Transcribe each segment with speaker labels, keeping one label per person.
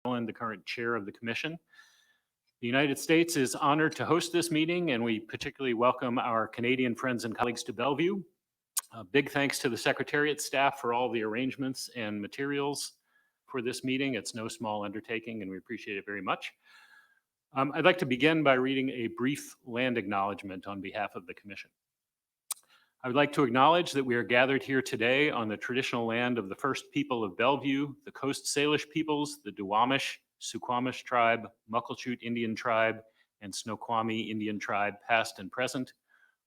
Speaker 1: The current chair of the commission. The United States is honored to host this meeting, and we particularly welcome our Canadian friends and colleagues to Bellevue. Big thanks to the Secretariat staff for all the arrangements and materials for this meeting. It's no small undertaking, and we appreciate it very much. I'd like to begin by reading a brief land acknowledgement on behalf of the commission. I would like to acknowledge that we are gathered here today on the traditional land of the first people of Bellevue, the Coast Salish peoples, the Duwamish, Suquamish tribe, Muckleshoot Indian tribe, and Snoqualmie Indian tribe, past and present.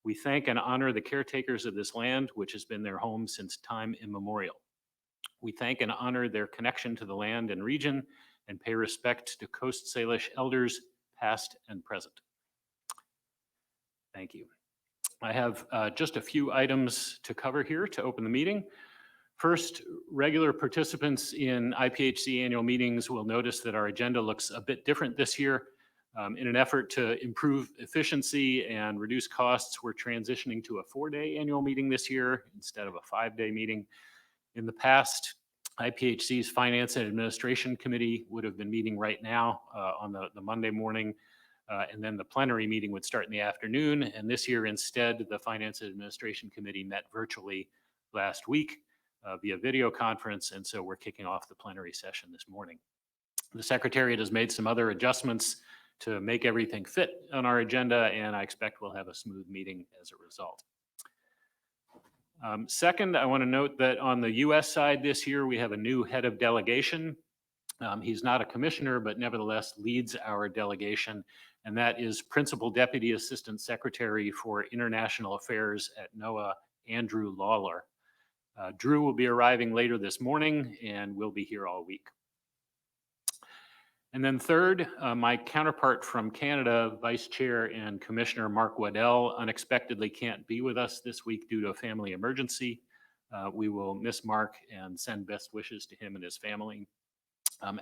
Speaker 1: We thank and honor the caretakers of this land, which has been their home since time immemorial. We thank and honor their connection to the land and region, and pay respect to Coast Salish elders, past and present. Thank you. I have just a few items to cover here to open the meeting. First, regular participants in IPHC annual meetings will notice that our agenda looks a bit different this year. In an effort to improve efficiency and reduce costs, we're transitioning to a 4-day annual meeting this year instead of a 5-day meeting. In the past, IPHC's Finance and Administration Committee would have been meeting right now on the Monday morning. And then the plenary meeting would start in the afternoon. And this year, instead, the Finance and Administration Committee met virtually last week via video conference. And so we're kicking off the plenary session this morning. The Secretariat has made some other adjustments to make everything fit on our agenda, and I expect we'll have a smooth meeting as a result. Second, I want to note that on the U.S. side this year, we have a new head of delegation. He's not a commissioner, but nevertheless leads our delegation, and that is Principal Deputy Assistant Secretary for International Affairs at NOAA, Andrew Lawler. Drew will be arriving later this morning and will be here all week. And then third, my counterpart from Canada, Vice Chair and Commissioner Mark Waddell, unexpectedly can't be with us this week due to a family emergency. We will miss Mark and send best wishes to him and his family.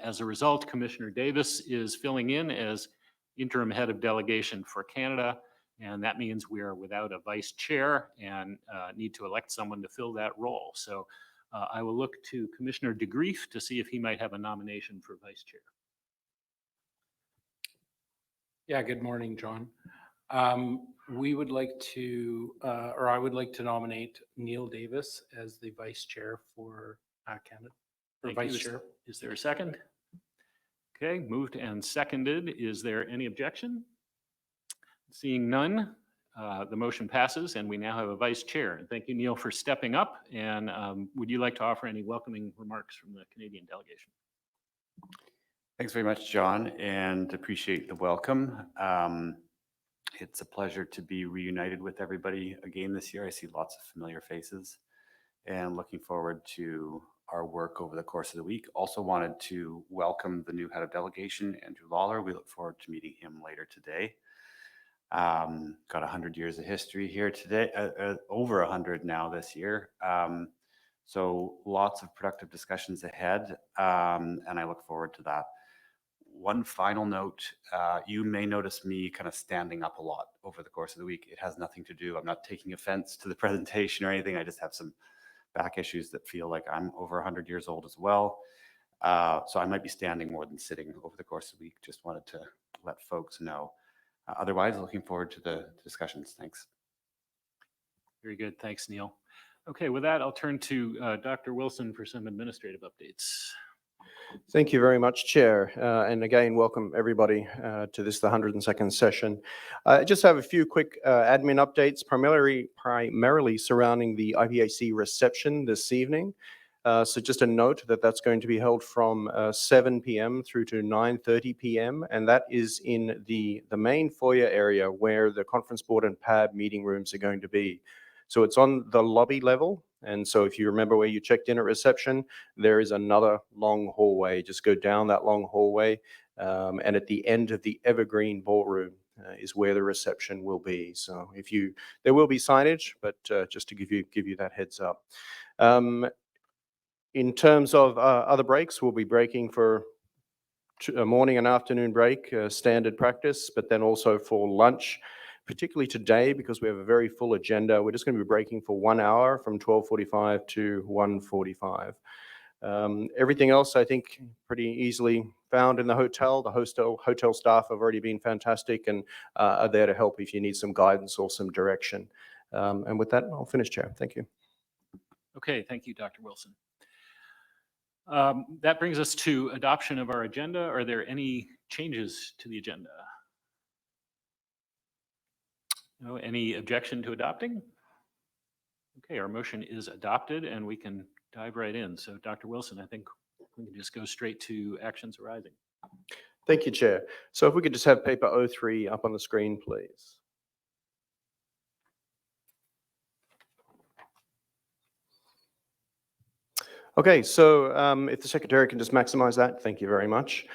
Speaker 1: As a result, Commissioner Davis is filling in as interim head of delegation for Canada, and that means we are without a vice chair and need to elect someone to fill that role. So I will look to Commissioner DeGrief to see if he might have a nomination for vice chair.
Speaker 2: Yeah, good morning, John. We would like to, or I would like to nominate Neil Davis as the vice chair for Canada. Vice chair.
Speaker 1: Is there a second? Okay, moved and seconded. Is there any objection? Seeing none, the motion passes, and we now have a vice chair. Thank you, Neil, for stepping up. And would you like to offer any welcoming remarks from the Canadian delegation?
Speaker 3: Thanks very much, John, and appreciate the welcome. It's a pleasure to be reunited with everybody again this year. I see lots of familiar faces and looking forward to our work over the course of the week. Also wanted to welcome the new head of delegation, Andrew Lawler. We look forward to meeting him later today. Got 100 years of history here today, over 100 now this year. So lots of productive discussions ahead, and I look forward to that. One final note, you may notice me kind of standing up a lot over the course of the week. It has nothing to do, I'm not taking offense to the presentation or anything. I just have some back issues that feel like I'm over 100 years old as well. So I might be standing more than sitting over the course of the week. Just wanted to let folks know. Otherwise, looking forward to the discussions. Thanks.
Speaker 1: Very good. Thanks, Neil. Okay, with that, I'll turn to Dr. Wilson for some administrative updates.
Speaker 4: Thank you very much, Chair. And again, welcome everybody to this, the 102nd session. I just have a few quick admin updates, primarily surrounding the IPHC reception this evening. So just a note that that's going to be held from 7 p.m. through to 9:30 p.m. And that is in the main foyer area where the conference board and PAB meeting rooms are going to be. So it's on the lobby level. And so if you remember where you checked in at reception, there is another long hallway. Just go down that long hallway. And at the end of the Evergreen Ballroom is where the reception will be. So there will be signage, but just to give you that heads up. In terms of other breaks, we'll be breaking for a morning and afternoon break, standard practice, but then also for lunch. Particularly today, because we have a very full agenda, we're just going to be breaking for 1 hour from 12:45 to 1:45. Everything else, I think, pretty easily found in the hotel. The hotel staff have already been fantastic and are there to help if you need some guidance or some direction. And with that, I'll finish, Chair. Thank you.
Speaker 1: Okay, thank you, Dr. Wilson. That brings us to adoption of our agenda. Are there any changes to the agenda? No, any objection to adopting? Okay, our motion is adopted and we can dive right in. So Dr. Wilson, I think we can just go straight to actions arising.
Speaker 4: Thank you, Chair. So if we could just have paper 03 up on the screen, please. Okay, so if the Secretary can just maximize that, thank you very much.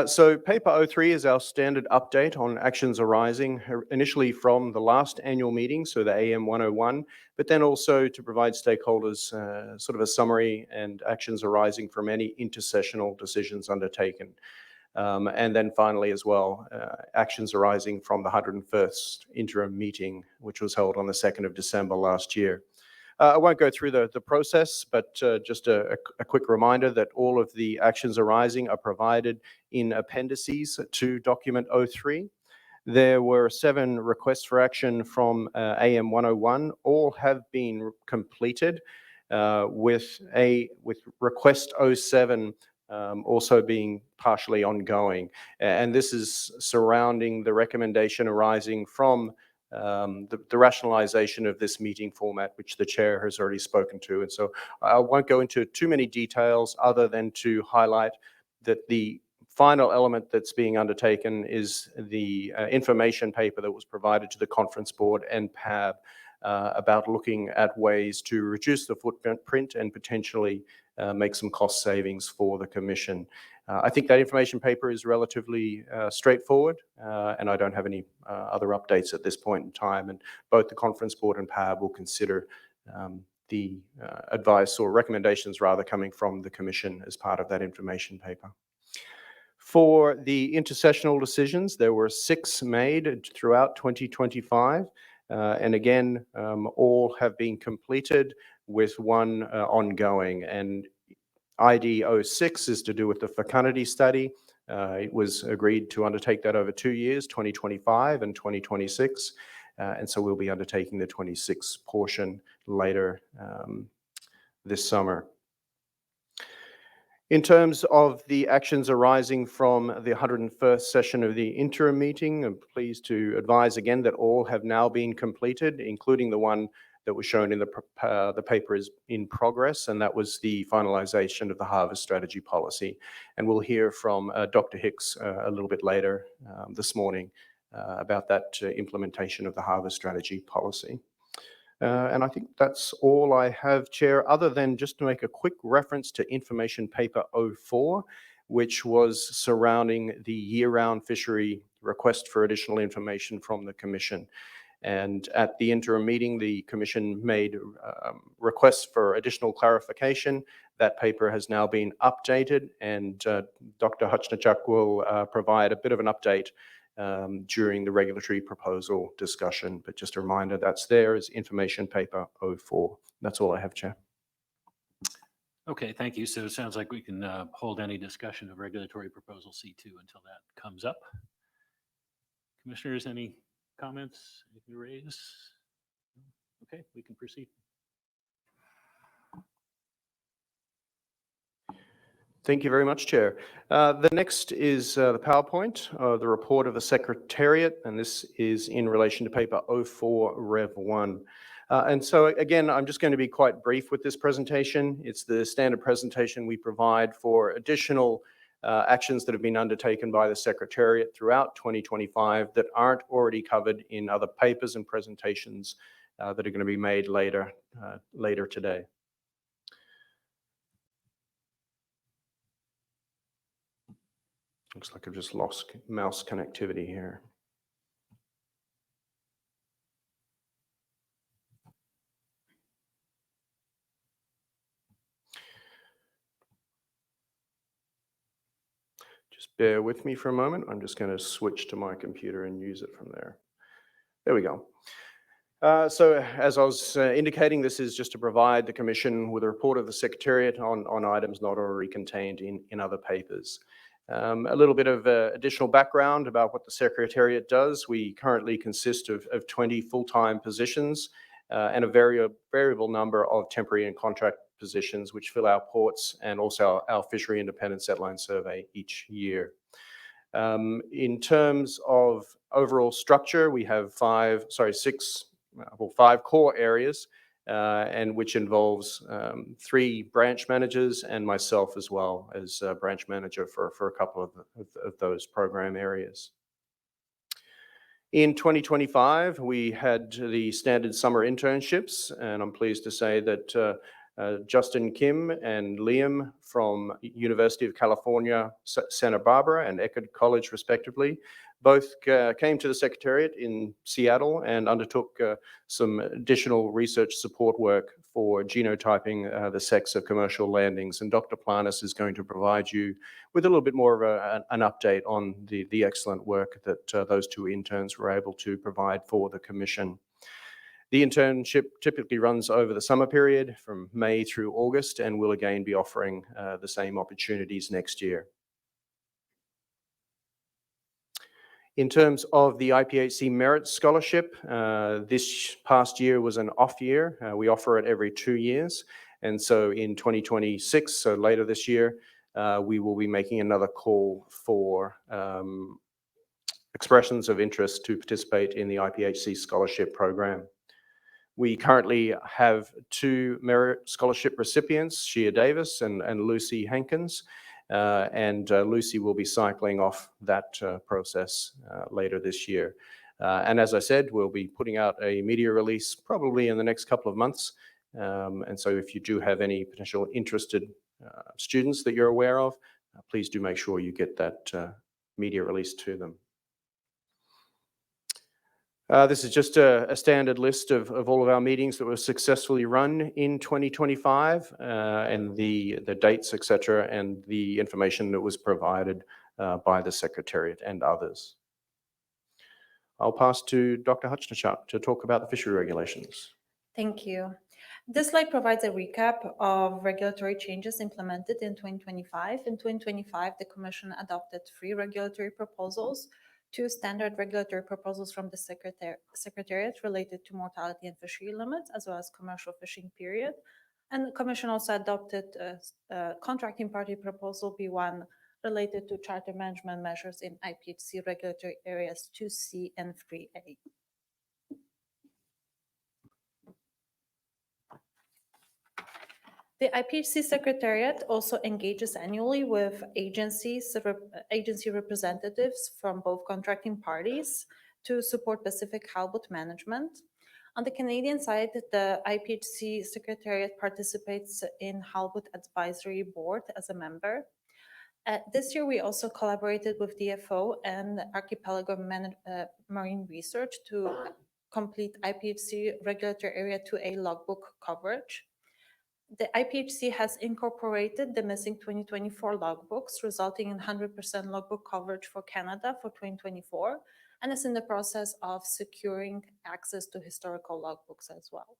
Speaker 4: So paper 03 is our standard update on actions arising initially from the last annual meeting, so the AM101, but then also to provide stakeholders sort of a summary and actions arising from any intersessional decisions undertaken. And then finally as well, actions arising from the 101st interim meeting, which was held on the 2nd of December last year. I won't go through the process, but just a quick reminder that all of the actions arising are provided in appendices to document 03. There were 7 requests for action from AM101. All have been completed with request 07 also being partially ongoing. And this is surrounding the recommendation arising from the rationalization of this meeting format, which the chair has already spoken to. And so I won't go into too many details other than to highlight that the final element that's being undertaken is the information paper that was provided to the conference board and PAB about looking at ways to reduce the footprint and potentially make some cost savings for the Commission. I think that information paper is relatively straightforward, and I don't have any other updates at this point in time. And both the Conference Board and PAB will consider the advice or recommendations rather coming from the Commission as part of that information paper. For the intersessional decisions, there were 6 made throughout 2025. And again, all have been completed with 1 ongoing. And ID 06 is to do with the fecundity study. It was agreed to undertake that over 2 years, 2025 and 2026. And so we'll be undertaking the 26 portion later this summer. In terms of the actions arising from the 101st session of the interim meeting, I'm pleased to advise again that all have now been completed, including the one that was shown in the paper is in progress, and that was the finalization of the harvest strategy policy. And we'll hear from Dr. Hicks a little bit later this morning about that implementation of the harvest strategy policy. And I think that's all I have, Chair, other than just to make a quick reference to information paper 04, which was surrounding the year-round fishery request for additional information from the Commission. And at the interim meeting, the Commission made requests for additional clarification. That paper has now been updated, and Dr. Hutchnachuk will provide a bit of an update during the regulatory proposal discussion. But just a reminder, that's there is information paper 04. That's all I have, Chair.
Speaker 1: Okay, thank you. So it sounds like we can hold any discussion of regulatory proposal C2 until that comes up. Commissioners, any comments, anything to raise? Okay, we can proceed.
Speaker 4: Thank you very much, Chair. The next is the PowerPoint, the report of the Secretariat, and this is in relation to paper 04 Rev 1. And so again, I'm just going to be quite brief with this presentation. It's the standard presentation we provide for additional actions that have been undertaken by the Secretariat throughout 2025 that aren't already covered in other papers and presentations that are going to be made later today. Looks like I've just lost mouse connectivity here. Just bear with me for a moment. I'm just going to switch to my computer and use it from there. There we go. So as I was indicating, this is just to provide the Commission with a report of the Secretariat on items not already contained in other papers. A little bit of additional background about what the Secretariat does. We currently consist of 20 full-time positions and a variable number of temporary and contract positions which fill our ports and also our fishery independent setline survey each year. In terms of overall structure, we have five core areas, and which involves 3 branch managers and myself as well as branch manager for a couple of those program areas. In 2025, we had the standard summer internships, and I'm pleased to say that Justin Kim and Liam from University of California, Santa Barbara and Eckerd College, respectively, both came to the Secretariat in Seattle and undertook some additional research support work for genotyping the sex of commercial landings. And Dr. Planas is going to provide you with a little bit more of an update on the excellent work that those 2 interns were able to provide for the Commission. The internship typically runs over the summer period from May through August, and we'll again be offering the same opportunities next year. In terms of the IPHC Merit Scholarship, this past year was an off year. We offer it every 2 years. And so in 2026, so later this year, we will be making another call for expressions of interest to participate in the IPHC Scholarship Program. We currently have 2 Merit Scholarship recipients, Shea Davis and Lucy Hankins. Lucy will be cycling off that process later this year. And as I said, we'll be putting out a media release probably in the next couple of months. And so if you do have any potential interested students that you're aware of, please do make sure you get that media release to them. This is just a standard list of all of our meetings that were successfully run in 2025 and the dates, etc., and the information that was provided by the Secretariat and others. I'll pass to Dr. Hutchinson to talk about the fishery regulations.
Speaker 5: Thank you. This slide provides a recap of regulatory changes implemented in 2025. In 2025, the Commission adopted 3 regulatory proposals, 2 standard regulatory proposals from the Secretariat related to mortality and fishery limits, as well as commercial fishing period. And the Commission also adopted a contracting party proposal B1 related to charter management measures in IPHC regulatory areas 2C and 3A. The IPHC Secretariat also engages annually with agency representatives from both contracting parties to support Pacific halibut management. On the Canadian side, the IPHC Secretariat participates in Halibut Advisory Board as a member. This year, we also collaborated with DFO and Archipelago Marine Research to complete IPHC Regulatory Area 2A logbook coverage. The IPHC has incorporated the missing 2024 logbooks, resulting in 100% logbook coverage for Canada for 2024, and is in the process of securing access to historical logbooks as well.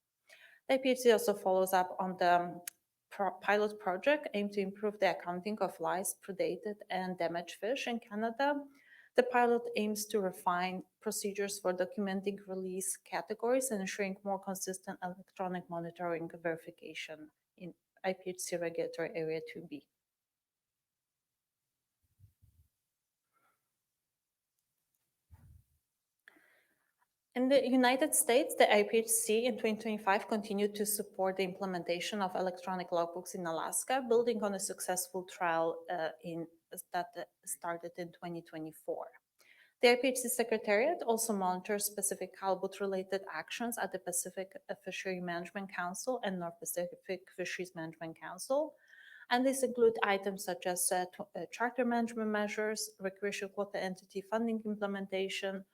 Speaker 5: The IPHC also follows up on the pilot project aimed to improve the accounting of lice, predated, and damaged fish in Canada. The pilot aims to refine procedures for documenting release categories and ensuring more consistent electronic monitoring verification in IPHC Regulatory Area 2B. In the United States, the IPHC in 2025 continued to support the implementation of electronic logbooks in Alaska, building on a successful trial that started in 2024. The IPHC Secretariat also monitors Pacific halibut-related actions at the Pacific Fishery Management Council and North Pacific Fisheries Management Council. And these include items such as charter management measures, recreational quota entity funding implementation,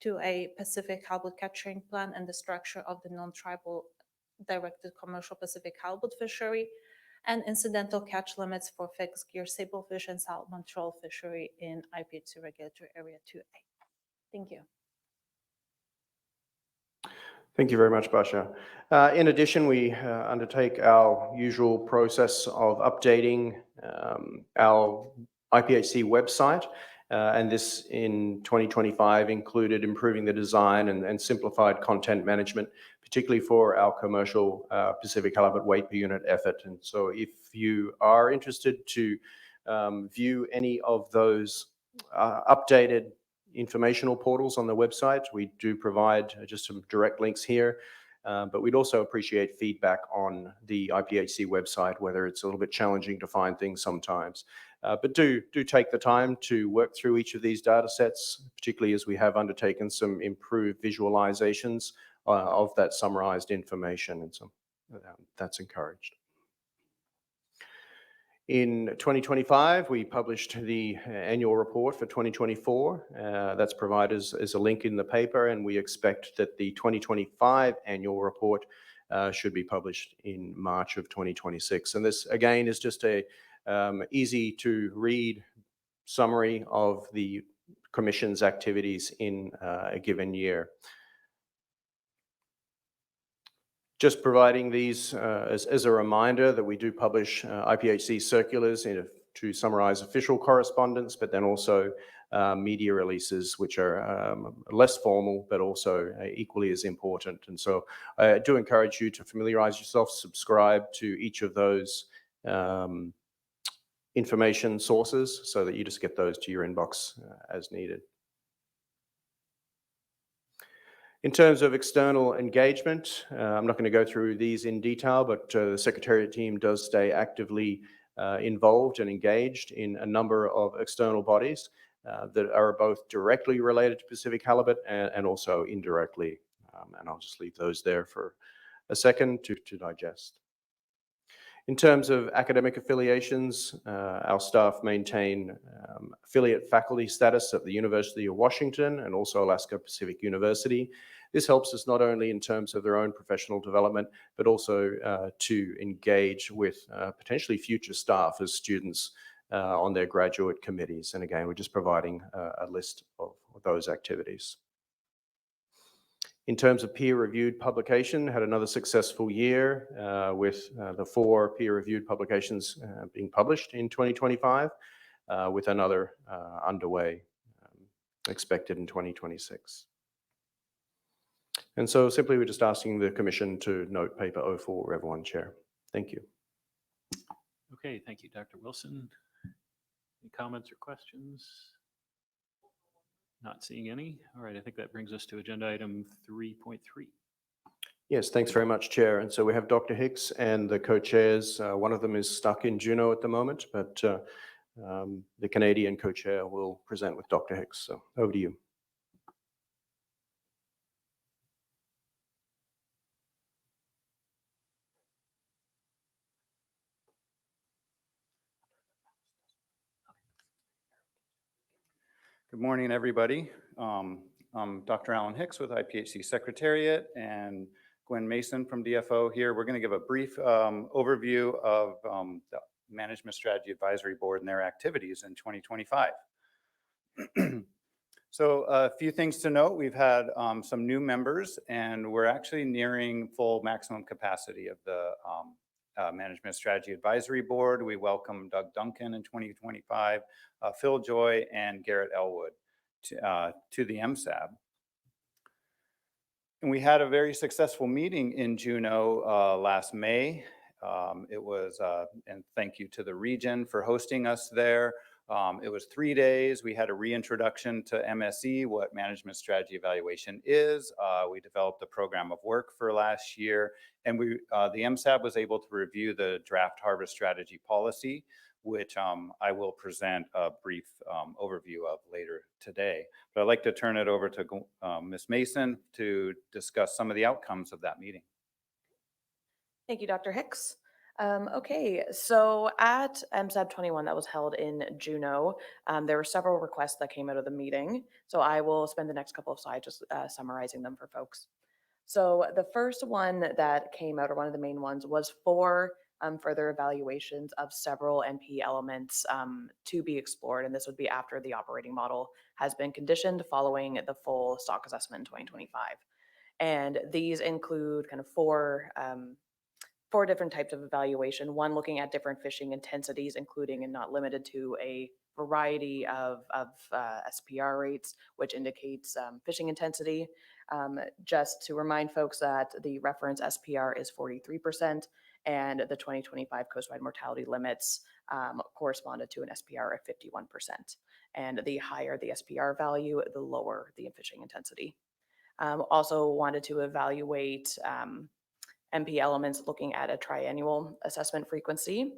Speaker 5: to a Pacific halibut capturing plan and the structure of the non-tribal directed commercial Pacific halibut fishery, and incidental catch limits for fixed gear sablefish and salmon trawl fishery in IPHC Regulatory Area 2A. Thank you.
Speaker 4: Thank you very much, Basha. In addition, we undertake our usual process of updating our IPHC website, and this in 2025 included improving the design and simplified content management, particularly for our commercial Pacific halibut weight per unit effort. And so if you are interested to view any of those updated informational portals on the website, we do provide just some direct links here, but we'd also appreciate feedback on the IPHC website, whether it's a little bit challenging to find things sometimes. But do take the time to work through each of these data sets, particularly as we have undertaken some improved visualizations of that summarized information, and so that's encouraged. In 2025, we published the annual report for 2024. That's provided as a link in the paper, and we expect that the 2025 annual report should be published in March of 2026. And this, again, is just a easy to read summary of the Commission's activities in a given year. Just providing these as a reminder that we do publish IPHC circulars to summarize official correspondence, but then also media releases, which are less formal, but also equally as important. And so I do encourage you to familiarize yourself, subscribe to each of those information sources so that you just get those to your inbox as needed. In terms of external engagement, I'm not going to go through these in detail, but the Secretariat team does stay actively involved and engaged in a number of external bodies that are both directly related to Pacific halibut and also indirectly. And I'll just leave those there for a second to digest. In terms of academic affiliations, our staff maintain affiliate faculty status at the University of Washington and also Alaska Pacific University. This helps us not only in terms of their own professional development, but also to engage with potentially future staff as students on their graduate committees. And again, we're just providing a list of those activities. In terms of peer-reviewed publication, had another successful year with the 4 peer-reviewed publications being published in 2025, with another underway expected in 2026. And so simply we're just asking the Commission to note paper 04, Rev 1, Chair. Thank you.
Speaker 1: Okay, thank you, Dr. Wilson. Any comments or questions? Not seeing any. All right, I think that brings us to agenda item 3.3.
Speaker 4: Yes, thanks very much, Chair. And so we have Dr. Hicks and the co-chairs. One of them is stuck in Juneau at the moment, but the Canadian co-chair will present with Dr. Hicks. So over to you.
Speaker 6: Good morning, everybody. I'm Dr. Alan Hicks with IPHC Secretariat and Gwen Mason from DFO here. We're going to give a brief overview of the Management Strategy Advisory Board and their activities in 2025. So a few things to note. We've had some new members, and we're actually nearing full maximum capacity of the Management Strategy Advisory Board. We welcome Doug Duncan in 2025, Phil Joy, and Garrett Elwood to the MSAB. And we had a very successful meeting in Juneau last May. It was, and thank you to the region for hosting us there. It was 3 days. We had a reintroduction to MSE, what Management Strategy Evaluation is. We developed a program of work for last year, and the MSAB was able to review the draft harvest strategy policy, which I will present a brief overview of later today. But I'd like to turn it over to Ms. Mason to discuss some of the outcomes of that meeting.
Speaker 7: Thank you, Dr. Hicks. Okay, so at MSAB 21 that was held in Juneau, there were several requests that came out of the meeting. So I will spend the next couple of slides just summarizing them for folks. So the first one that came out, or one of the main ones, was for further evaluations of several NP elements to be explored. And this would be after the operating model has been conditioned following the full stock assessment in 2025. And these include kind of four different types of evaluation. One, looking at different fishing intensities, including and not limited to a variety of SPR rates, which indicates fishing intensity. Just to remind folks that the reference SPR is 43%, and the 2025 coastwide mortality limits corresponded to an SPR of 51%. And the higher the SPR value, the lower the fishing intensity. Also wanted to evaluate MP elements looking at a triennial assessment frequency,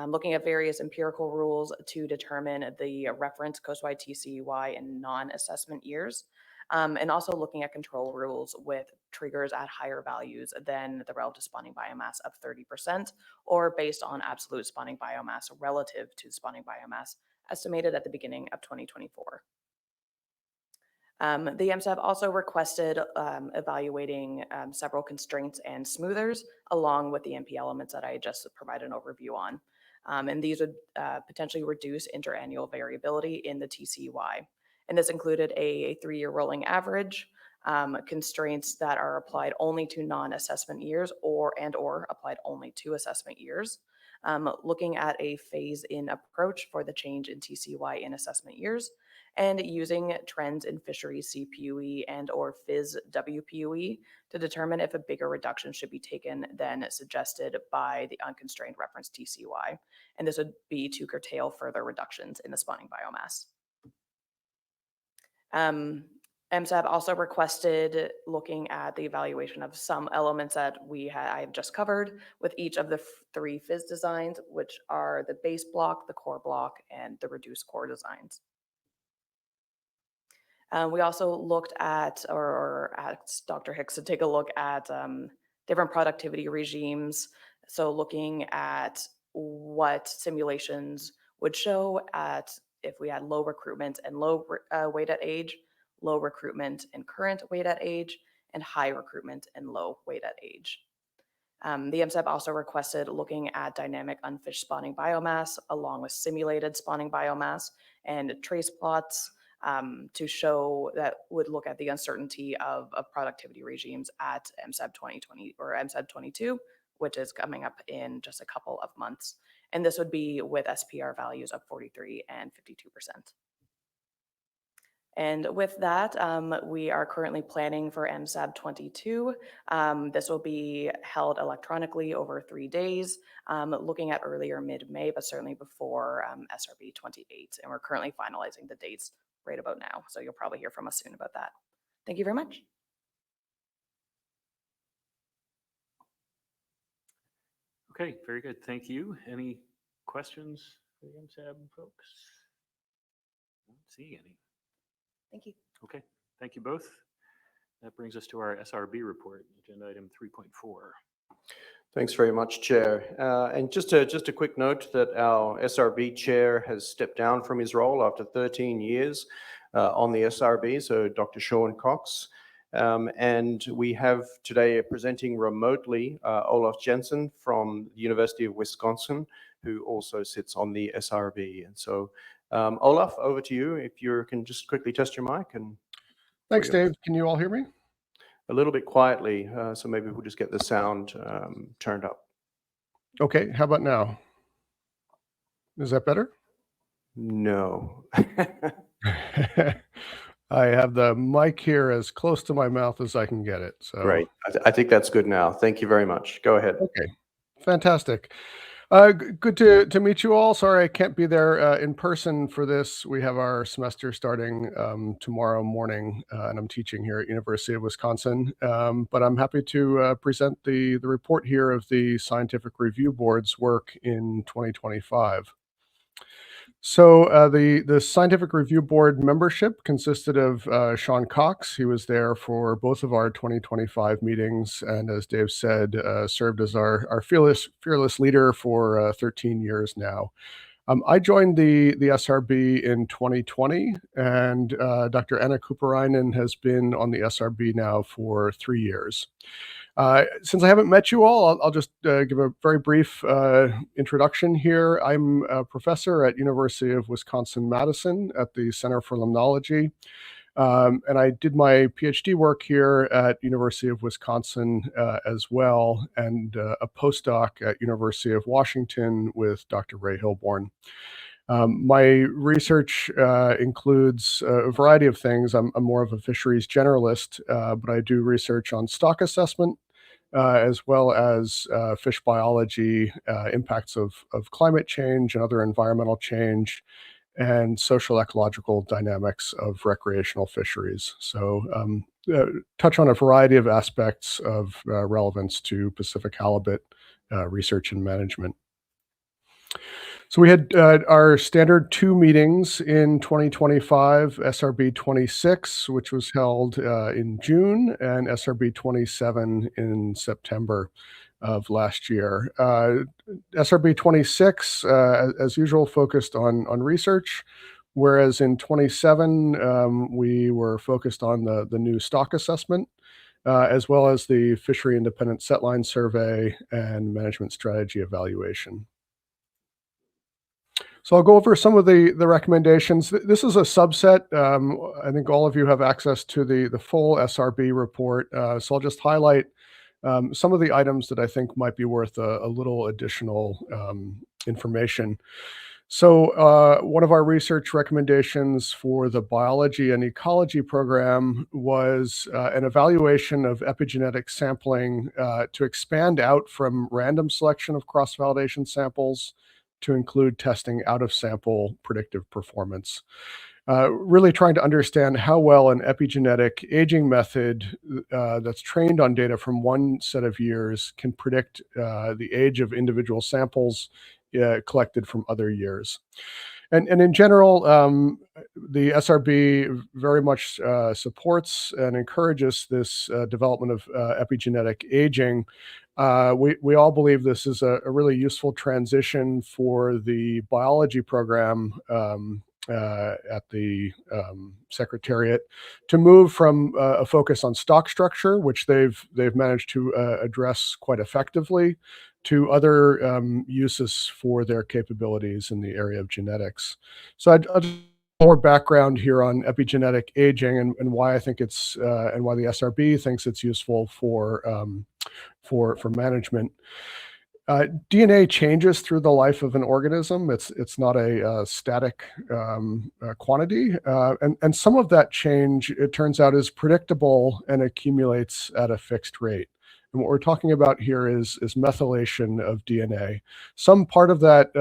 Speaker 7: looking at various empirical rules to determine the reference coastwide TCUY in non-assessment years, and also looking at control rules with triggers at higher values than the relative spawning biomass of 30%, or based on absolute spawning biomass relative to spawning biomass estimated at the beginning of 2024. The MSAB also requested evaluating several constraints and smoothers along with the MP elements that I just provided an overview on. And these would potentially reduce interannual variability in the TCUY. And this included a 3-year rolling average, constraints that are applied only to non-assessment years or applied only to assessment years. Looking at a phase-in approach for the change in TCUY in assessment years, and using trends in fisheries CPUE and or FIS WPUE to determine if a bigger reduction should be taken than suggested by the unconstrained reference TCUY. And this would be to curtail further reductions in the spawning biomass. MSAB also requested looking at the evaluation of some elements that I have just covered with each of the 3 FIS designs, which are the base block, the core block, and the reduced core designs. We also looked at, or asked Dr. Hicks to take a look at different productivity regimes. So looking at what simulations would show at if we had low recruitment and low weight at age, low recruitment and current weight at age, and high recruitment and low weight at age. The MSAB also requested looking at dynamic unfished spawning biomass along with simulated spawning biomass and trace plots to show that would look at the uncertainty of productivity regimes at MSAB 2020 or MSAB 22, which is coming up in just a couple of months. And this would be with SPR values of 43 and 52%. And with that, we are currently planning for MSAB 22. This will be held electronically over 3 days, looking at earlier mid-May, but certainly before SRB 28. And we're currently finalizing the dates right about now. So you'll probably hear from us soon about that. Thank you very much.
Speaker 1: Okay, very good. Thank you. Any questions for the MSAB folks? I don't see any.
Speaker 7: Thank you.
Speaker 1: Okay, thank you both. That brings us to our SRB report, agenda item 3.4.
Speaker 4: Thanks very much, Chair. And just a quick note that our SRB chair has stepped down from his role after 13 years on the SRB, so Dr. Sean Cox. And we have today presenting remotely Olaf Jensen from the University of Wisconsin, who also sits on the SRB. And so, Olaf, over to you. If you can just quickly test your mic. And
Speaker 8: thanks, Dave. Can you all hear me?
Speaker 4: A little bit quietly, so maybe we'll just get the sound turned up.
Speaker 8: Okay, how about now? Is that better?
Speaker 4: No.
Speaker 8: I have the mic here as close to my mouth as I can get it. So
Speaker 4: Great. I think that's good now. Thank you very much. Go ahead.
Speaker 8: Okay, fantastic. Good to meet you all. Sorry I can't be there in person for this. We have our semester starting tomorrow morning, and I'm teaching here at University of Wisconsin. But I'm happy to present the report here of the Scientific Review Board's work in 2025. So the Scientific Review Board membership consisted of Sean Cox. He was there for both of our 2025 meetings, and as Dave said, served as our fearless leader for 13 years now. I joined the SRB in 2020, and Dr. Anna Kuparainen has been on the SRB now for 3 years. Since I haven't met you all, I'll just give a very brief introduction here. I'm a professor at University of Wisconsin-Madison at the Center for Limnology. And I did my PhD work here at University of Wisconsin as well, and a postdoc at University of Washington with Dr. Ray Hilborn. My research includes a variety of things. I'm more of a fisheries generalist, but I do research on stock assessment, as well as fish biology, impacts of climate change and other environmental change, and social ecological dynamics of recreational fisheries. So touch on a variety of aspects of relevance to Pacific halibut research and management. So we had our standard 2 meetings in 2025, SRB 26, which was held in June, and SRB 27 in September of last year. SRB 26, as usual, focused on research, whereas in 27, we were focused on the new stock assessment, as well as the fishery independent setline survey and management strategy evaluation. So I'll go over some of the recommendations. This is a subset. I think all of you have access to the full SRB report. So I'll just highlight some of the items that I think might be worth a little additional information. So one of our research recommendations for the biology and ecology program was an evaluation of epigenetic sampling to expand out from random selection of cross-validation samples to include testing out-of-sample predictive performance. Really trying to understand how well an epigenetic aging method that's trained on data from one set of years can predict the age of individual samples collected from other years. And in general, the SRB very much supports and encourages this development of epigenetic aging. We all believe this is a really useful transition for the biology program at the Secretariat to move from a focus on stock structure, which they've managed to address quite effectively, to other uses for their capabilities in the area of genetics. So I'll just more background here on epigenetic aging and why I think it's and why the SRB thinks it's useful for management. DNA changes through the life of an organism. It's not a static quantity, and some of that change, it turns out, is predictable and accumulates at a fixed rate. And what we're talking about here is methylation of DNA. Some part of that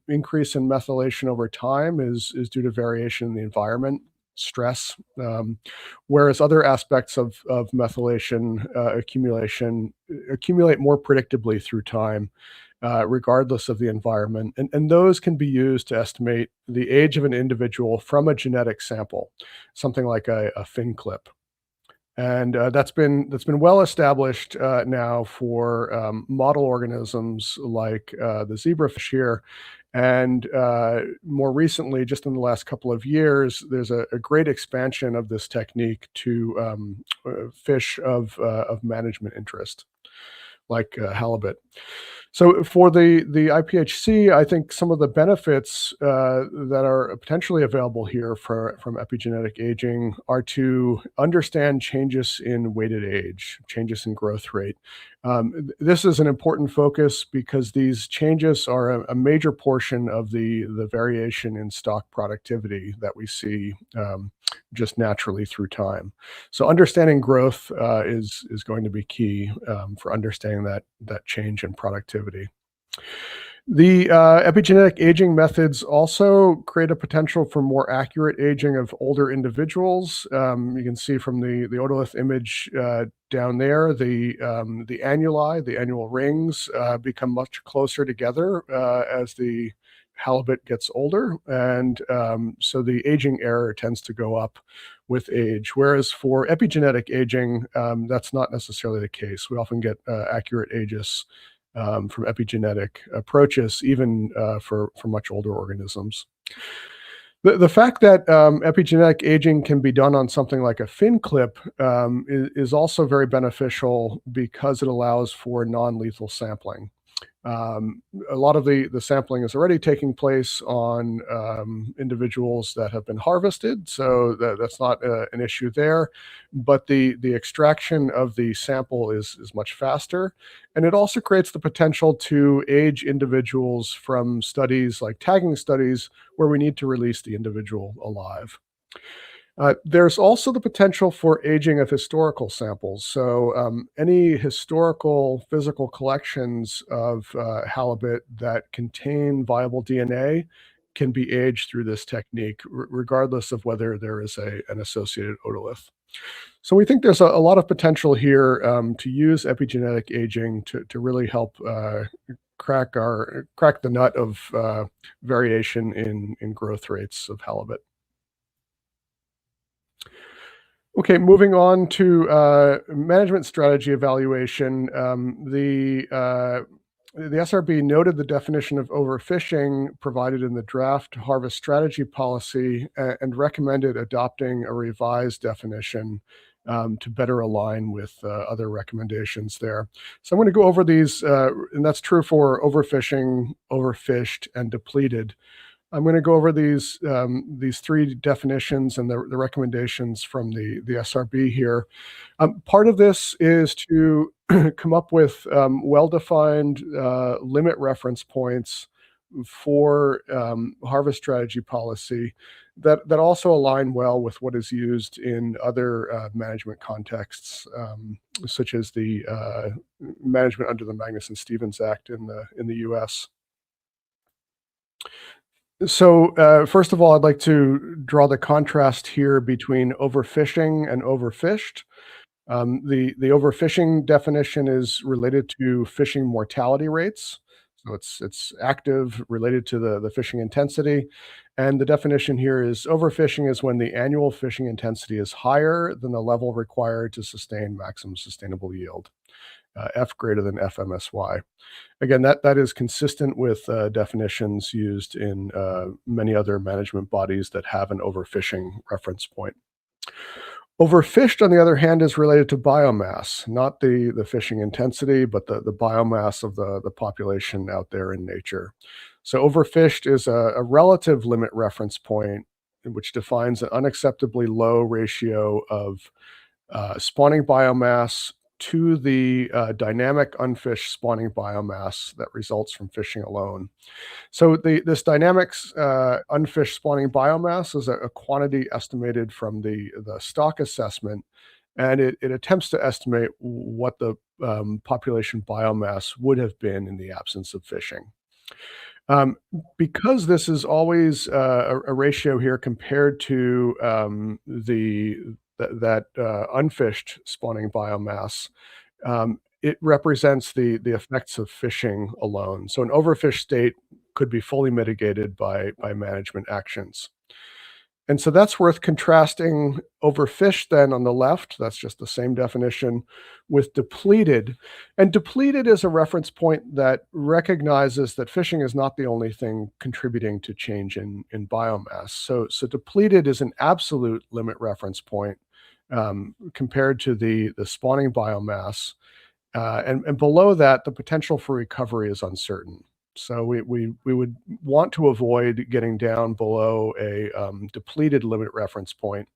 Speaker 8: increase in methylation over time is due to variation in the environment, stress, whereas other aspects of methylation accumulate more predictably through time, regardless of the environment. And those can be used to estimate the age of an individual from a genetic sample, something like a fin clip. And that's been well established now for model organisms like the zebrafish here. And more recently, just in the last couple of years, there's a great expansion of this technique to fish of management interest, like halibut. So for the IPHC, I think some of the benefits that are potentially available here from epigenetic aging are to understand changes in weighted age, changes in growth rate. This is an important focus because these changes are a major portion of the variation in stock productivity that we see just naturally through time. So understanding growth is going to be key for understanding that change in productivity. The epigenetic aging methods also create a potential for more accurate aging of older individuals. You can see from the otolith image down there, the annuli, the annual rings, become much closer together as the halibut gets older, and so the aging error tends to go up with age. Whereas for epigenetic aging, that's not necessarily the case. We often get accurate ages from epigenetic approaches, even for much older organisms. The fact that epigenetic aging can be done on something like a fin clip is also very beneficial because it allows for non-lethal sampling. A lot of the sampling is already taking place on individuals that have been harvested, so that's not an issue there. But the extraction of the sample is much faster, and it also creates the potential to age individuals from studies like tagging studies where we need to release the individual alive. There's also the potential for aging of historical samples. So any historical physical collections of halibut that contain viable DNA can be aged through this technique, regardless of whether there is an associated otolith. So we think there's a lot of potential here to use epigenetic aging to really help crack the nut of variation in growth rates of halibut. Okay, moving on to management strategy evaluation. The SRB noted the definition of overfishing provided in the draft harvest strategy policy and recommended adopting a revised definition to better align with other recommendations there. So I'm going to go over these, and that's true for overfishing, overfished, and depleted. I'm going to go over these three definitions and the recommendations from the SRB here. Part of this is to come up with well-defined limit reference points for harvest strategy policy that also align well with what is used in other management contexts, such as the management under the Magnuson-Stevens Act in the U.S. So first of all, I'd like to draw the contrast here between overfishing and overfished. The overfishing definition is related to fishing mortality rates. So it's active, related to the fishing intensity. And the definition here is overfishing is when the annual fishing intensity is higher than the level required to sustain maximum sustainable yield, F greater than FMSY. Again, that is consistent with definitions used in many other management bodies that have an overfishing reference point. Overfished, on the other hand, is related to biomass, not the fishing intensity, but the biomass of the population out there in nature. So overfished is a relative limit reference point, which defines an unacceptably low ratio of spawning biomass to the dynamic unfished spawning biomass that results from fishing alone. So this dynamics unfished spawning biomass is a quantity estimated from the stock assessment, and it attempts to estimate what the population biomass would have been in the absence of fishing. Because this is always a ratio here compared to that unfished spawning biomass, it represents the effects of fishing alone. So an overfished state could be fully mitigated by management actions. And so that's worth contrasting overfished then on the left, that's just the same definition, with depleted. And depleted is a reference point that recognizes that fishing is not the only thing contributing to change in biomass. So depleted is an absolute limit reference point compared to the spawning biomass. And below that, the potential for recovery is uncertain. So we would want to avoid getting down below a depleted limit reference point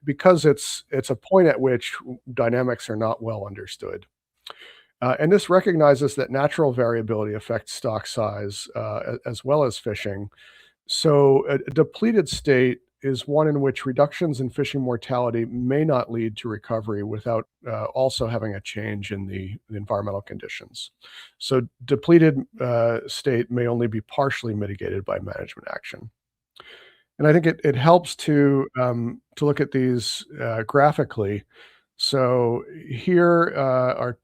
Speaker 8: because it's a point at which dynamics are not well understood. And this recognizes that natural variability affects stock size as well as fishing. So a depleted state is one in which reductions in fishing mortality may not lead to recovery without also having a change in the environmental conditions. So depleted state may only be partially mitigated by management action. And I think it helps to look at these graphically. So here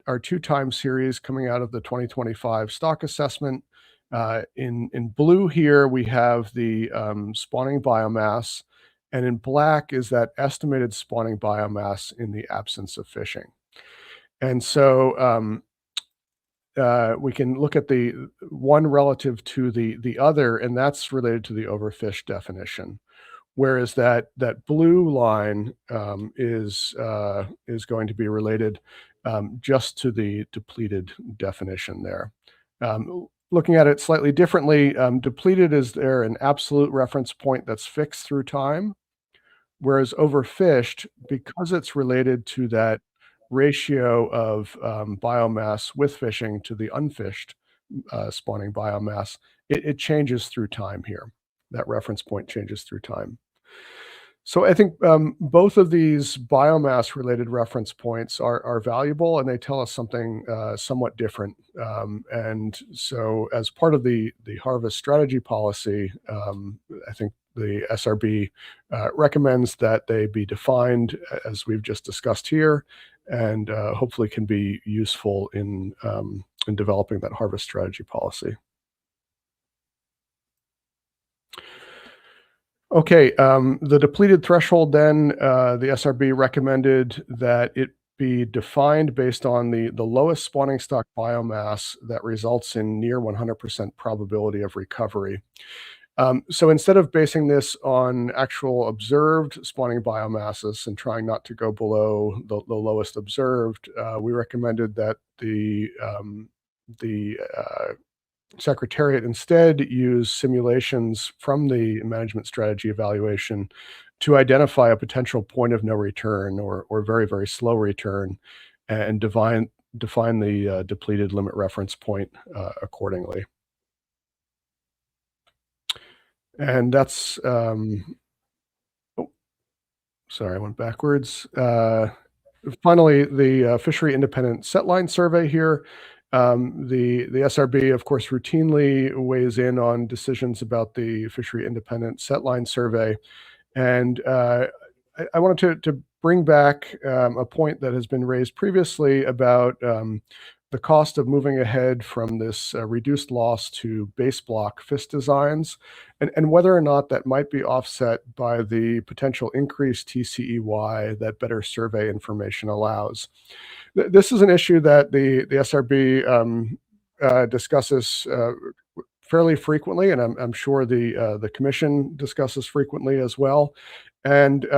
Speaker 8: are two time series coming out of the 2025 stock assessment. In blue here, we have the spawning biomass, and in black is that estimated spawning biomass in the absence of fishing. And so we can look at the one relative to the other, and that's related to the overfished definition. Whereas that blue line is going to be related just to the depleted definition there. Looking at it slightly differently, depleted is there an absolute reference point that's fixed through time, whereas overfished, because it's related to that ratio of biomass with fishing to the unfished spawning biomass, it changes through time here. That reference point changes through time. So I think both of these biomass-related reference points are valuable, and they tell us something somewhat different. And so, as part of the harvest strategy policy, I think the SRB recommends that they be defined as we've just discussed here, and hopefully can be useful in developing that harvest strategy policy. Okay, the depleted threshold then, the SRB recommended that it be defined based on the lowest spawning stock biomass that results in near 100% probability of recovery. So instead of basing this on actual observed spawning biomasses and trying not to go below the lowest observed, we recommended that the Secretariat instead use simulations from the management strategy evaluation to identify a potential point of no return or very, very slow return and define the depleted limit reference point accordingly. And that's, oh, sorry, I went backwards. Finally, the fishery independent setline survey here. The SRB, of course, routinely weighs in on decisions about the fishery independent setline survey. And I wanted to bring back a point that has been raised previously about the cost of moving ahead from this reduced loss to base block FIS designs, and whether or not that might be offset by the potential increased TCEY that better survey information allows. This is an issue that the SRB discusses fairly frequently, and I'm sure the commission discusses frequently as well. And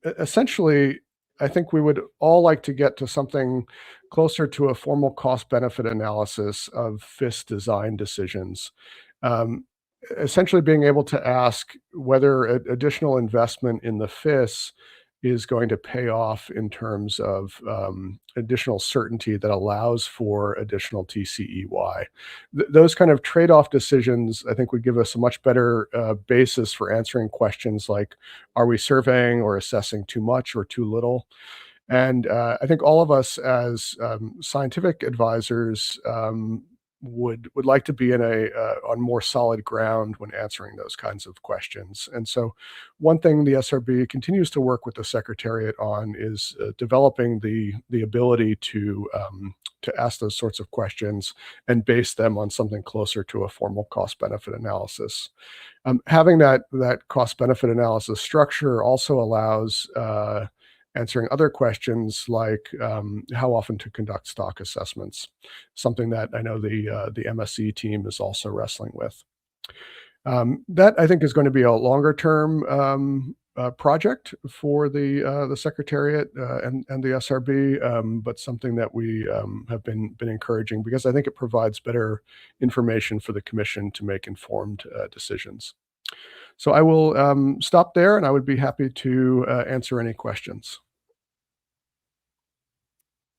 Speaker 8: essentially, I think we would all like to get to something closer to a formal cost-benefit analysis of FIS design decisions. Essentially being able to ask whether additional investment in the FIS is going to pay off in terms of additional certainty that allows for additional TCEY. Those kind of trade-off decisions, I think, would give us a much better basis for answering questions like, are we surveying or assessing too much or too little? And I think all of us as scientific advisors would like to be in on more solid ground when answering those kinds of questions. And so one thing the SRB continues to work with the Secretariat on is developing the ability to ask those sorts of questions and base them on something closer to a formal cost-benefit analysis. Having that cost-benefit analysis structure also allows answering other questions like how often to conduct stock assessments, something that I know the MSC team is also wrestling with. That I think is going to be a longer term project for the Secretariat and the SRB, but something that we have been encouraging because I think it provides better information for the Commission to make informed decisions. So I will stop there, and I would be happy to answer any questions.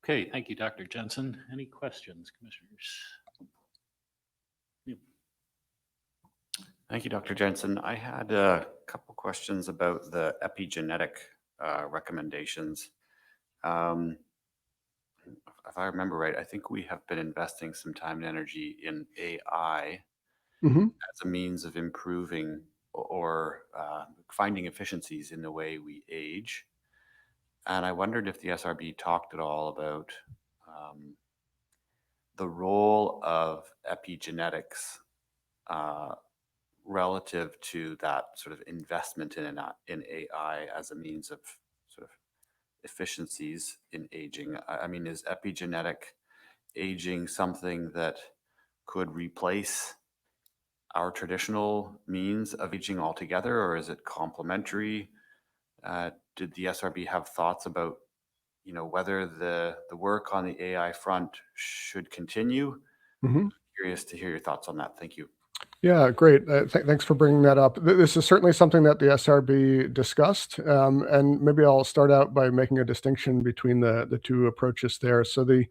Speaker 1: Okay, thank you, Dr. Jensen. Any questions, commissioners? Yeah.
Speaker 3: Thank you, Dr. Jensen. I had a couple questions about the epigenetic recommendations. If I remember right, I think we have been investing some time and energy in AI as a means of improving or finding efficiencies in the way we age. And I wondered if the SRB talked at all about the role of epigenetics relative to that sort of investment in AI as a means of sort of efficiencies in aging. I mean, is epigenetic aging something that could replace our traditional means of aging altogether, or is it complementary? Did the SRB have thoughts about, whether the work on the AI front should continue curious to hear your thoughts on that. Thank you.
Speaker 8: Yeah, great. Thanks for bringing that up. This is certainly something that the SRB discussed, and maybe I'll start out by making a distinction between the two approaches there. So the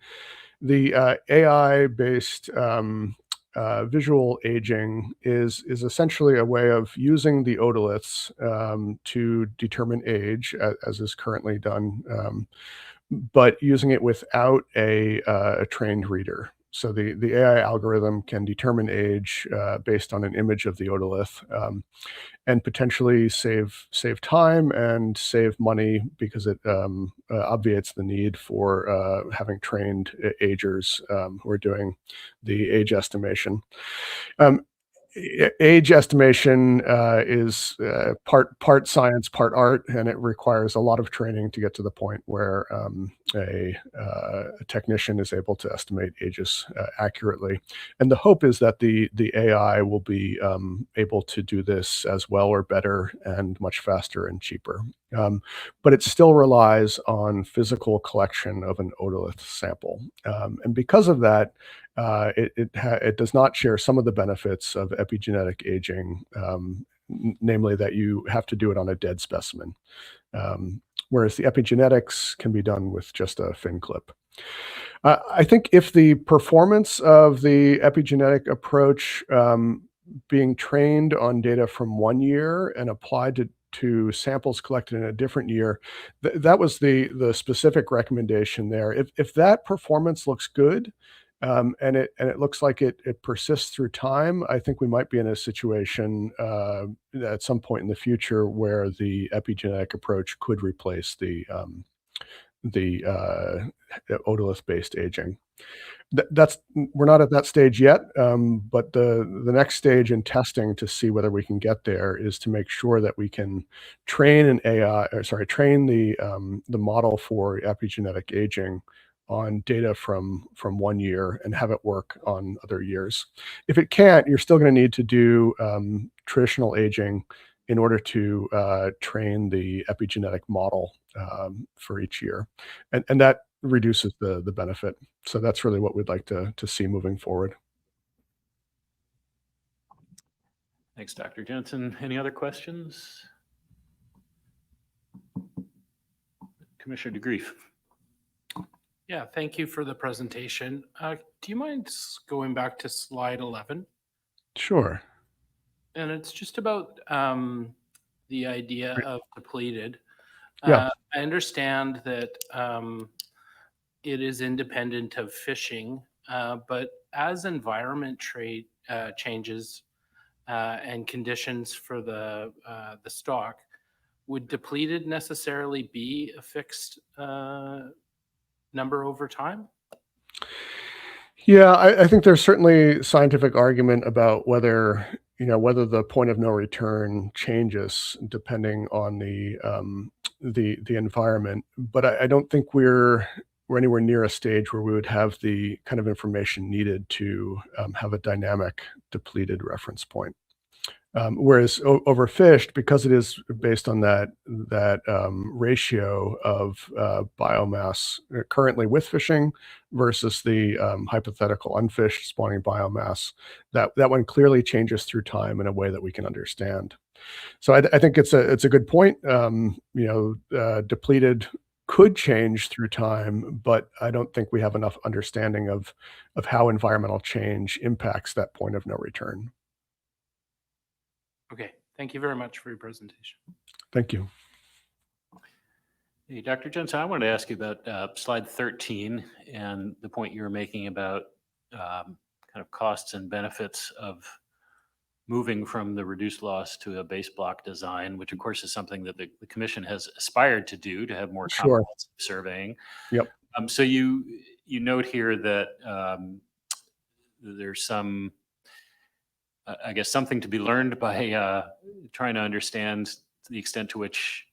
Speaker 8: AI-based visual aging is essentially a way of using the otoliths to determine age, as is currently done, but using it without a trained reader. So the AI algorithm can determine age based on an image of the otolith, and potentially save time and save money because it obviates the need for having trained agers who are doing the age estimation. Age estimation is part science, part art, and it requires a lot of training to get to the point where a technician is able to estimate ages accurately. And the hope is that the AI will be able to do this as well or better and much faster and cheaper. But it still relies on physical collection of an otolith sample. And because of that, it does not share some of the benefits of epigenetic aging, namely that you have to do it on a dead specimen, whereas the epigenetics can be done with just a fin clip. I think if the performance of the epigenetic approach being trained on data from 1 year and applied to samples collected in a different year, that was the specific recommendation there. If that performance looks good, and it looks like it persists through time, I think we might be in a situation at some point in the future where the epigenetic approach could replace the otolith-based aging. We're not at that stage yet, but the next stage in testing to see whether we can get there is to make sure that we can train the model for epigenetic aging on data from 1 year and have it work on other years. If it can't, you're still going to need to do traditional aging in order to train the epigenetic model for each year, and that reduces the benefit. So that's really what we'd like to see moving forward.
Speaker 1: Thanks, Dr. Jensen. Any other questions? Commissioner DeGrief.
Speaker 2: Yeah, thank you for the presentation. Do you mind going back to slide 11?
Speaker 8: Sure.
Speaker 2: And it's just about the idea of depleted.
Speaker 8: Yeah.
Speaker 2: I understand that it is independent of fishing, but as environment changes and conditions for the stock, would depleted necessarily be a fixed number over time?
Speaker 8: Yeah, I think there's certainly scientific argument about whether the point of no return changes depending on the environment. But I don't think we're anywhere near a stage where we would have the kind of information needed to have a dynamic depleted reference point. Whereas overfished, because it is based on that ratio of biomass currently with fishing versus the hypothetical unfished spawning biomass, that one clearly changes through time in a way that we can understand. So I think it's a good point. Depleted could change through time, but I don't think we have enough understanding of how environmental change impacts that point of no return.
Speaker 2: Okay, thank you very much for your presentation.
Speaker 8: Thank you.
Speaker 1: Hey, Dr. Jensen, I wanted to ask you about slide 13 and the point you were making about kind of costs and benefits of moving from the reduced loss to a base block design, which of course is something that the commission has aspired to do, to have more
Speaker 8: Sure.
Speaker 1: comprehensive surveying.
Speaker 8: Yep.
Speaker 1: So you note here that there's some, I guess, something to be learned by trying to understand the extent to which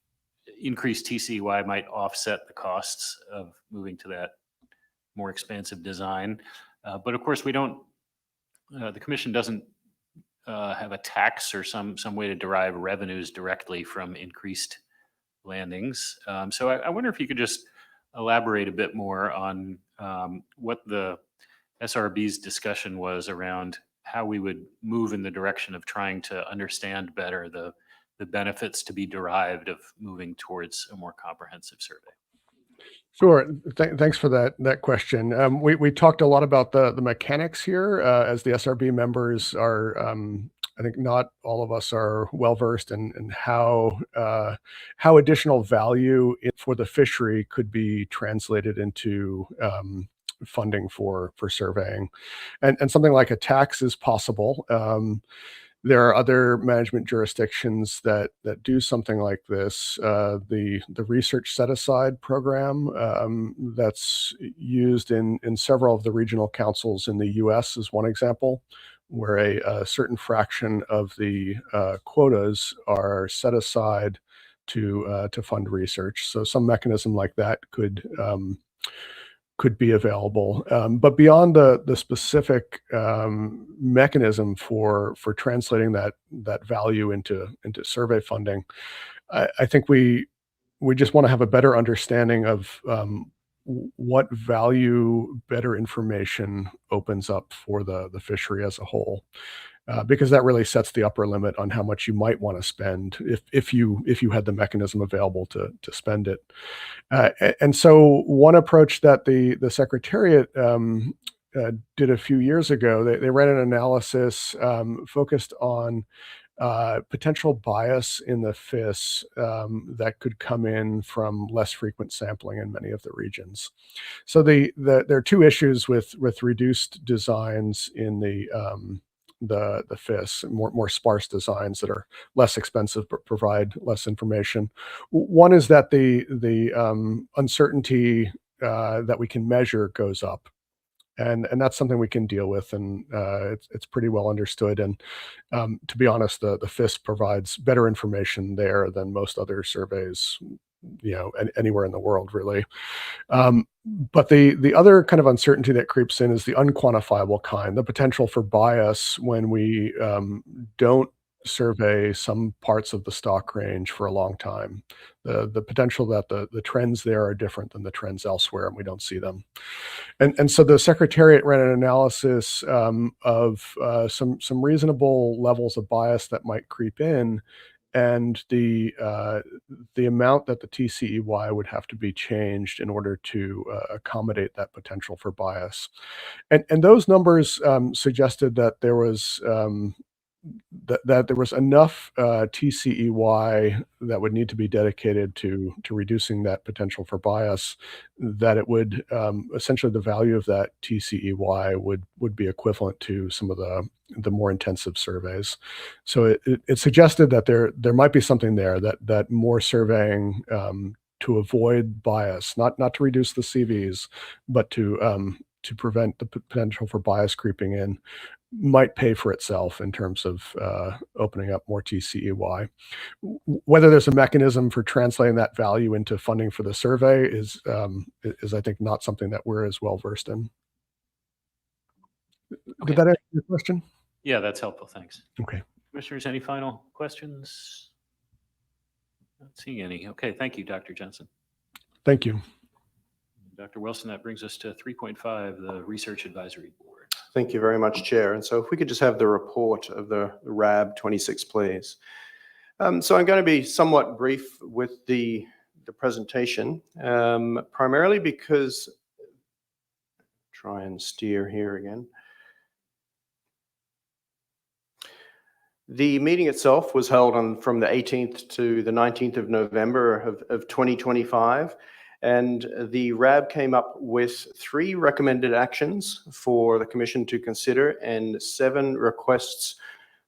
Speaker 1: increased TCY might offset the costs of moving to that more expansive design. But of course, we don't, the commission doesn't have a tax or some way to derive revenues directly from increased landings. So I wonder if you could just elaborate a bit more on what the SRB's discussion was around how we would move in the direction of trying to understand better the benefits to be derived of moving towards a more comprehensive survey.
Speaker 8: Sure. Thanks for that question. We talked a lot about the mechanics here, as the SRB members are. I think not all of us are well versed in how additional value for the fishery could be translated into funding for surveying, and something like a tax is possible. There are other management jurisdictions that do something like this. The research set aside program that's used in several of the regional councils in the U.S. is one example, where a certain fraction of the quotas are set aside to fund research. So some mechanism like that could be available. But beyond the specific mechanism for translating that value into survey funding, I think we just want to have a better understanding of what value better information opens up for the fishery as a whole. Because that really sets the upper limit on how much you might want to spend if you had the mechanism available to spend it. And so one approach that the Secretariat did a few years ago, they ran an analysis focused on potential bias in the FIS that could come in from less frequent sampling in many of the regions. So there are two issues with reduced designs in the FIS, more sparse designs that are less expensive but provide less information. One is that the uncertainty that we can measure goes up. And that's something we can deal with, and it's pretty well understood. And to be honest, the FIS provides better information there than most other surveys, anywhere in the world, really. But the other kind of uncertainty that creeps in is the unquantifiable kind, the potential for bias when we don't survey some parts of the stock range for a long time. The potential that the trends there are different than the trends elsewhere, and we don't see them. And so the Secretariat ran an analysis of some reasonable levels of bias that might creep in, and the amount that the TCEY would have to be changed in order to accommodate that potential for bias. And those numbers suggested that there was enough TCEY that would need to be dedicated to reducing that potential for bias, that it would essentially, the value of that TCEY would be equivalent to some of the more intensive surveys. So it suggested that there might be something there, that more surveying to avoid bias, not to reduce the CVs, but to prevent the potential for bias creeping in, might pay for itself in terms of opening up more TCEY. Whether there's a mechanism for translating that value into funding for the survey is I think not something that we're as well versed in.
Speaker 1: Okay.
Speaker 8: Did that answer your question?
Speaker 1: Yeah, that's helpful. Thanks.
Speaker 8: Okay.
Speaker 1: Commissioners, any final questions? Not seeing any. Okay, thank you, Dr. Jensen.
Speaker 8: Thank you.
Speaker 1: Dr. Wilson, that brings us to 3.5, the Research Advisory Board.
Speaker 4: Thank you very much, Chair. And so if we could just have the report of the RAB 26, please. So I'm going to be somewhat brief with the presentation, primarily because, try and steer here again. The meeting itself was held from the 18th to the 19th of November of 2025. And the RAB came up with 3 recommended actions for the Commission to consider and 7 requests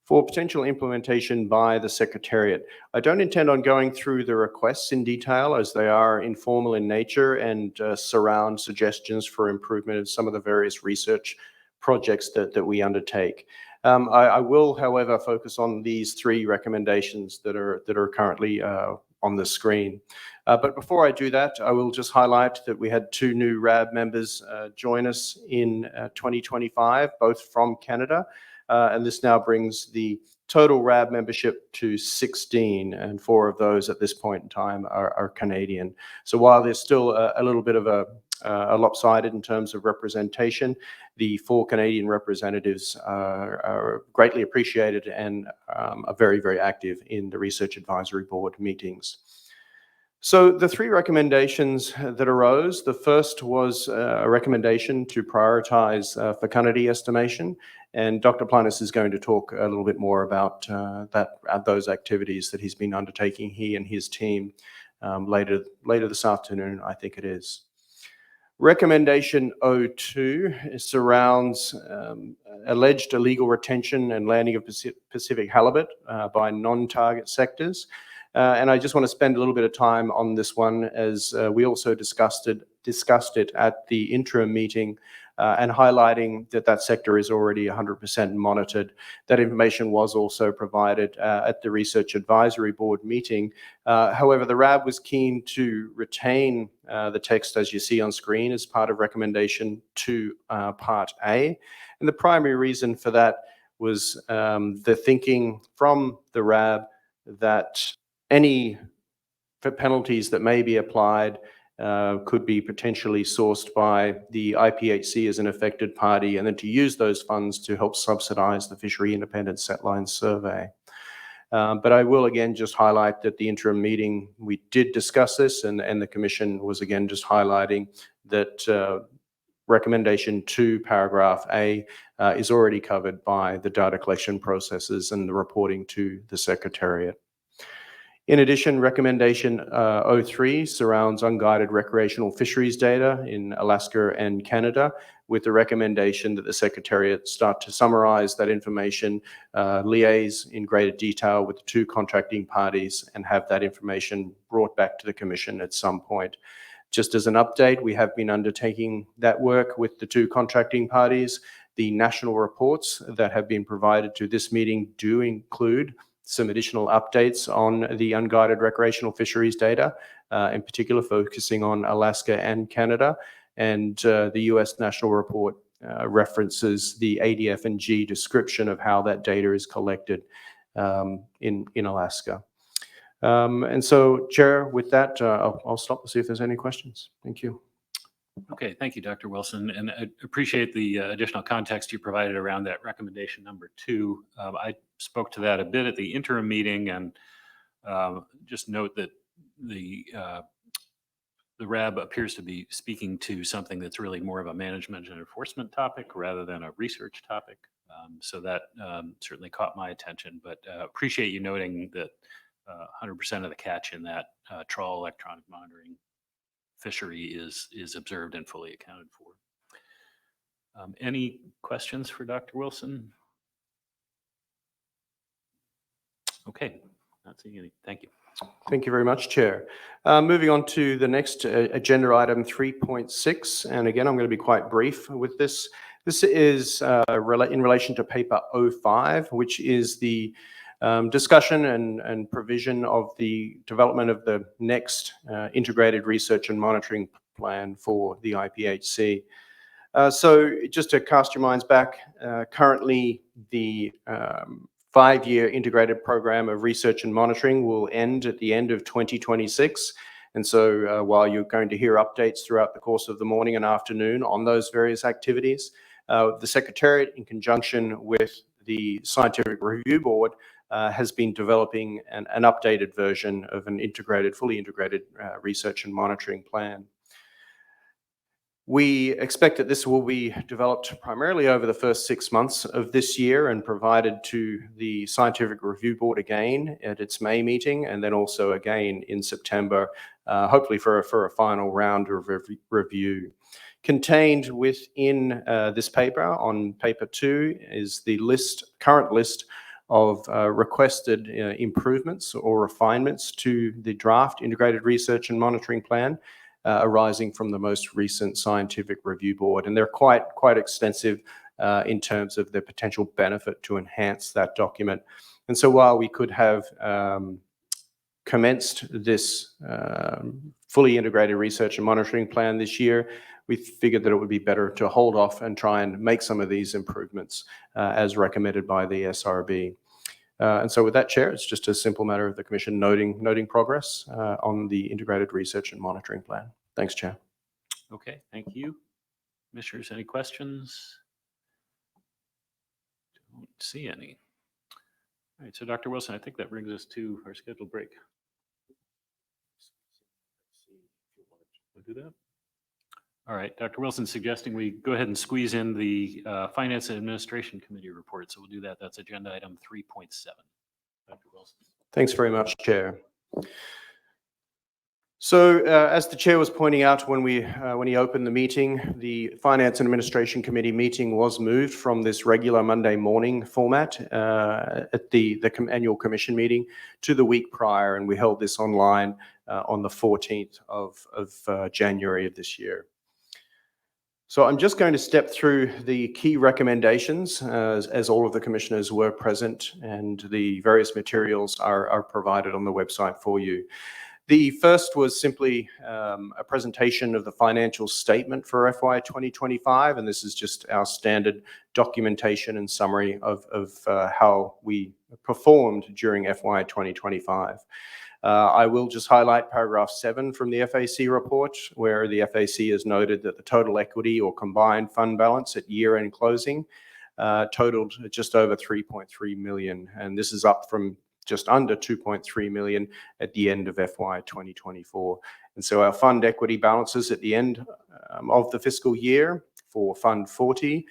Speaker 4: for potential implementation by the Secretariat. I don't intend on going through the requests in detail, as they are informal in nature and surround suggestions for improvement in some of the various research projects that we undertake. I will, however, focus on these 3 recommendations that are currently on the screen. But before I do that, I will just highlight that we had 2 new RAB members join us in 2025, both from Canada. And this now brings the total RAB membership to 16, and 4 of those at this point in time are Canadian. So while there's still a little bit of lopsided in terms of representation. The 4 Canadian representatives are greatly appreciated and are very, very active in the Research Advisory Board meetings. So the 3 recommendations that arose, the first was a recommendation to prioritize fecundity estimation, and Dr. Plinus is going to talk a little bit more about those activities that he's been undertaking, he and his team, later this afternoon, I think it is. Recommendation 02 surrounds alleged illegal retention and landing of Pacific halibut by non-target sectors. And I just want to spend a little bit of time on this one, as we also discussed it at the interim meeting, and highlighting that sector is already 100% monitored. That information was also provided at the Research Advisory Board meeting. However, the RAB was keen to retain the text as you see on screen as part of recommendation 2 Part A. And the primary reason for that was the thinking from the RAB that any penalties that may be applied could be potentially sourced by the IPHC as an affected party, and then to use those funds to help subsidize the Fishery Independent Setline Survey. But I will again just highlight that the interim meeting, we did discuss this, and the Commission was again just highlighting that recommendation 2, paragraph A, is already covered by the data collection processes and the reporting to the Secretariat. In addition, recommendation 03 surrounds unguided recreational fisheries data in Alaska and Canada, with the recommendation that the Secretariat start to summarize that information, liaise in greater detail with the 2 contracting parties, and have that information brought back to the Commission at some point. Just as an update, we have been undertaking that work with the 2 contracting parties. The national reports that have been provided to this meeting do include some additional updates on the unguided recreational fisheries data, in particular focusing on Alaska and Canada. And the US National Report references the ADF and G description of how that data is collected in Alaska. And so, Chair, with that, I'll stop to see if there's any questions. Thank you.
Speaker 1: Okay, thank you, Dr. Wilson, and I appreciate the additional context you provided around that recommendation number 2. I spoke to that a bit at the interim meeting, and just note that the RAB appears to be speaking to something that's really more of a management and enforcement topic rather than a research topic. So that certainly caught my attention, but appreciate you noting that 100% of the catch in that trawl electronic monitoring fishery is observed and fully accounted for. Any questions for Dr. Wilson? Okay, not seeing any. Thank you.
Speaker 4: Thank you very much, Chair. Moving on to the next agenda item 3.6, and again, I'm going to be quite brief with this. This is in relation to paper 05, which is the discussion and provision of the development of the next integrated research and monitoring plan for the IPHC. So just to cast your minds back, currently the 5-year integrated program of research and monitoring will end at the end of 2026. And so while you're going to hear updates throughout the course of the morning and afternoon on those various activities, the Secretariat, in conjunction with the Scientific Review Board, has been developing an updated version of an fully integrated research and monitoring plan. We expect that this will be developed primarily over the first 6 months of this year and provided to the Scientific Review Board again at its May meeting, and then also again in September, hopefully for a final round of review. Contained within this paper, on paper 2, is the current list of requested improvements or refinements to the draft integrated research and monitoring plan arising from the most recent Scientific Review Board. And they're quite extensive in terms of the potential benefit to enhance that document. And so while we could have commenced this fully integrated research and monitoring plan this year, we figured that it would be better to hold off and try and make some of these improvements as recommended by the SRB. And so with that, Chair, it's just a simple matter of the Commission noting progress on the integrated research and monitoring plan. Thanks, Chair.
Speaker 1: Okay, thank you. Commissioners, any questions? Don't see any. All right, so Dr. Wilson, I think that brings us to our scheduled break. We'll do that. All right, Dr. Wilson's suggesting we go ahead and squeeze in the Finance and Administration Committee report. So we'll do that. That's agenda item 3.7. Dr. Wilson.
Speaker 4: Thanks very much, Chair. So as the chair was pointing out when he opened the meeting, the Finance and Administration Committee meeting was moved from this regular Monday morning format at the annual commission meeting to the week prior, and we held this online on the 14th of January of this year. So I'm just going to step through the key recommendations as all of the commissioners were present, and the various materials are provided on the website for you. The first was simply a presentation of the financial statement for FY 2025, and this is just our standard documentation and summary of how we performed during FY 2025. I will just highlight paragraph 7 from the FAC report, where the FAC has noted that the total equity or combined fund balance at year-end closing totaled just over 3.3 million, and this is up from just under 2.3 million at the end of FY 2024. And so our fund equity balances at the end of the fiscal year for Fund 40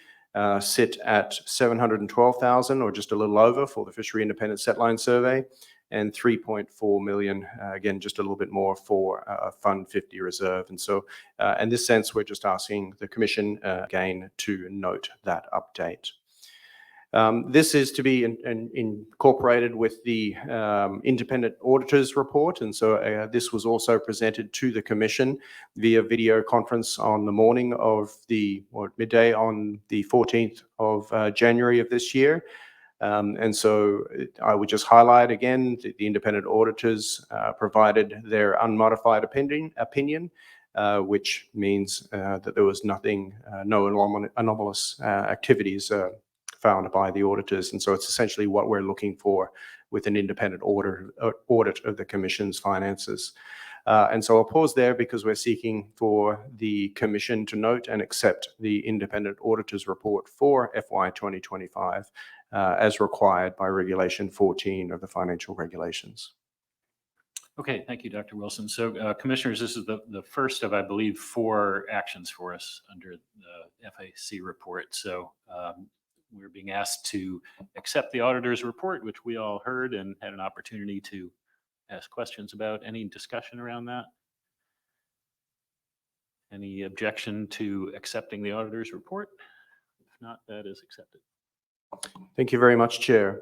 Speaker 4: sit at 712,000, or just a little over, for the Fishery Independent Setline Survey, and 3.4 million, again, just a little bit more for Fund 50 Reserve. And so in this sense, we're just asking the Commission again to note that update. This is to be incorporated with the independent auditor's report, and so this was also presented to the Commission via video conference on the morning of midday on the 14th of January of this year. And so I would just highlight again that the independent auditors provided their unmodified opinion, which means that there was no anomalous activities found by the auditors. And so it's essentially what we're looking for with an independent audit of the Commission's finances. And so I'll pause there because we're seeking for the Commission to note and accept the independent auditor's report for FY 2025 as required by Regulation 14 of the Financial Regulations.
Speaker 1: Okay, thank you, Dr. Wilson. So Commissioners, this is the first of, I believe, 4 actions for us under the FAC report. So we're being asked to accept the auditor's report, which we all heard and had an opportunity to ask questions about. Any discussion around that? Any objection to accepting the auditor's report? If not, that is accepted.
Speaker 4: Thank you very much, Chair.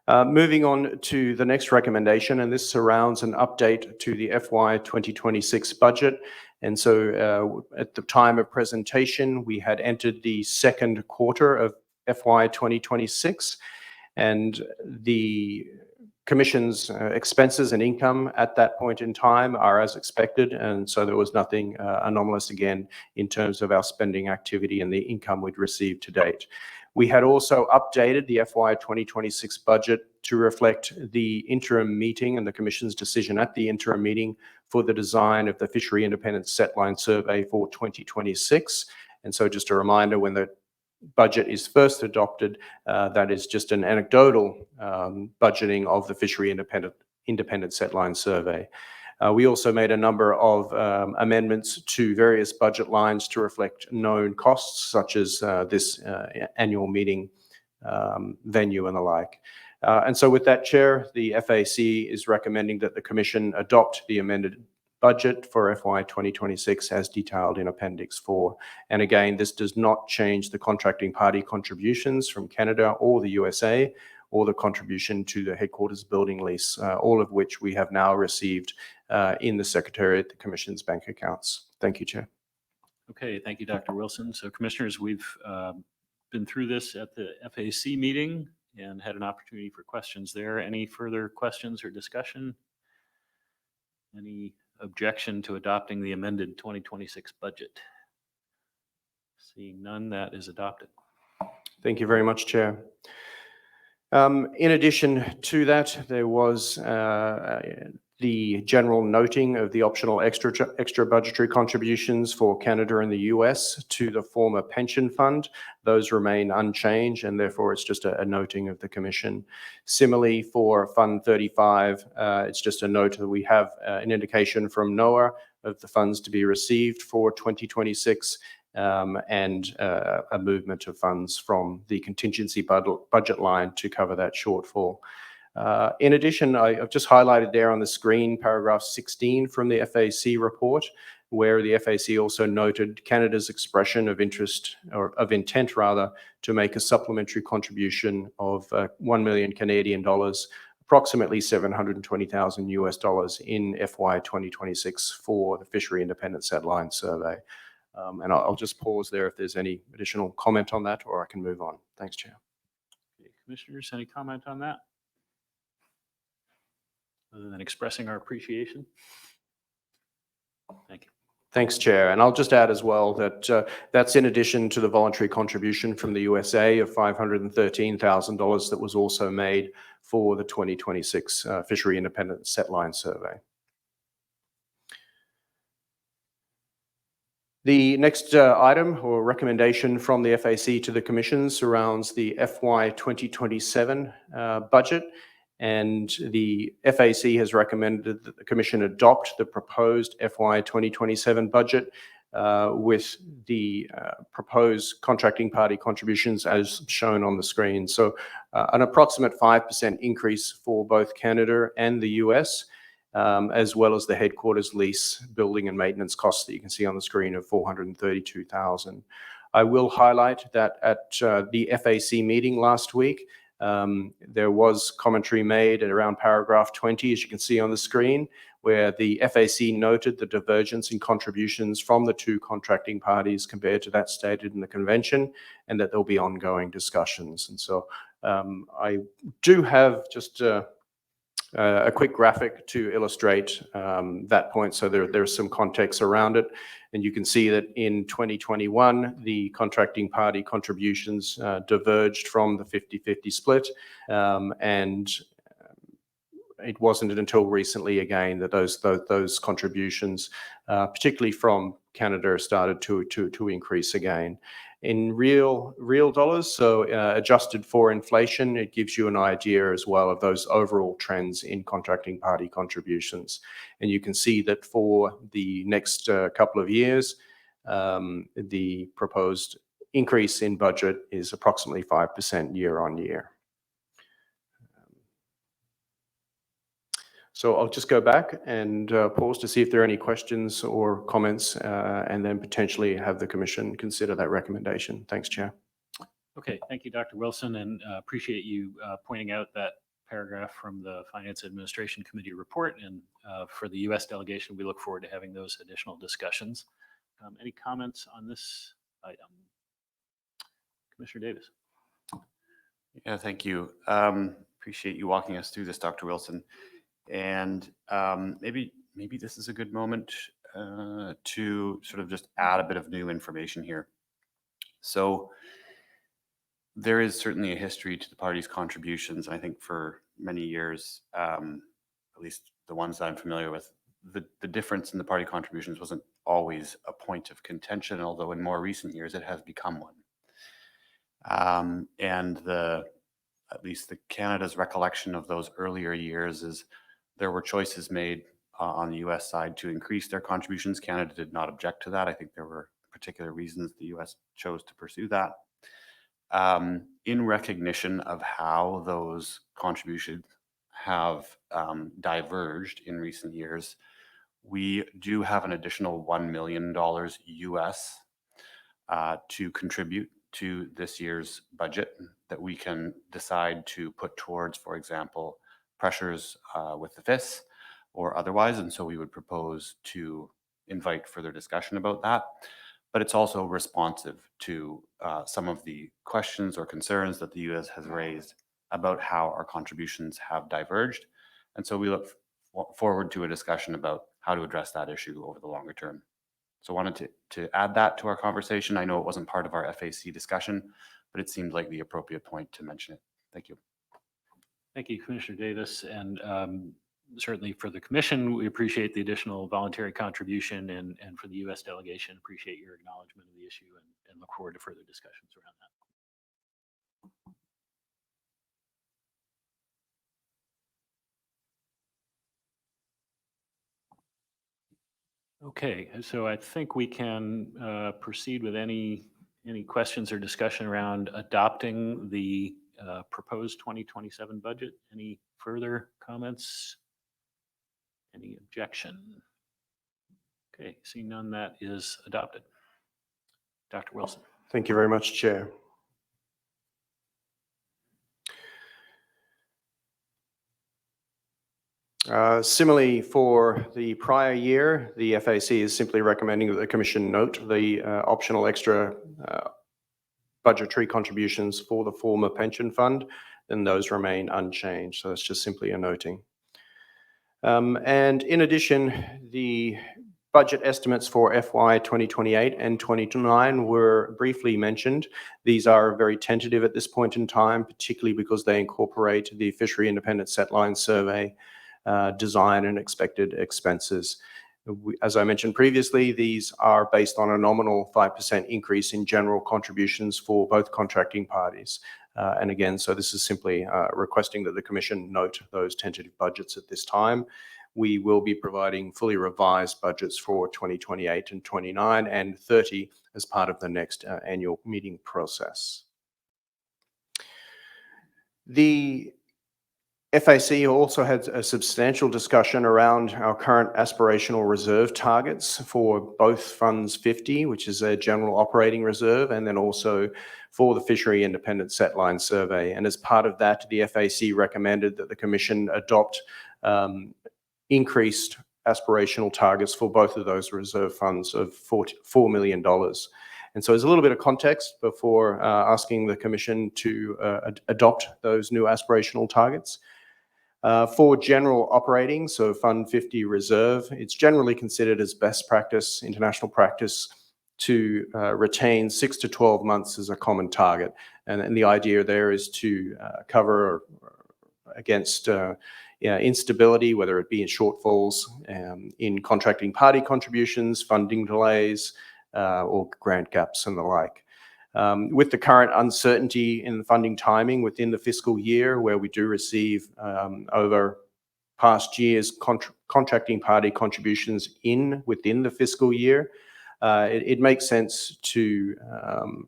Speaker 4: Moving on to the next recommendation, and this surrounds an update to the FY 2026 budget. And so at the time of presentation, we had entered the second quarter of FY 2026, and the Commission's expenses and income at that point in time are as expected, and so there was nothing anomalous again in terms of our spending activity and the income we'd received to date. We had also updated the FY 2026 budget to reflect the interim meeting and the Commission's decision at the interim meeting for the design of the Fishery Independent Setline Survey for 2026. And so just a reminder, when the budget is first adopted, that is just an anecdotal budgeting of the Fishery Independent Setline Survey. We also made a number of amendments to various budget lines to reflect known costs, such as this annual meeting venue and the like. And so with that, Chair, the FAC is recommending that the Commission adopt the amended budget for FY 2026 as detailed in Appendix 4. And again, this does not change the contracting party contributions from Canada or the USA, or the contribution to the headquarters building lease, all of which we have now received in the Secretariat, the Commission's bank accounts. Thank you, Chair.
Speaker 1: Okay, thank you, Dr. Wilson. So Commissioners, we've been through this at the FAC meeting and had an opportunity for questions there. Any further questions or discussion? Any objection to adopting the amended 2026 budget? Seeing none, that is adopted.
Speaker 4: Thank you very much, Chair. In addition to that, there was the general noting of the optional extra budgetary contributions for Canada and the US to the former pension fund. Those remain unchanged, and therefore it's just a noting of the Commission. Similarly, for Fund 35, it's just a note that we have an indication from NOAA of the funds to be received for 2026, and a movement of funds from the contingency budget line to cover that shortfall. In addition, I've just highlighted there on the screen paragraph 16 from the FAC report, where the FAC also noted Canada's expression of interest, or of intent rather, to make a supplementary contribution of 1 million Canadian dollars, approximately $720,000 US in FY 2026 for the Fishery Independent Setline Survey. And I'll just pause there if there's any additional comment on that, or I can move on. Thanks, Chair.
Speaker 1: Okay, Commissioners, any comment on that? Other than expressing our appreciation? Thank you.
Speaker 4: Thanks, Chair. And I'll just add as well that that's in addition to the voluntary contribution from the USA of $513,000 that was also made for the 2026 Fishery Independent Setline Survey. The next item or recommendation from the FAC to the Commission surrounds the FY 2027 budget. And the FAC has recommended that the Commission adopt the proposed FY 2027 budget with the proposed contracting party contributions as shown on the screen. So an approximate 5% increase for both Canada and the US, as well as the headquarters lease, building and maintenance costs that you can see on the screen of $432,000. I will highlight that at the FAC meeting last week, there was commentary made at around paragraph 20, as you can see on the screen, where the FAC noted the divergence in contributions from the two contracting parties compared to that stated in the convention, and that there'll be ongoing discussions. And so I do have just a quick graphic to illustrate that point. So there's some context around it. And you can see that in 2021, the contracting party contributions diverged from the 50-50 split. And it wasn't until recently again that those contributions, particularly from Canada, started to increase again. In real dollars, so adjusted for inflation, it gives you an idea as well of those overall trends in contracting party contributions. And you can see that for the next couple of years, the proposed increase in budget is approximately 5% year on year. So I'll just go back and pause to see if there are any questions or comments, and then potentially have the Commission consider that recommendation. Thanks, Chair.
Speaker 1: Okay, thank you, Dr. Wilson, and appreciate you pointing out that paragraph from the Finance Administration Committee report. And for the US delegation, we look forward to having those additional discussions. Any comments on this item? Commissioner Davis.
Speaker 3: Yeah, thank you. Appreciate you walking us through this, Dr. Wilson. And maybe this is a good moment to sort of just add a bit of new information here. So there is certainly a history to the party's contributions. I think for many years, at least the ones that I'm familiar with, the difference in the party contributions wasn't always a point of contention, although in more recent years it has become one. And at least the Canada's recollection of those earlier years is there were choices made on the US side to increase their contributions. Canada did not object to that. I think there were particular reasons the US chose to pursue that. In recognition of how those contributions have diverged in recent years, we do have an additional $1 million US to contribute to this year's budget that we can decide to put towards, for example, pressures with the FIS or otherwise. And so we would propose to invite further discussion about that. But it's also responsive to some of the questions or concerns that the US has raised about how our contributions have diverged. And so we look forward to a discussion about how to address that issue over the longer term. So I wanted to add that to our conversation. I know it wasn't part of our FAC discussion, but it seemed like the appropriate point to mention it. Thank you.
Speaker 1: Thank you, Commissioner Davis. And certainly for the commission, we appreciate the additional voluntary contribution, and for the U.S. delegation, appreciate your acknowledgement of the issue and look forward to further discussions around that. Okay, so I think we can proceed with any questions or discussion around adopting the proposed 2027 budget. Any further comments? Any objection? Okay, seeing none, that is adopted. Dr. Wilson.
Speaker 4: Thank you very much, Chair. Similarly, for the prior year, the FAC is simply recommending that the Commission note the optional extra budgetary contributions for the former pension fund, and those remain unchanged. So it's just simply a noting. And in addition, the budget estimates for FY 2028 and 2029 were briefly mentioned. These are very tentative at this point in time, particularly because they incorporate the Fishery Independent Setline Survey design and expected expenses. As I mentioned previously, these are based on a nominal 5% increase in general contributions for both contracting parties. And again, so this is simply requesting that the Commission note those tentative budgets at this time. We will be providing fully revised budgets for 2028 and 29 and 30 as part of the next annual meeting process. The FAC also had a substantial discussion around our current aspirational reserve targets for both Funds 50, which is a general operating reserve, and then also for the Fishery Independent Setline Survey. And as part of that, the FAC recommended that the Commission adopt increased aspirational targets for both of those reserve funds of $4 million. And so as a little bit of context before asking the Commission to adopt those new aspirational targets, for general operating, so Fund 50 reserve, it's generally considered as best practice, international practice, to retain 6 to 12 months as a common target. And the idea there is to cover against instability, whether it be in shortfalls in contracting party contributions, funding delays, or grant gaps and the like. With the current uncertainty in funding timing within the fiscal year, where we do receive over past years contracting party contributions within the fiscal year, it makes sense to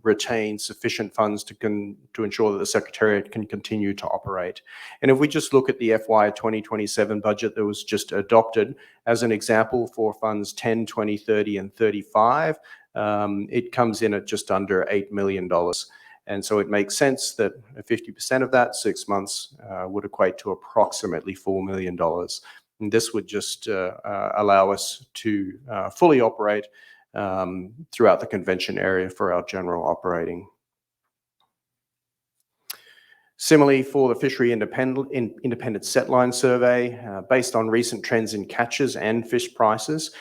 Speaker 4: retain sufficient funds to ensure that the Secretariat can continue to operate. And if we just look at the FY 2027 budget that was just adopted as an example for Funds 10, 20, 30, and 35, it comes in at just under $8 million. And so it makes sense that 50% of that, 6 months, would equate to approximately $4 million. And this would just allow us to fully operate throughout the convention area for our general operating. Similarly, for the Fishery Independent Setline Survey, based on recent trends in catches and fish prices,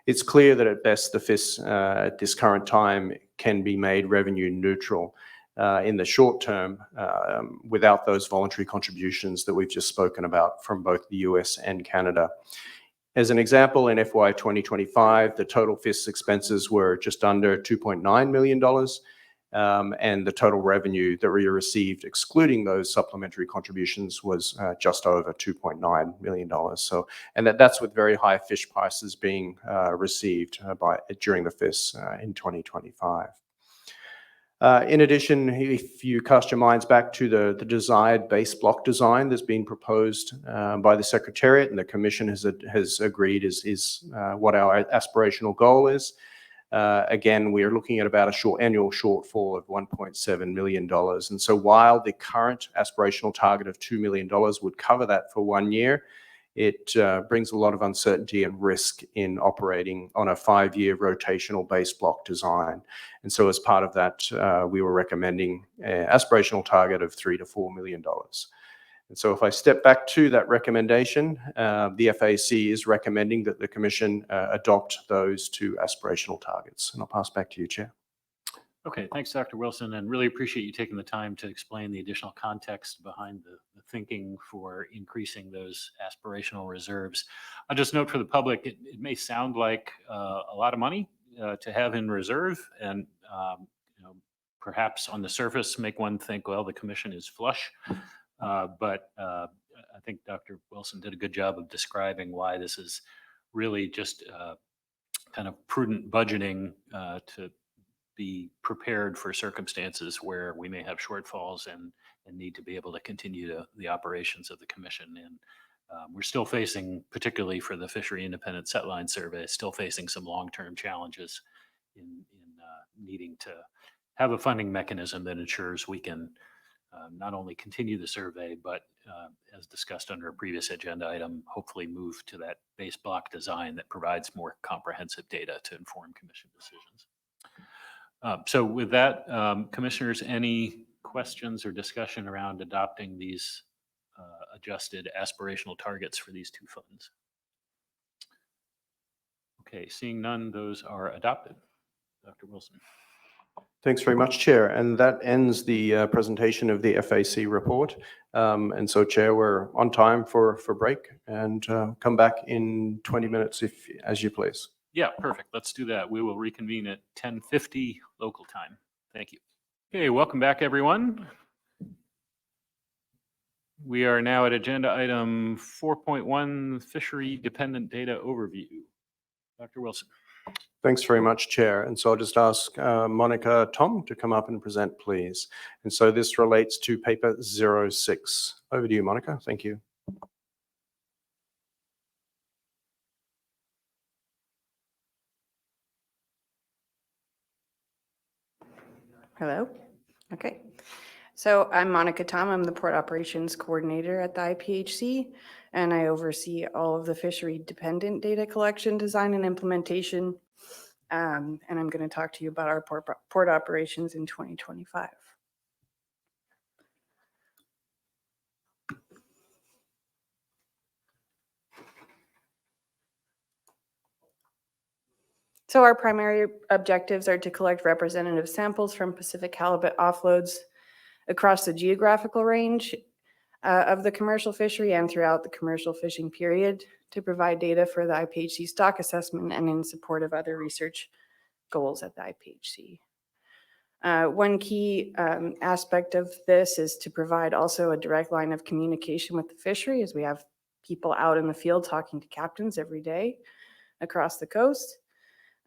Speaker 4: it's clear that at best the FIS at this current time can be made revenue neutral in the short term without those voluntary contributions that we've just spoken about from both the US and Canada. As an example, in FY 2025, the total FIS expenses were just under $2.9 million, and the total revenue that we received, excluding those supplementary contributions, was just over $2.9 million. So, and that's with very high fish prices being received during the FIS in 2025. In addition, if you cast your minds back to the desired base block design that's been proposed by the Secretariat, and the Commission has agreed is what our aspirational goal is. Again, we are looking at about a annual shortfall of $1.7 million. And so while the current aspirational target of $2 million would cover that for 1 year, it brings a lot of uncertainty and risk in operating on a 5-year rotational base block design. And so as part of that, we were recommending an aspirational target of $3 to $4 million. And so if I step back to that recommendation, the FAC is recommending that the Commission adopt those two aspirational targets. And I'll pass back to you, Chair.
Speaker 1: Okay, thanks, Dr. Wilson, and really appreciate you taking the time to explain the additional context behind the thinking for increasing those aspirational reserves. I'll just note for the public, it may sound like a lot of money to have in reserve, and perhaps on the surface make one think, well, the commission is flush. But I think Dr. Wilson did a good job of describing why this is really just kind of prudent budgeting to be prepared for circumstances where we may have shortfalls and need to be able to continue the operations of the commission. And we're still facing, particularly for the Fishery Independent Setline Survey, still facing some long-term challenges in needing to have a funding mechanism that ensures we can not only continue the survey, but as discussed under a previous agenda item, hopefully move to that base block design that provides more comprehensive data to inform commission decisions. So with that, commissioners, any questions or discussion around adopting these adjusted aspirational targets for these two funds? Okay, seeing none, those are adopted. Dr. Wilson.
Speaker 4: Thanks very much, Chair. And that ends the presentation of the FAC report. And so, Chair, we're on time for break, and come back in 20 minutes as you please.
Speaker 1: Yeah, perfect. Let's do that. We will reconvene at 10:50 local time. Thank you. Okay, welcome back, everyone. We are now at agenda item 4.1, Fishery Dependent Data Overview. Dr. Wilson.
Speaker 4: Thanks very much, Chair. And so I'll just ask Monica Tom to come up and present, please. And so this relates to paper 06. Over to you, Monica. Thank you.
Speaker 9: Hello. Okay. So I'm Monica Tom. I'm the Port Operations Coordinator at the IPHC, and I oversee all of the fishery dependent data collection, design, and implementation. And I'm going to talk to you about our port operations in 2025. So our primary objectives are to collect representative samples from Pacific halibut offloads across the geographical range of the commercial fishery and throughout the commercial fishing period to provide data for the IPHC stock assessment and in support of other research goals at the IPHC. One key aspect of this is to provide also a direct line of communication with the fishery, as we have people out in the field talking to captains every day across the coast.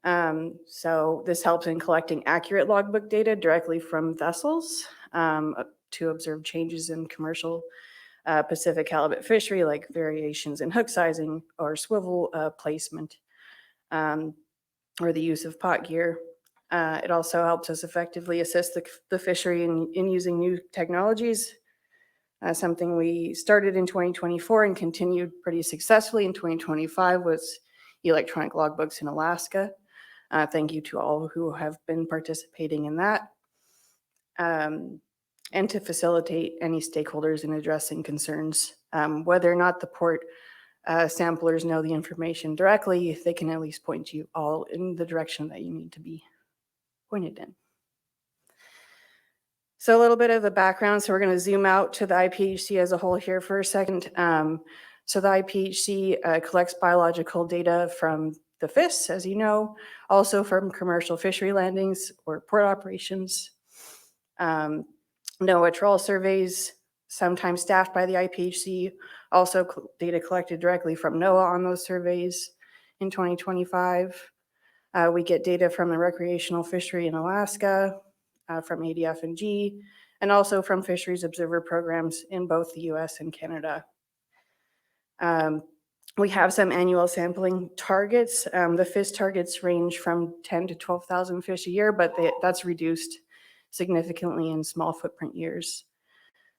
Speaker 9: So this helps in collecting accurate logbook data directly from vessels to observe changes in commercial Pacific halibut fishery, like variations in hook sizing or swivel placement, or the use of pot gear. It also helps us effectively assist the fishery in using new technologies, something we started in 2024 and continued pretty successfully in 2025 was electronic logbooks in Alaska. Thank you to all who have been participating in that. And to facilitate any stakeholders in addressing concerns. Whether or not the port samplers know the information directly, they can at least point you all in the direction that you need to be pointed in. So a little bit of the background. So we're going to zoom out to the IPHC as a whole here for a second. So the IPHC collects biological data from the FIS, as you know, also from commercial fishery landings or port operations. NOAA trawl surveys, sometimes staffed by the IPHC, also data collected directly from NOAA on those surveys in 2025. We get data from the recreational fishery in Alaska, from ADF and G, and also from fisheries observer programs in both the US and Canada. We have some annual sampling targets. The FIS targets range from 10 to 12,000 fish a year, but that's reduced significantly in small footprint years.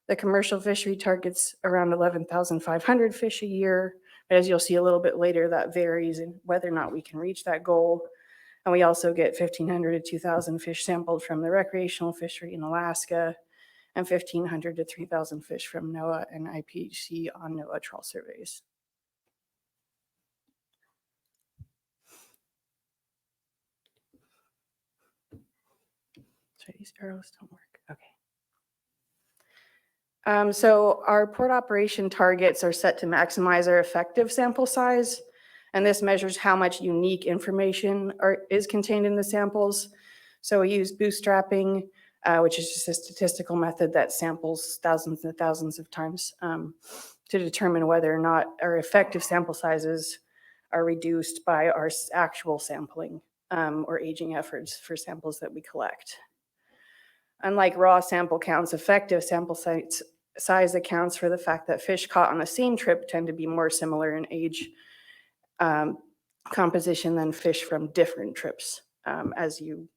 Speaker 9: The commercial fishery targets around 11,500 fish a year, but as you'll see a little bit later, that varies in whether or not we can reach that goal. And we also get 1,500 to 2,000 fish sampled from the recreational fishery in Alaska, and 1,500 to 3,000 fish from NOAA and IPHC on NOAA trawl surveys. these arrows don't work. Okay. So our port operation targets are set to maximize our effective sample size, and this measures how much unique information is contained in the samples. So we use bootstrapping, which is just a statistical method that samples thousands and thousands of times to determine whether or not our effective sample sizes are reduced by our actual sampling or aging efforts for samples that we collect. Unlike raw sample counts, effective sample size accounts for the fact that fish caught on the same trip tend to be more similar in age composition than fish from different trips. As you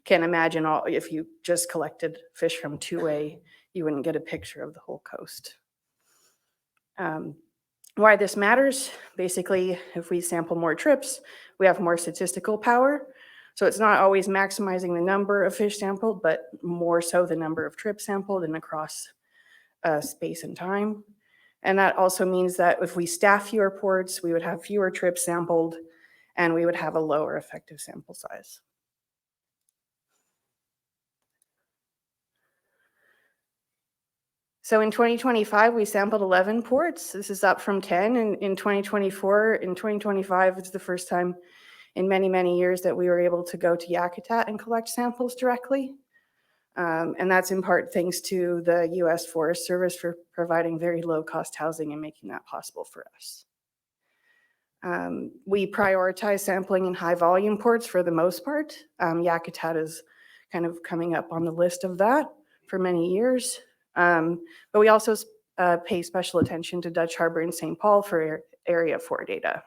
Speaker 9: can imagine, if you just collected fish from 2A, you wouldn't get a picture of the whole coast. Why this matters, basically, if we sample more trips, we have more statistical power. So it's not always maximizing the number of fish sampled, but more so the number of trips sampled and across space and time. And that also means that if we staff fewer ports, we would have fewer trips sampled, and we would have a lower effective sample size. So in 2025, we sampled 11 ports. This is up from 10 in 2024. In 2025, it's the first time in many, many years that we were able to go to Yakutat and collect samples directly. And that's in part thanks to the U.S. Forest Service for providing very low-cost housing and making that possible for us. We prioritize sampling in high-volume ports for the most part. Yakutat is kind of coming up on the list of that for many years. But we also pay special attention to Dutch Harbor and St. Paul for Area 4 data.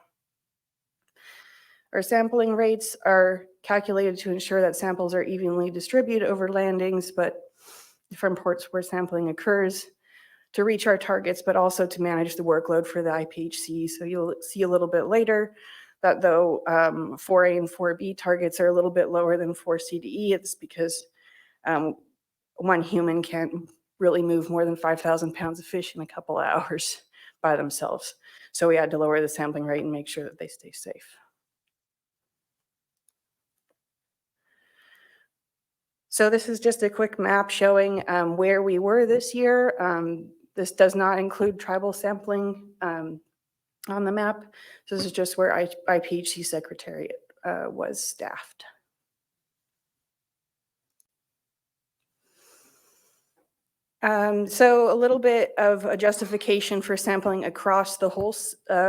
Speaker 9: Our sampling rates are calculated to ensure that samples are evenly distributed over landings, but from ports where sampling occurs, to reach our targets, but also to manage the workload for the IPHC. So you'll see a little bit later that though 4A and 4B targets are a little bit lower than 4C to E, it's because one human can't really move more than 5,000 pounds of fish in a couple of hours by themselves. So we had to lower the sampling rate and make sure that they stay safe. So this is just a quick map showing where we were this year. This does not include tribal sampling on the map. So this is just where IPHC Secretariat was staffed. So a little bit of a justification for sampling across the whole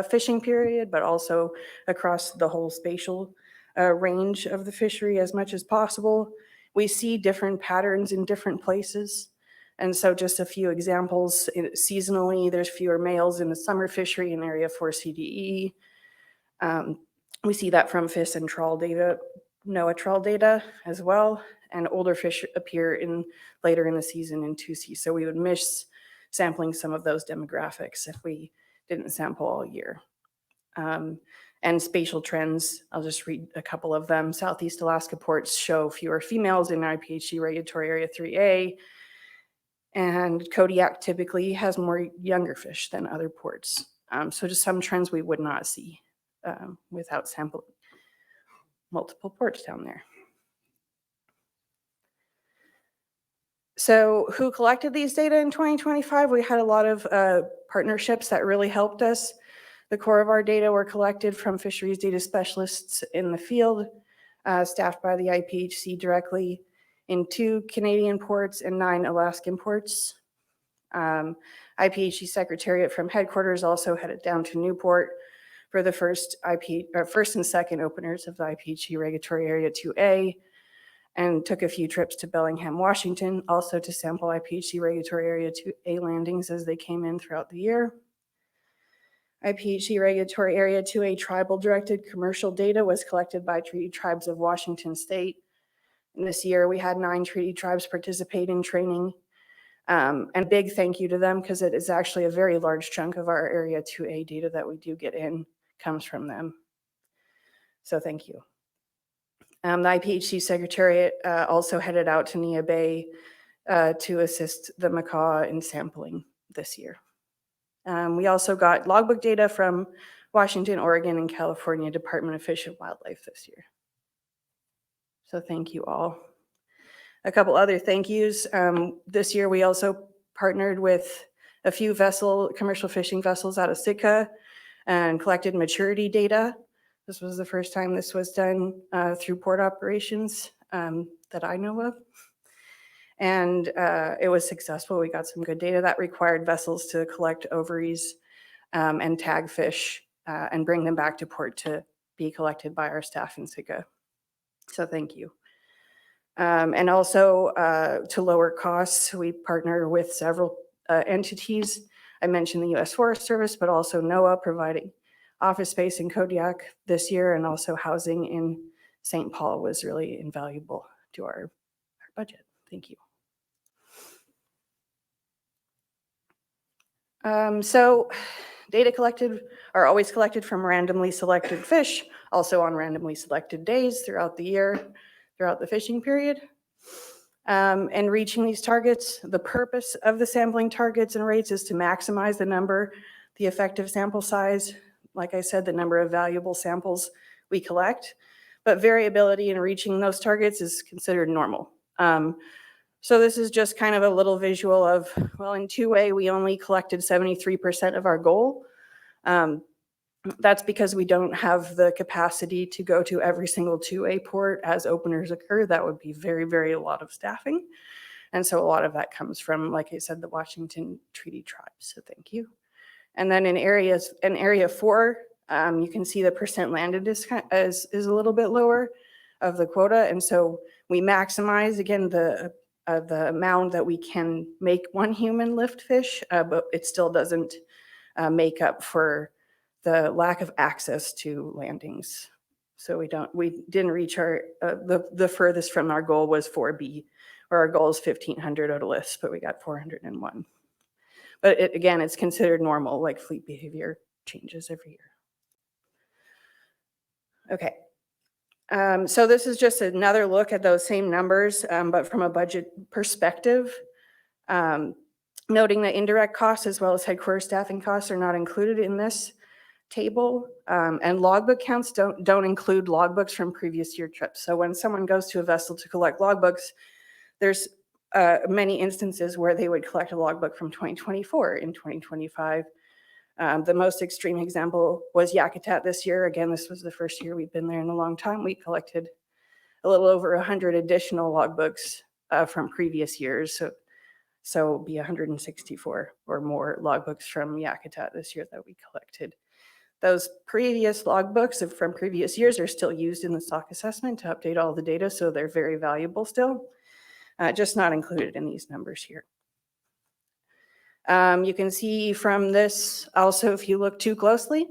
Speaker 9: fishing period, but also across the whole spatial range of the fishery as much as possible. We see different patterns in different places. And so just a few examples, seasonally, there's fewer males in the summer fishery in area 4CDE. We see that from FIS and trawl data, NOAA trawl data as well. And older fish appear later in the season in 2C. So we would miss sampling some of those demographics if we didn't sample all year. And spatial trends, I'll just read a couple of them. Southeast Alaska ports show fewer females in IPHC regulatory area 3A. And Kodiak typically has more younger fish than other ports. So just some trends we would not see without sampling multiple ports down there. So who collected these data in 2025? We had a lot of partnerships that really helped us. The core of our data were collected from fisheries data specialists in the field, staffed by the IPHC directly in 2 Canadian ports and 9 Alaskan ports. IPHC Secretariat from headquarters also headed down to Newport for the first and second openers of the IPHC regulatory area 2A, and took a few trips to Bellingham, Washington, also to sample IPHC regulatory area 2A landings as they came in throughout the year. IPHC regulatory area 2A tribal directed commercial data was collected by treaty tribes of Washington State. And this year we had 9 treaty tribes participate in training. And big thank you to them, because it is actually a very large chunk of our area 2A data that we do get in comes from them. So thank you. The IPHC Secretariat also headed out to Nia Bay to assist the macaw in sampling this year. We also got logbook data from Washington, Oregon, and California Department of Fish and Wildlife this year. So thank you all. A couple other thank yous. This year, we also partnered with a few commercial fishing vessels out of Sitka and collected maturity data. This was the first time this was done through port operations that I know of. And it was successful. We got some good data that required vessels to collect ovaries and tag fish and bring them back to port to be collected by our staff in Sitka. So thank you. And also to lower costs, we partner with several entities. I mentioned the U.S. Forest Service, but also NOAA providing office space in Kodiak this year, and also housing in St. Paul was really invaluable to our budget. Thank you. So data collected are always collected from randomly selected fish, also on randomly selected days throughout the year, throughout the fishing period. And reaching these targets, the purpose of the sampling targets and rates is to maximize the effective sample size, like I said, the number of valuable samples we collect, but variability in reaching those targets is considered normal. So this is just kind of a little visual of, well, in 2A, we only collected 73% of our goal. That's because we don't have the capacity to go to every single 2A port as openers occur. That would be very, very a lot of staffing. And so a lot of that comes from, like I said, the Washington Treaty Tribes. So thank you. And then in area 4, you can see the percent landed is a little bit lower of the quota. And so we maximize, again, the amount that we can make one human lift fish, but it still doesn't make up for the lack of access to landings. So we didn't reach our, the furthest from our goal was 4B, where our goal is 1,500 otoliths, but we got 401. But again, it's considered normal, like fleet behavior changes every year. Okay. So this is just another look at those same numbers, but from a budget perspective, noting that indirect costs as well as headquarters staffing costs are not included in this table, and logbook counts don't include logbooks from previous year trips. So when someone goes to a vessel to collect logbooks, there's many instances where they would collect a logbook from 2024 in 2025. The most extreme example was Yakutat this year. Again, this was the first year we've been there in a long time. We collected a little over 100 additional logbooks from previous years. So it'll be 164 or more logbooks from Yakutat this year that we collected. Those previous logbooks from previous years are still used in the stock assessment to update all the data, so they're very valuable still, just not included in these numbers here. You can see from this also, if you look too closely,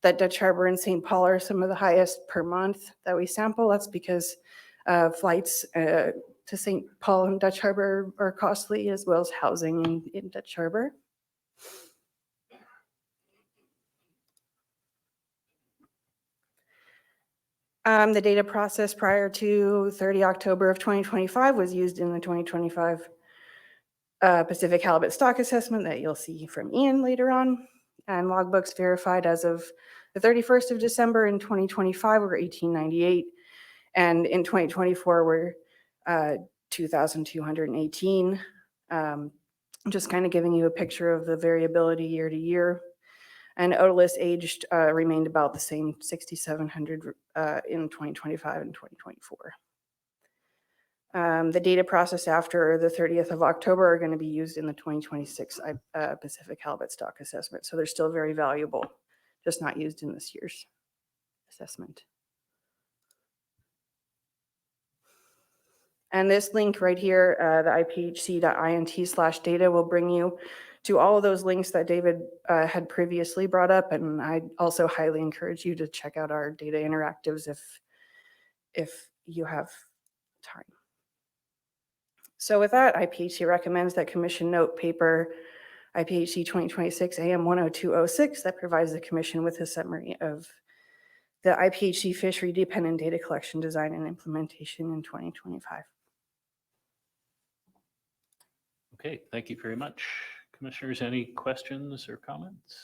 Speaker 9: that Dutch Harbor and St. Paul are some of the highest per month that we sample. That's because flights to St. Paul and Dutch Harbor are costly, as well as housing in Dutch Harbor. The data process prior to 30 October of 2025 was used in the 2025 Pacific Halibut Stock Assessment that you'll see from Ian later on. And logbooks verified as of the 31st of December in 2025 were 1898. And in 2024 were 2,218. Just kind of giving you a picture of the variability year to year. And otoliths aged remained about the same, 6,700 in 2025 and 2024. The data processed after the 30th of October are going to be used in the 2026 Pacific Halibut Stock Assessment. So they're still very valuable, just not used in this year's assessment. And this link right here, the iphc.int/data, will bring you to all of those links that David had previously brought up. And I also highly encourage you to check out our data interactives if you have time. So with that, IPHC recommends that Commission note paper IPHC 2026 AM10206 that provides the Commission with a summary of the IPHC fishery dependent data collection design and implementation in 2025.
Speaker 1: Okay, thank you very much. Commissioners, any questions or comments?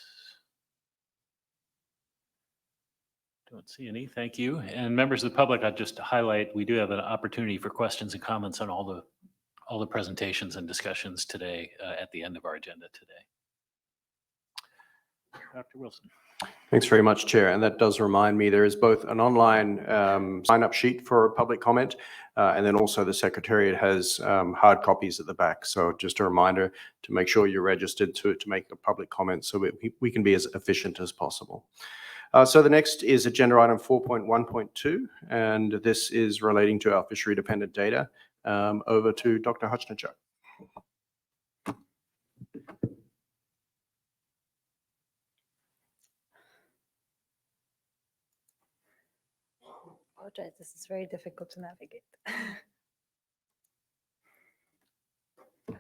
Speaker 1: Don't see any. Thank you. And members of the public, I'd just highlight, we do have an opportunity for questions and comments on all the presentations and discussions today at the end of our agenda today. Dr. Wilson.
Speaker 4: Thanks very much, Chair. And that does remind me, there is both an online sign-up sheet for public comment, and then also the Secretariat has hard copies at the back. So just a reminder to make sure you're registered to make a public comment so we can be as efficient as possible. So the next is agenda item 4.1.2, and this is relating to our fishery-dependent data. Over to Dr. Hutchinchuk.
Speaker 5: Apologize, this is very difficult to navigate. Okay.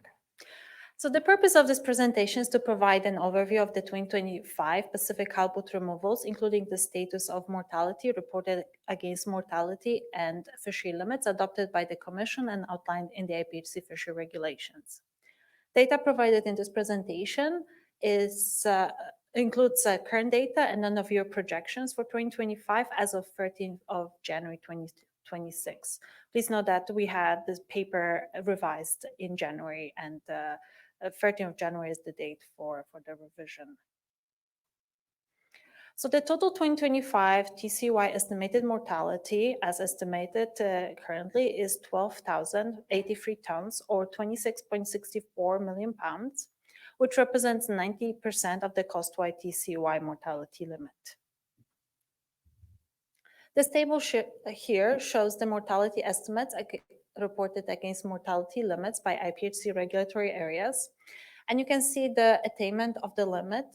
Speaker 5: So the purpose of this presentation is to provide an overview of the 2025 Pacific halibut removals, including the status of mortality, reported against mortality, and fishery limits adopted by the Commission and outlined in the IPHC fishery regulations. Data provided in this presentation includes current data and end-of-year projections for 2025 as of 13th of January 2026. Please note that we had this paper revised in January, and 13th of January is the date for the revision. So the total 2025 TCY estimated mortality, as estimated currently, is 12,083 tons, or 26.64 million pounds, which represents 90% of the coast-wide TCY mortality limit. This table here shows the mortality estimates reported against mortality limits by IPHC regulatory areas. And you can see the attainment of the limit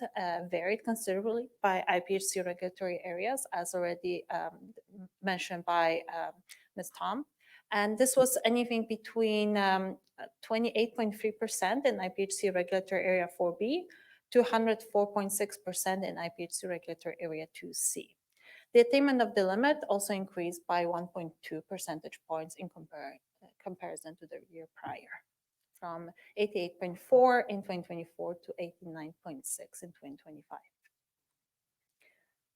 Speaker 5: varied considerably by IPHC regulatory areas, as already mentioned by Ms. Tom. And this was anything between 28.3% in IPHC regulatory area 4B to 104.6% in IPHC regulatory area 2C. The attainment of the limit also increased by 1.2 percentage points in comparison to the year prior, from 88.4 in 2024 to 89.6 in 2025.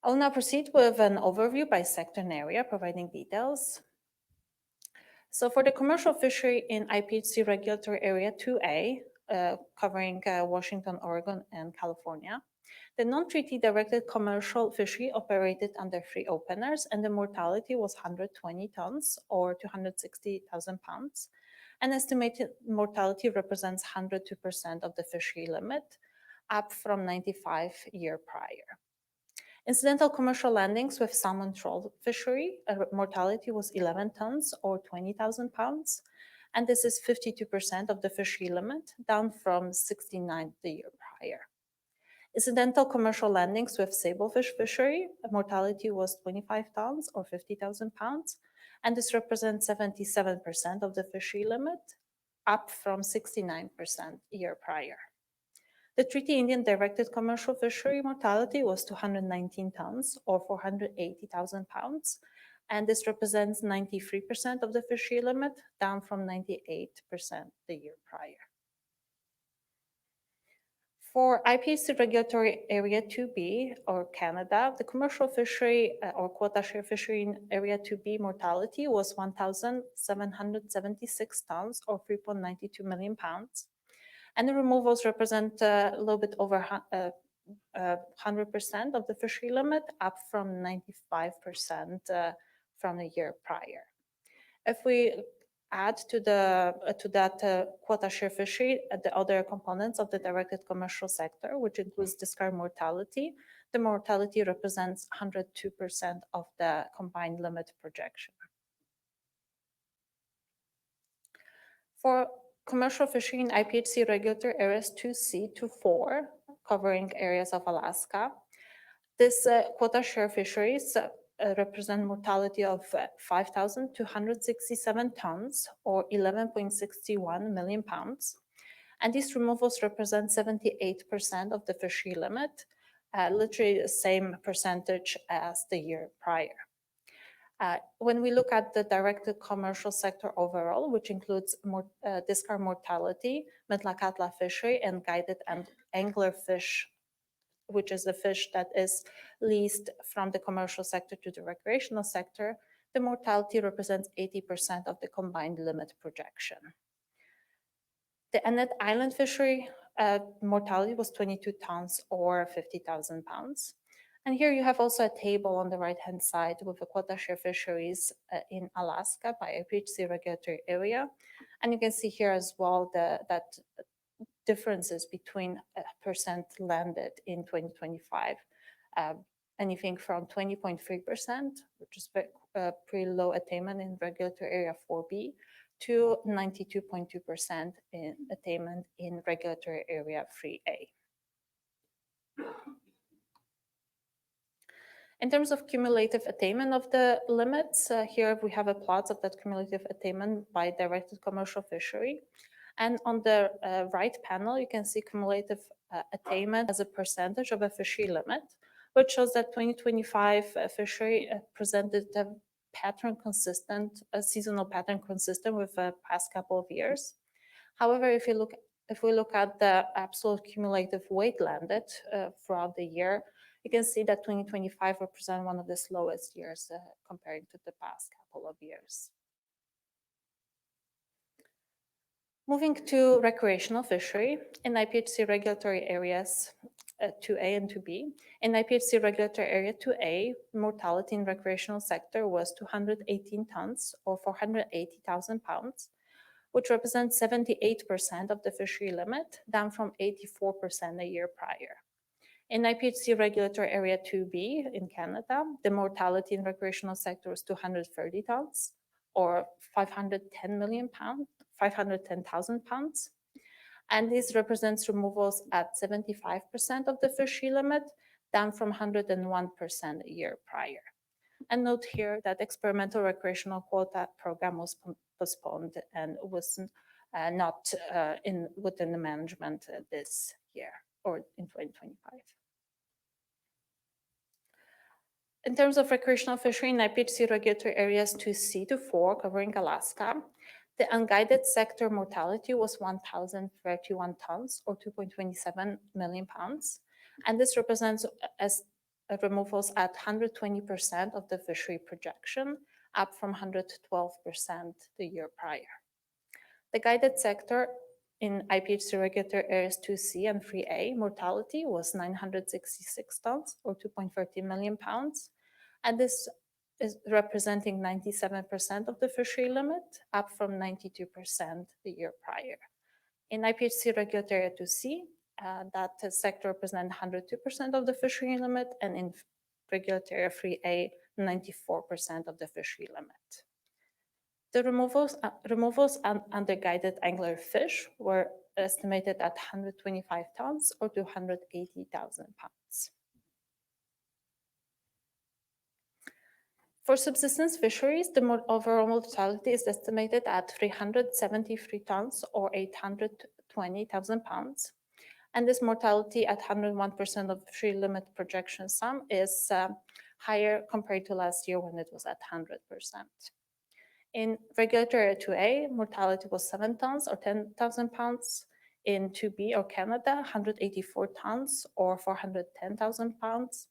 Speaker 5: I'll now proceed with an overview by sector and area, providing details. So for the commercial fishery in IPHC regulatory area 2A, covering Washington, Oregon, and California, the non-treaty directed commercial fishery operated under 3 openers, and the mortality was 120 tons, or 260,000 pounds. And estimated mortality represents 102% of the fishery limit, up from 95 year prior. Incidental commercial landings with salmon trawl fishery, mortality was 11 tons, or 20,000 pounds. And this is 52% of the fishery limit, down from 69 the year prior. Incidental commercial landings with sablefish fishery, mortality was 25 tons, or 50,000 pounds. And this represents 77% of the fishery limit, up from 69% year prior. The Treaty Indian directed commercial fishery mortality was 219 tons, or 480,000 pounds, and this represents 93% of the fishery limit, down from 98% the year prior. For IPHC regulatory area 2B, or Canada, the commercial fishery or quota share fishery in area 2B mortality was 1,776 tons, or 3.92 million pounds. And the removals represent a little bit over 100% of the fishery limit, up from 95% from the year prior. If we add to that quota share fishery the other components of the directed commercial sector, which includes discard mortality, the mortality represents 102% of the combined limit projection. For commercial fishing in IPHC regulatory areas 2C to 4, covering areas of Alaska, this quota share fisheries represent mortality of 5,267 tons, or 11.61 million pounds. And these removals represent 78% of the fishery limit, literally the same percentage as the year prior. When we look at the directed commercial sector overall, which includes discard mortality, Metlakatla fishery, and guided and anglerfish which is the fish that is leased from the commercial sector to the recreational sector, the mortality represents 80% of the combined limit projection. The Annette Island fishery mortality was 22 tons or 50,000 pounds. And here you have also a table on the right-hand side with the quota share fisheries in Alaska by IPHC regulatory area. And you can see here as well that differences between percent landed in 2025. Anything from 20.3%, which is pretty low attainment in regulatory area 4B, to 92.2% in attainment in regulatory area 3A. In terms of cumulative attainment of the limits, here we have a plot of that cumulative attainment by directed commercial fishery. And on the right panel, you can see cumulative attainment as a percentage of a fishery limit, which shows that 2025 fishery presented a pattern consistent, a seasonal pattern consistent with the past couple of years. However, if we look at the absolute cumulative weight landed throughout the year, you can see that 2025 represents one of the slowest years compared to the past couple of years. Moving to recreational fishery in IPHC regulatory areas 2A and 2B. In IPHC regulatory area 2A, mortality in recreational sector was 218 tons or 480,000 pounds, which represents 78% of the fishery limit, down from 84% a year prior. In IPHC regulatory area 2B in Canada, the mortality in recreational sector was 230 tons or 510,000 pounds. And this represents removals at 75% of the fishery limit, down from 101% a year prior. And note here that experimental recreational quota program was postponed and was not within the management this year or in 2025. In terms of recreational fishery in IPHC regulatory areas 2C to 4 covering Alaska, the unguided sector mortality was 1,031 tons or 2.27 million pounds. And this represents as removals at 120% of the fishery projection, up from 112% the year prior. The guided sector in IPHC regulatory areas 2C and 3A, mortality was 966 tons or 2.13 million pounds. And this is representing 97% of the fishery limit, up from 92% the year prior. In IPHC regulatory area 2C, that sector represents 102% of the fishery limit, and in regulatory area 3A, 94% of the fishery limit. The removals under guided angler fish were estimated at 125 tons or 280,000 pounds. For subsistence fisheries, the overall mortality is estimated at 373 tons or 820,000 pounds. And this mortality at 101% of fishery limit projection sum is higher compared to last year when it was at 100%. In regulatory area 2A, mortality was 7 tons or 10,000 pounds. In 2B or Canada, 184 tons or 410,000 pounds.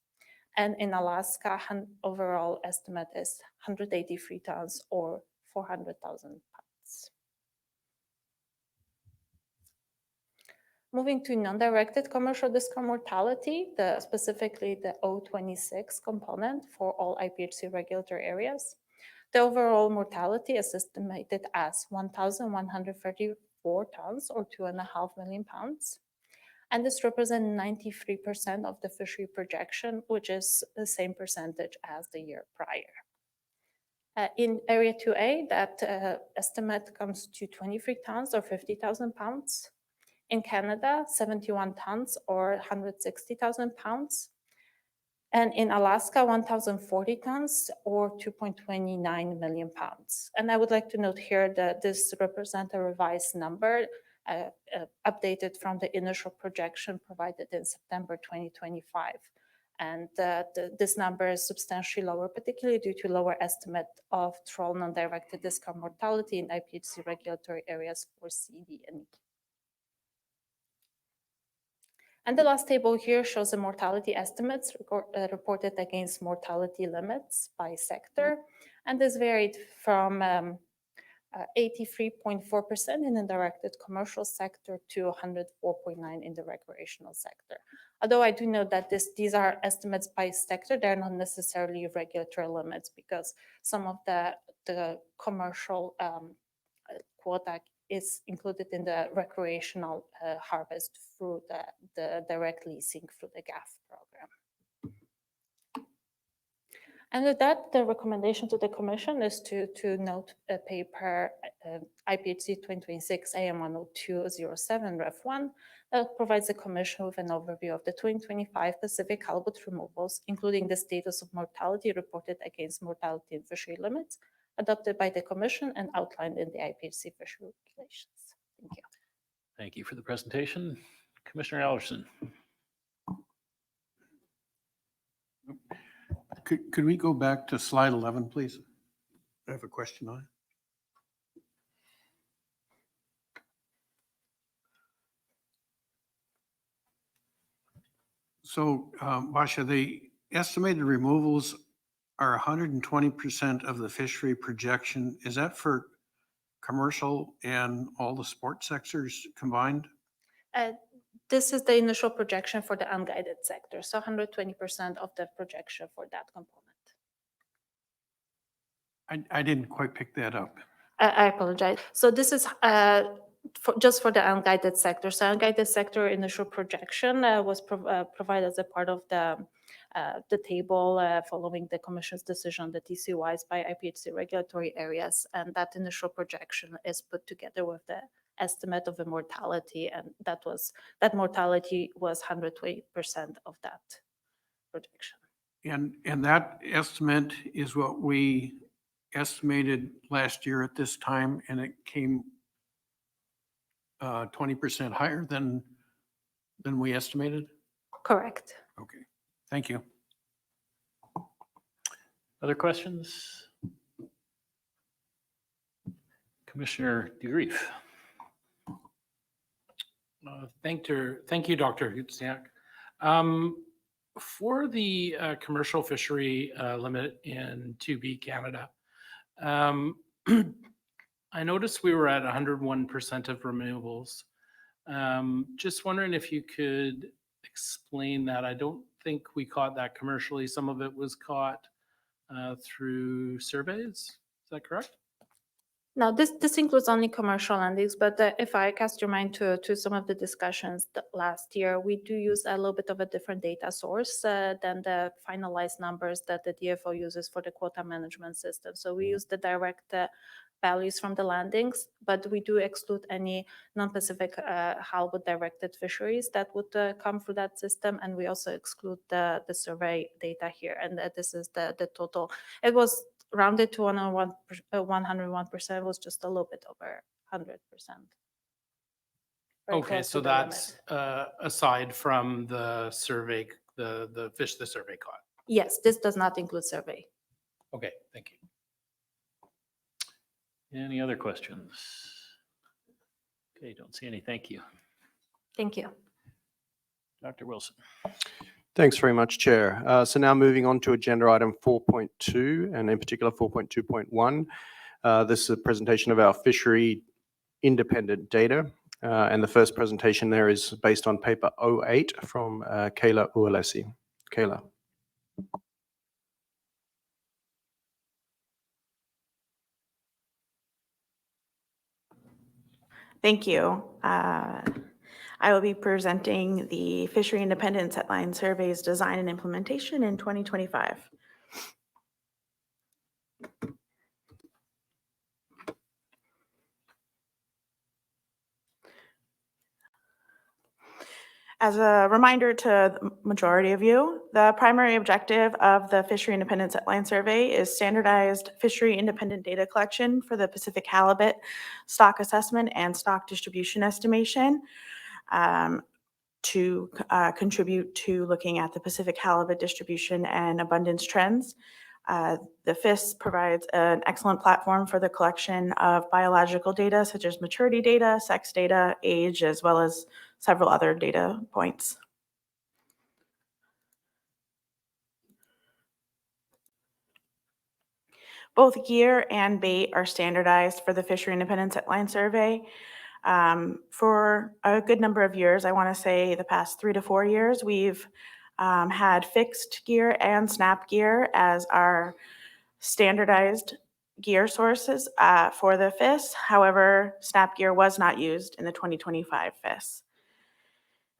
Speaker 5: And in Alaska, overall estimate is 183 tons or 400,000 pounds. Moving to non-directed commercial discard mortality, specifically the O26 component for all IPHC regulatory areas. The overall mortality is estimated as 1,134 tons or 2.5 million pounds. And this represents 93% of the fishery projection, which is the same percentage as the year prior. In area 2A, that estimate comes to 23 tons or 50,000 pounds. In Canada, 71 tons or 160,000 pounds. And in Alaska, 1,040 tons or 2.29 million pounds. And I would like to note here that this represents a revised number updated from the initial projection provided in September 2025. And this number is substantially lower, particularly due to lower estimate of trawl non-directed discard mortality in IPHC regulatory areas for CD and E. And the last table here shows the mortality estimates reported against mortality limits by sector. And this varied from 83.4% in the directed commercial sector to 104.9% in the recreational sector. Although I do note that these are estimates by sector, they're not necessarily regulatory limits, because some of the commercial quota is included in the recreational harvest through the direct leasing through the GAF program. And with that, the recommendation to the Commission is to note a paper, IPHC 2026 AM102 Ref 1, that provides the Commission with an overview of the 2025 Pacific halibut removals, including the status of mortality reported against mortality and fishery limits, adopted by the Commission and outlined in the IPHC fishery regulations. Thank you.
Speaker 1: Thank you for the presentation. Commissioner Alderson.
Speaker 10: Could we go back to slide 11, please? I have a question on it. So, Basha, the estimated removals are 120% of the fishery projection. Is that for commercial and all the sport sectors combined?
Speaker 5: This is the initial projection for the unguided sector, so 120% of the projection for that component.
Speaker 10: I didn't quite pick that up.
Speaker 5: I apologize. So this is just for the unguided sector. So unguided sector initial projection was provided as a part of the table following the Commission's decision on the TCYs by IPHC regulatory areas, and that initial projection is put together with the estimate of the mortality, and that mortality was 120% of that projection.
Speaker 10: And that estimate is what we estimated last year at this time, and it came 20% higher than we estimated?
Speaker 5: Correct.
Speaker 10: Okay, thank you.
Speaker 1: Other questions? Commissioner DeGrief.
Speaker 2: Thank you, Dr. Hutziak. For the commercial fishery limit in 2B Canada, I noticed we were at 101% of removals. Just wondering if you could explain that. I don't think we caught that commercially. Some of it was caught through surveys. Is that correct?
Speaker 5: Now, this includes only commercial landings, but if I cast your mind to some of the discussions last year, we do use a little bit of a different data source than the finalized numbers that the DFO uses for the quota management system. So we use the direct values from the landings, but we do exclude any non-Pacific halibut directed fisheries that would come through that system, and we also exclude the survey data here, and this is the total. It was rounded to 101%, was just a little bit over 100%. Very
Speaker 2: Okay,
Speaker 5: close
Speaker 2: so
Speaker 5: to the
Speaker 2: that's
Speaker 5: limit.
Speaker 2: aside from the survey, the fish the survey caught.
Speaker 5: Yes, this does not include survey.
Speaker 2: Okay, thank you.
Speaker 1: Any other questions? Okay, don't see any. Thank you.
Speaker 5: Thank you.
Speaker 1: Dr. Wilson.
Speaker 4: Thanks very much, Chair. So now moving on to agenda item 4.2, and in particular 4.2.1. This is a presentation of our fishery independent data. And the first presentation there is based on paper 08 from Kayla Uelesi. Kayla.
Speaker 11: Thank you. I will be presenting the Fishery Independent Setline Surveys Design and Implementation in 2025. As a reminder to the majority of you, the primary objective of the Fishery Independent Setline Survey is standardized fishery independent data collection for the Pacific halibut stock assessment and stock distribution estimation to contribute to looking at the Pacific halibut distribution and abundance trends. The FIS provides an excellent platform for the collection of biological data such as maturity data, sex data, age, as well as several other data points. Both gear and bait are standardized for the Fishery Independent Set Line Survey. For a good number of years, I want to say the past 3 to 4 years, we've had fixed gear and snap gear as our standardized gear sources for the FIS. However, snap gear was not used in the 2025 FIS.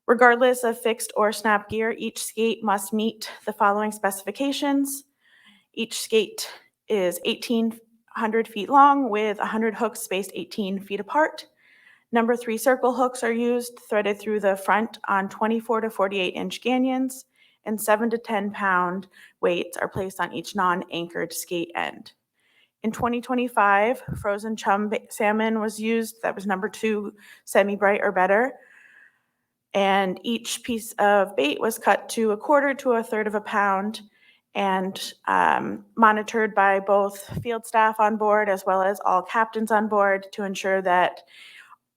Speaker 11: Regardless of fixed or snap gear, each skate must meet the following specifications. Each skate is 1,800 feet long with 100 hooks spaced 18 feet apart. Number 3 circle hooks are used, threaded through the front on 24 to 48 inch ganyons, and 7 to 10 pound weights are placed on each non-anchored skate end. In 2025, frozen chum salmon was used. That was number 2, semi-bright or better. And each piece of bait was cut to 1/4 to 1/3 of a pound and monitored by both field staff on board as well as all captains on board to ensure that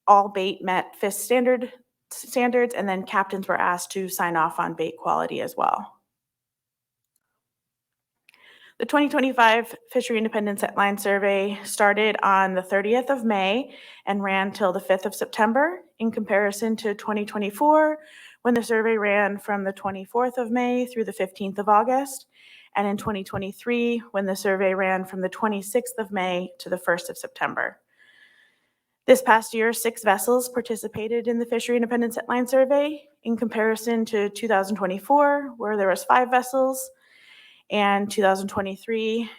Speaker 11: all bait met FIS standards, and then captains were asked to sign off on bait quality as well. The 2025 Fishery Independent Set Line Survey started on the 30th of May and ran till the 5th of September, in comparison to 2024, when the survey ran from the 24th of May through the 15th of August, and in 2023, when the survey ran from the 26th of May to the 1st of September. This past year, 6 vessels participated in the Fishery Independent Set Line Survey, in comparison to 2024, where there was 5 vessels, and 2023,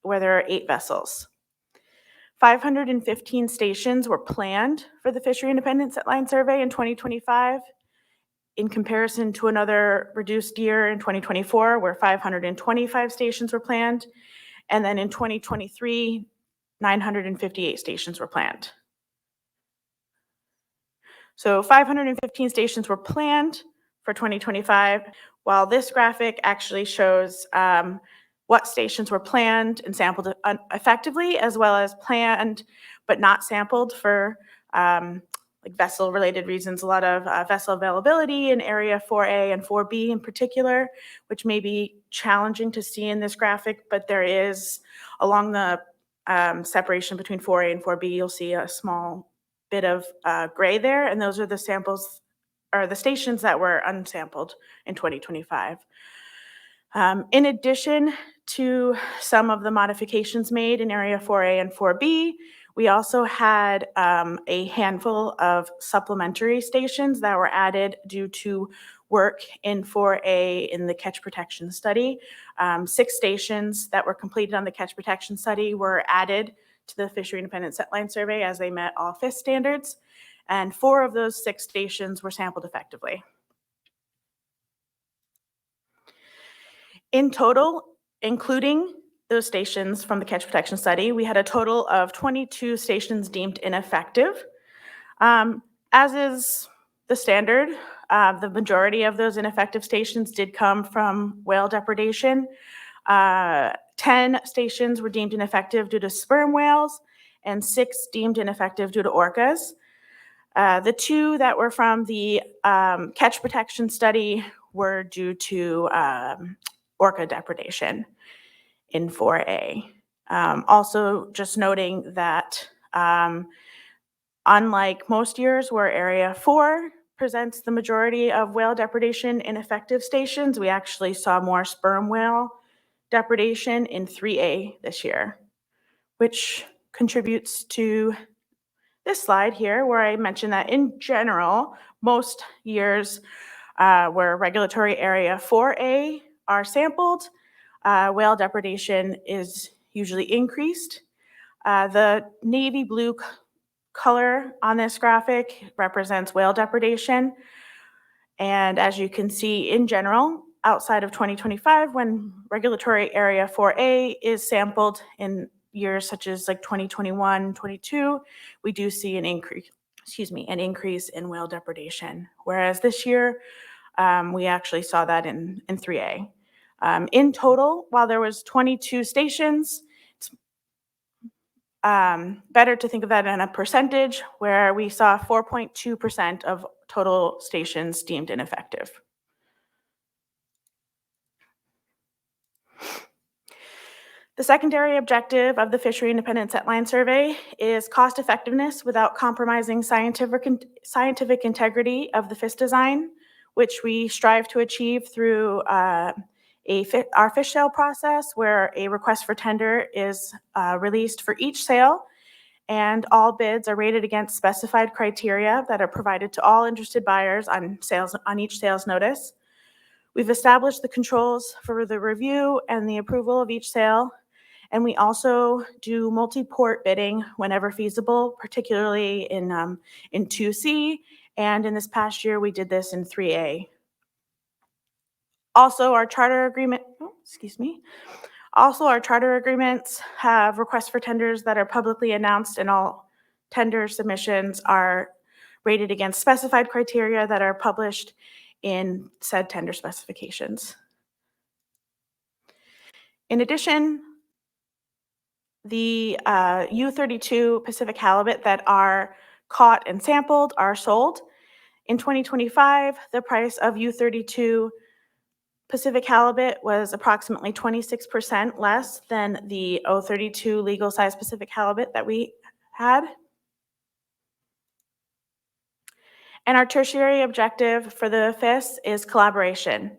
Speaker 11: where there are 8 vessels. 515 stations were planned for the Fishery Independent Set Line Survey in 2025, in comparison to another reduced year in 2024, where 525 stations were planned, and then in 2023, 958 stations were planned. So 515 stations were planned for 2025, while this graphic actually shows what stations were planned and sampled effectively, as well as planned but not sampled for like vessel-related reasons. A lot of vessel availability in Area 4A and 4B in particular, which may be challenging to see in this graphic, but there is, along the separation between 4A and 4B, you'll see a small bit of gray there, and those are the samples or the stations that were unsampled in 2025. In addition to some of the modifications made in Area 4A and 4B, we also had a handful of supplementary stations that were added due to work in 4A in the catch protection study. 6 stations that were completed on the catch protection study were added to the Fishery Independent Set Line Survey as they met all FIS standards, and 4 of those 6 stations were sampled effectively. In total, including those stations from the catch protection study, we had a total of 22 stations deemed ineffective. As is the standard, the majority of those ineffective stations did come from whale depredation. 10 stations were deemed ineffective due to sperm whales, and 6 deemed ineffective due to orcas. The 2 that were from the catch protection study were due to orca depredation in 4A. Also, just noting that unlike most years where Area 4 presents the majority of whale depredation in effective stations, we actually saw more sperm whale depredation in 3A this year, which contributes to this slide here, where I mentioned that in general, most years where regulatory Area 4A are sampled, whale depredation is usually increased. The navy blue color on this graphic represents whale depredation. And as you can see, in general, outside of 2025, when regulatory Area 4A is sampled in years such as like 2021, 22, we do see an increase in whale depredation. Whereas this year, we actually saw that in 3A. In total, while there was 22 stations, it's better to think of that in a percentage, where we saw 4.2% of total stations deemed ineffective. The secondary objective of the Fishery Independent Setline Survey is cost effectiveness without compromising scientific integrity of the FIS design, which we strive to achieve through our fish sale process, where a request for tender is released for each sale, and all bids are rated against specified criteria that are provided to all interested buyers on each sales notice. We've established the controls for the review and the approval of each sale, and we also do multi-port bidding whenever feasible, particularly in 2C, and in this past year, we did this in 3A. Also, our charter agreements have requests for tenders that are publicly announced, and all tender submissions are rated against specified criteria that are published in said tender specifications. In addition, the U32 Pacific halibut that are caught and sampled are sold. In 2025, the price of U32 Pacific halibut was approximately 26% less than the O32 legal size Pacific halibut that we had. And our tertiary objective for the FIS is collaboration.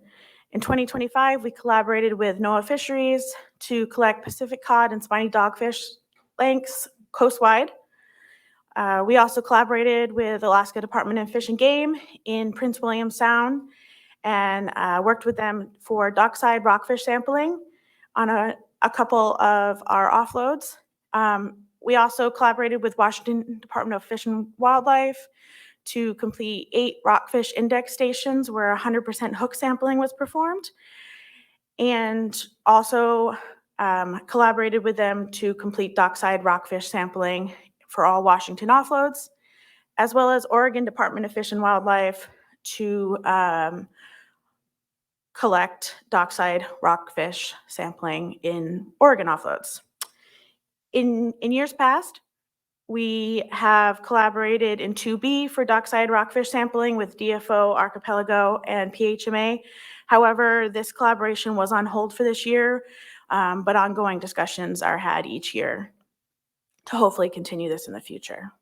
Speaker 11: In 2025, we collaborated with NOAA Fisheries to collect Pacific cod and spiny dogfish lengths coastwide. We also collaborated with Alaska Department of Fish and Game in Prince William Sound and worked with them for dockside rockfish sampling on a couple of our offloads. We also collaborated with Washington Department of Fish and Wildlife to complete 8 rockfish index stations where 100% hook sampling was performed, and also collaborated with them to complete dockside rockfish sampling for all Washington offloads, as well as Oregon Department of Fish and Wildlife to collect dockside rockfish sampling in Oregon offloads. In years past, we have collaborated in 2B for dockside rockfish sampling with DFO, Archipelago, and PHMA. However, this collaboration was on hold for this year, but ongoing discussions are had each year to hopefully continue this in the future.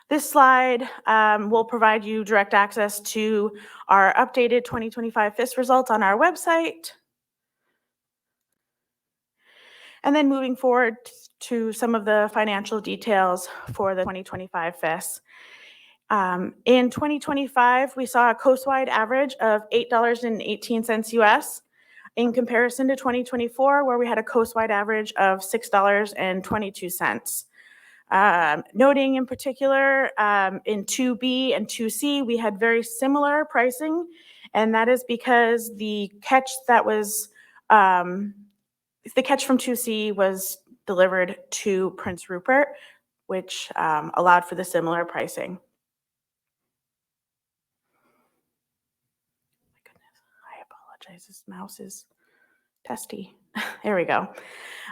Speaker 11: This slide will provide you direct access to our updated 2025 FIS results on our website. And then moving forward to some of the financial details for the 2025 FIS. In 2025, we saw a coastwide average of $8.18 US in comparison to 2024, where we had a coastwide average of $6.22. Noting in particular, in 2B and 2C, we had very similar pricing, and that is because the catch from 2C was delivered to Prince Rupert, which allowed for the similar pricing. My goodness, I apologize, this mouse is testy. There we go.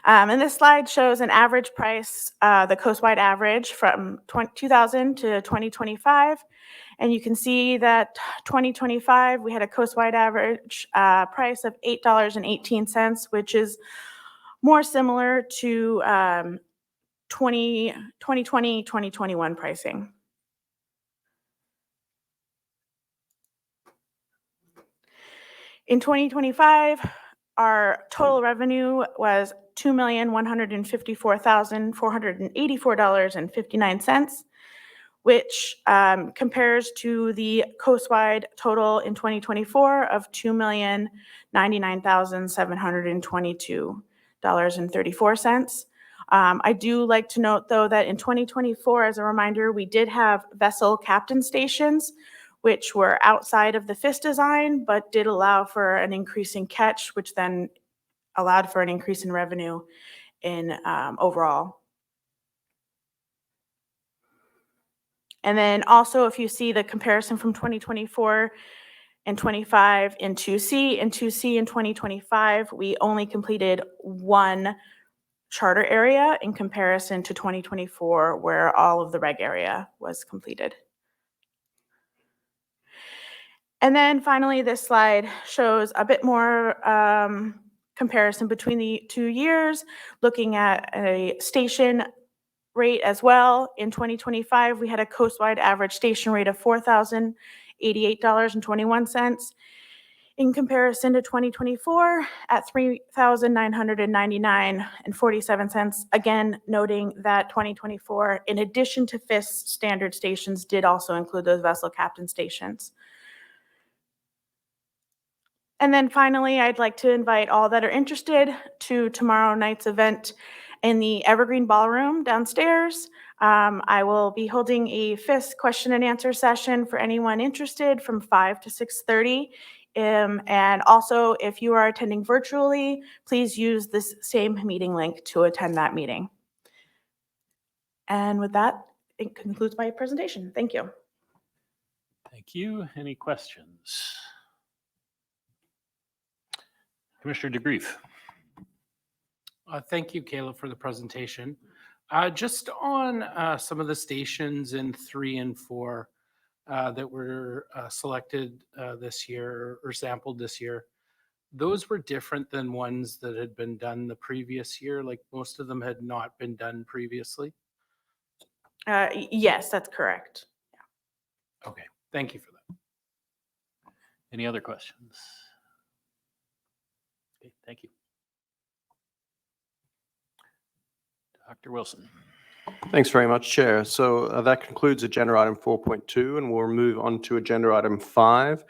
Speaker 11: And this slide shows an average price, the coastwide average from 2000 to 2025. And you can see that 2025, we had a coastwide average price of $8.18, which is more similar to 2020, 2021 pricing. In 2025, our total revenue was $2,154,484.59, which compares to the coastwide total in 2024 of $2,099,722.34. I do like to note, though, that in 2024, as a reminder, we did have vessel captain stations, which were outside of the FIS design, but did allow for an increase in catch, which then allowed for an increase in revenue in overall. And then also, if you see the comparison from 2024 and 25 in 2C, in 2025, we only completed 1 charter area in comparison to 2024, where all of the reg area was completed. And then finally, this slide shows a bit more comparison between the 2 years, looking at a station rate as well. In 2025, we had a coastwide average station rate of $4,088.21 in comparison to 2024 at $3,999.47. Again, noting that 2024, in addition to FIS standard stations, did also include those vessel captain stations. And then finally, I'd like to invite all that are interested to tomorrow night's event in the Evergreen Ballroom downstairs. I will be holding a FIS question and answer session for anyone interested from 5 to 6:30. And also, if you are attending virtually, please use this same meeting link to attend that meeting. And with that, it concludes my presentation. Thank you.
Speaker 1: Thank you. Any questions? Commissioner DeGreef.
Speaker 2: Thank you, Kayla, for the presentation. Just on some of the stations in 3 and 4 that were selected this year or sampled this year, those were different than ones that had been done the previous year? Like most of them had not been done previously?
Speaker 11: Yes, that's correct.
Speaker 2: Okay, thank you for that.
Speaker 1: Any other questions? Okay, thank you. Dr. Wilson.
Speaker 4: Thanks very much, Chair. So that concludes agenda item 4.2, and we'll move on to agenda item 5.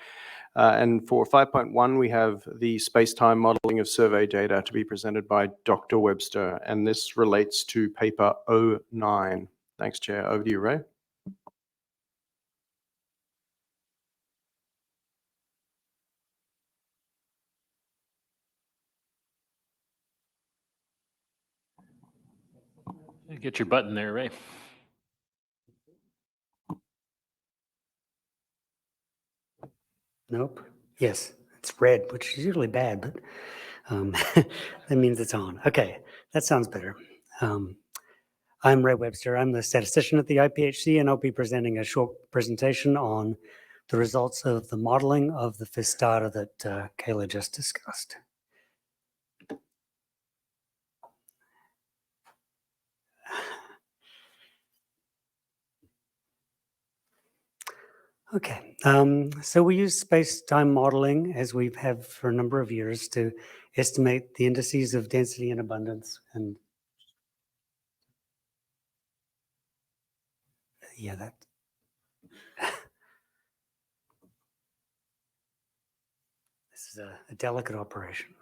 Speaker 4: And for 5.1, we have the space-time modeling of survey data to be presented by Dr. Webster, and this relates to paper 09. Thanks, Chair. Over to you, Ray.
Speaker 1: Get your button there, Ray.
Speaker 12: Nope. Yes, it's red, which is usually bad, but that means it's on. Okay, that sounds better. I'm Ray Webster. I'm the statistician at the IPHC, and I'll be presenting a short presentation on the results of the modeling of the FIS data that Kayla just discussed. Okay, so we use space-time modeling, as we have for a number of years, to estimate the indices of density and abundance. And yeah, that. This is a delicate operation.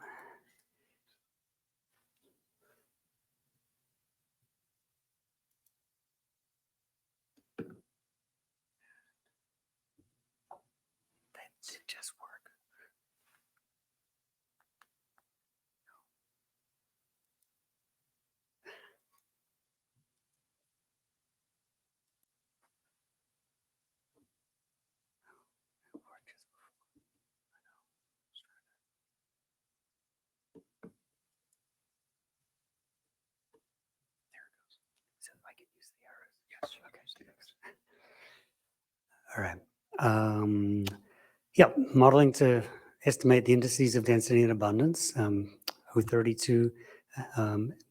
Speaker 12: Should just work. There it goes. So I can use the arrows. Yes. Okay. All right. Yeah, modeling to estimate the indices of density and abundance, 032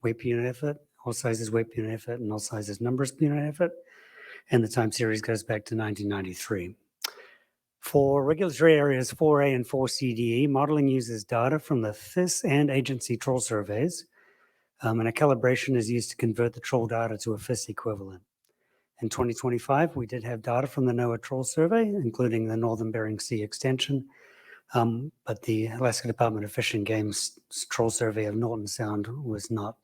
Speaker 12: weight per unit effort, all sizes weight per unit effort, and all sizes numbers per unit effort. And the time series goes back to 1993. For regulatory areas 4A and 4CDE, modeling uses data from the FIS and agency troll surveys, and a calibration is used to convert the troll data to a FIS equivalent. In 2025, we did have data from the NOAA Troll Survey, including the Northern Bering Sea extension, but the Alaska Department of Fish and Game's Troll Survey of Norton Sound was not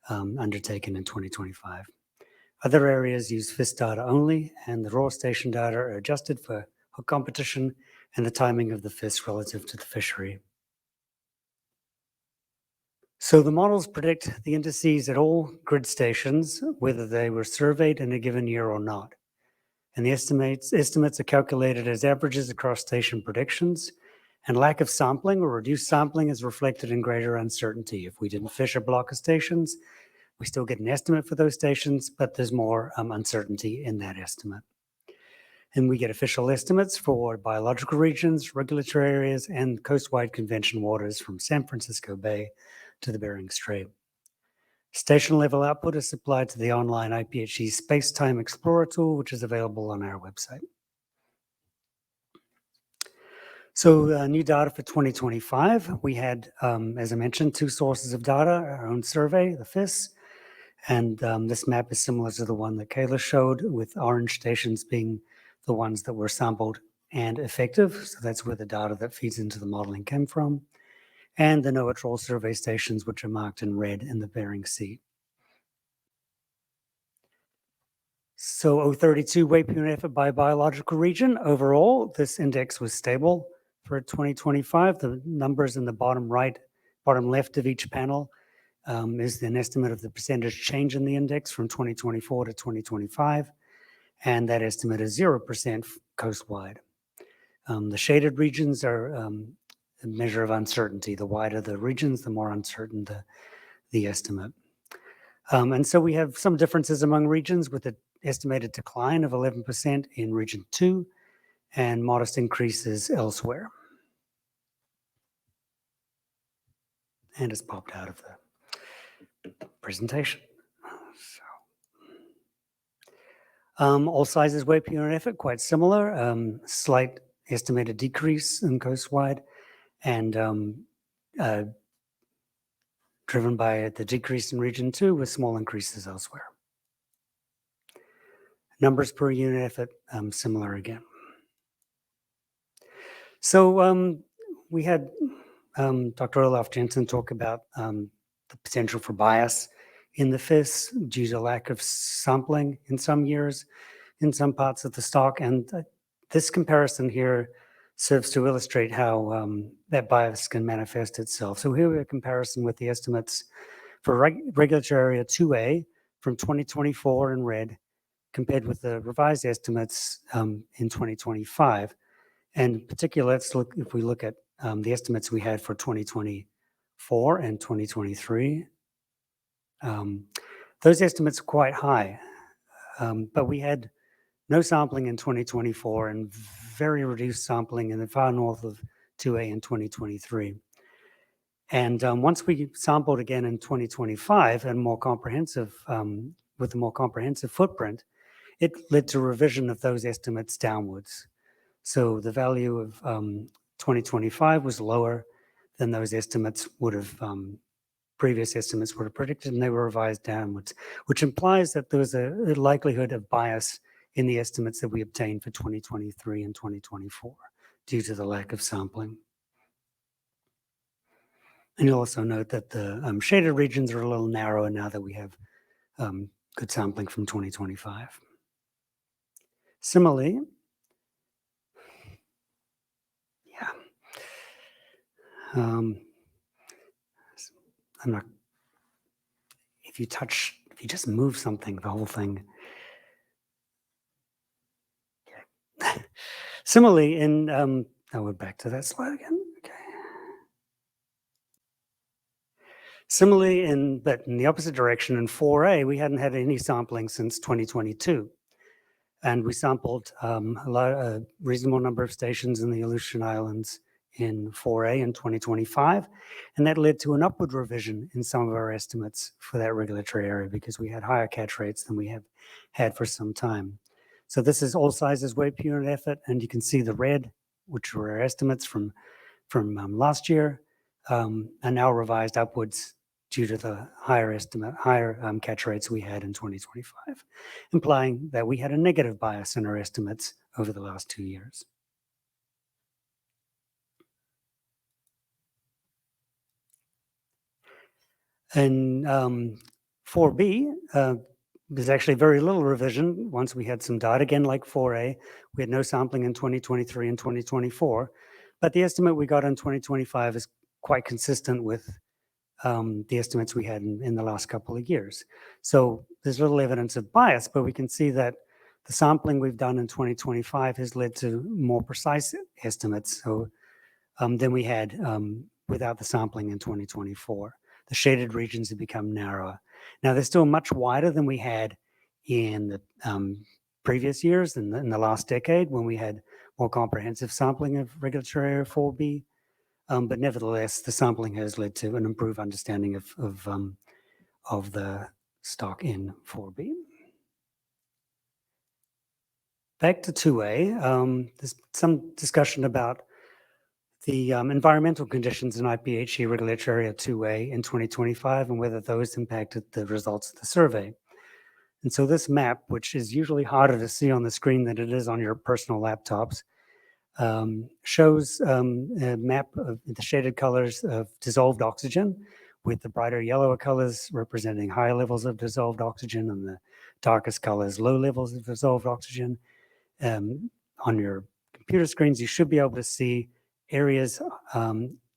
Speaker 12: undertaken in 2025. Other areas use FIS data only, and the raw station data are adjusted for hook competition and the timing of the FIS relative to the fishery. So the models predict the indices at all grid stations, whether they were surveyed in a given year or not. And the estimates are calculated as averages across station predictions, and lack of sampling or reduced sampling is reflected in greater uncertainty. If we didn't fish a block of stations, we still get an estimate for those stations, but there's more uncertainty in that estimate. And we get official estimates for biological regions, regulatory areas, and coastwide convention waters from San Francisco Bay to the Bering Strait. Station level output is supplied to the online IPHC Space-Time Explorer tool, which is available on our website. So new data for 2025, we had, as I mentioned, two sources of data, our own survey, the FIS, and this map is similar to the one that Kayla showed, with orange stations being the ones that were sampled and effective. So that's where the data that feeds into the modeling came from. And the NOAA Troll survey stations, which are marked in red in the Bering Sea. So 032 weight per unit effort by biological region. Overall, this index was stable for 2025. The numbers in the bottom right, bottom left of each panel is an estimate of the percentage change in the index from 2024 to 2025. And that estimate is 0% coastwide. The shaded regions are a measure of uncertainty. The wider the regions, the more uncertain the estimate. And so we have some differences among regions, with an estimated decline of 11% in Region 2 and modest increases elsewhere. And it's popped out of the presentation. All sizes weight per unit effort, quite similar. Slight estimated decrease in coastwide, and driven by the decrease in Region 2 with small increases elsewhere. Numbers per unit effort, similar again. So we had Dr. Olaf Jensen talk about the potential for bias in the FIS due to lack of sampling in some years, in some parts of the stock. And this comparison here serves to illustrate how that bias can manifest itself. So here we have a comparison with the estimates for regulatory area 2A from 2024 in red, compared with the revised estimates in 2025. And in particular, if we look at the estimates we had for 2024 and 2023, those estimates are quite high, but we had no sampling in 2024 and very reduced sampling in the far north of 2A in 2023. And once we sampled again in 2025 and more comprehensive, with a more comprehensive footprint, it led to revision of those estimates downwards. So the value of 2025 was lower than those estimates would have, previous estimates would have predicted, and they were revised downwards, which implies that there was a likelihood of bias in the estimates that we obtained for 2023 and 2024 due to the lack of sampling. And you'll also note that the shaded regions are a little narrower now that we have good sampling from 2025. Similarly, I'm not, if you just move something, the whole thing. Okay. Similarly, we're back to that slide again. Okay. Similarly, but in the opposite direction, in 4A, we hadn't had any sampling since 2022. And we sampled a reasonable number of stations in the Aleutian Islands in 4A in 2025. And that led to an upward revision in some of our estimates for that regulatory area because we had higher catch rates than we have had for some time. So this is all sizes weight per unit effort. And you can see the red, which were our estimates from last year, are now revised upwards due to the higher catch rates we had in 2025, implying that we had a negative bias in our estimates over the last 2 years. And 4B, there's actually very little revision once we had some data. Again, like 4A, we had no sampling in 2023 and 2024, but the estimate we got in 2025 is quite consistent with the estimates we had in the last couple of years. So there's little evidence of bias, but we can see that the sampling we've done in 2025 has led to more precise estimates than we had without the sampling in 2024. The shaded regions have become narrower. Now they're still much wider than we had in the previous years in the last decade when we had more comprehensive sampling of regulatory area 4B. But nevertheless, the sampling has led to an improved understanding of the stock in 4B. Back to 2A, there's some discussion about the environmental conditions in IPHC regulatory area 2A in 2025 and whether those impacted the results of the survey. And so this map, which is usually harder to see on the screen than it is on your personal laptops, shows a map of the shaded colors of dissolved oxygen, with the brighter yellower colors representing high levels of dissolved oxygen and the darkest colors low levels of dissolved oxygen. On your computer screens, you should be able to see areas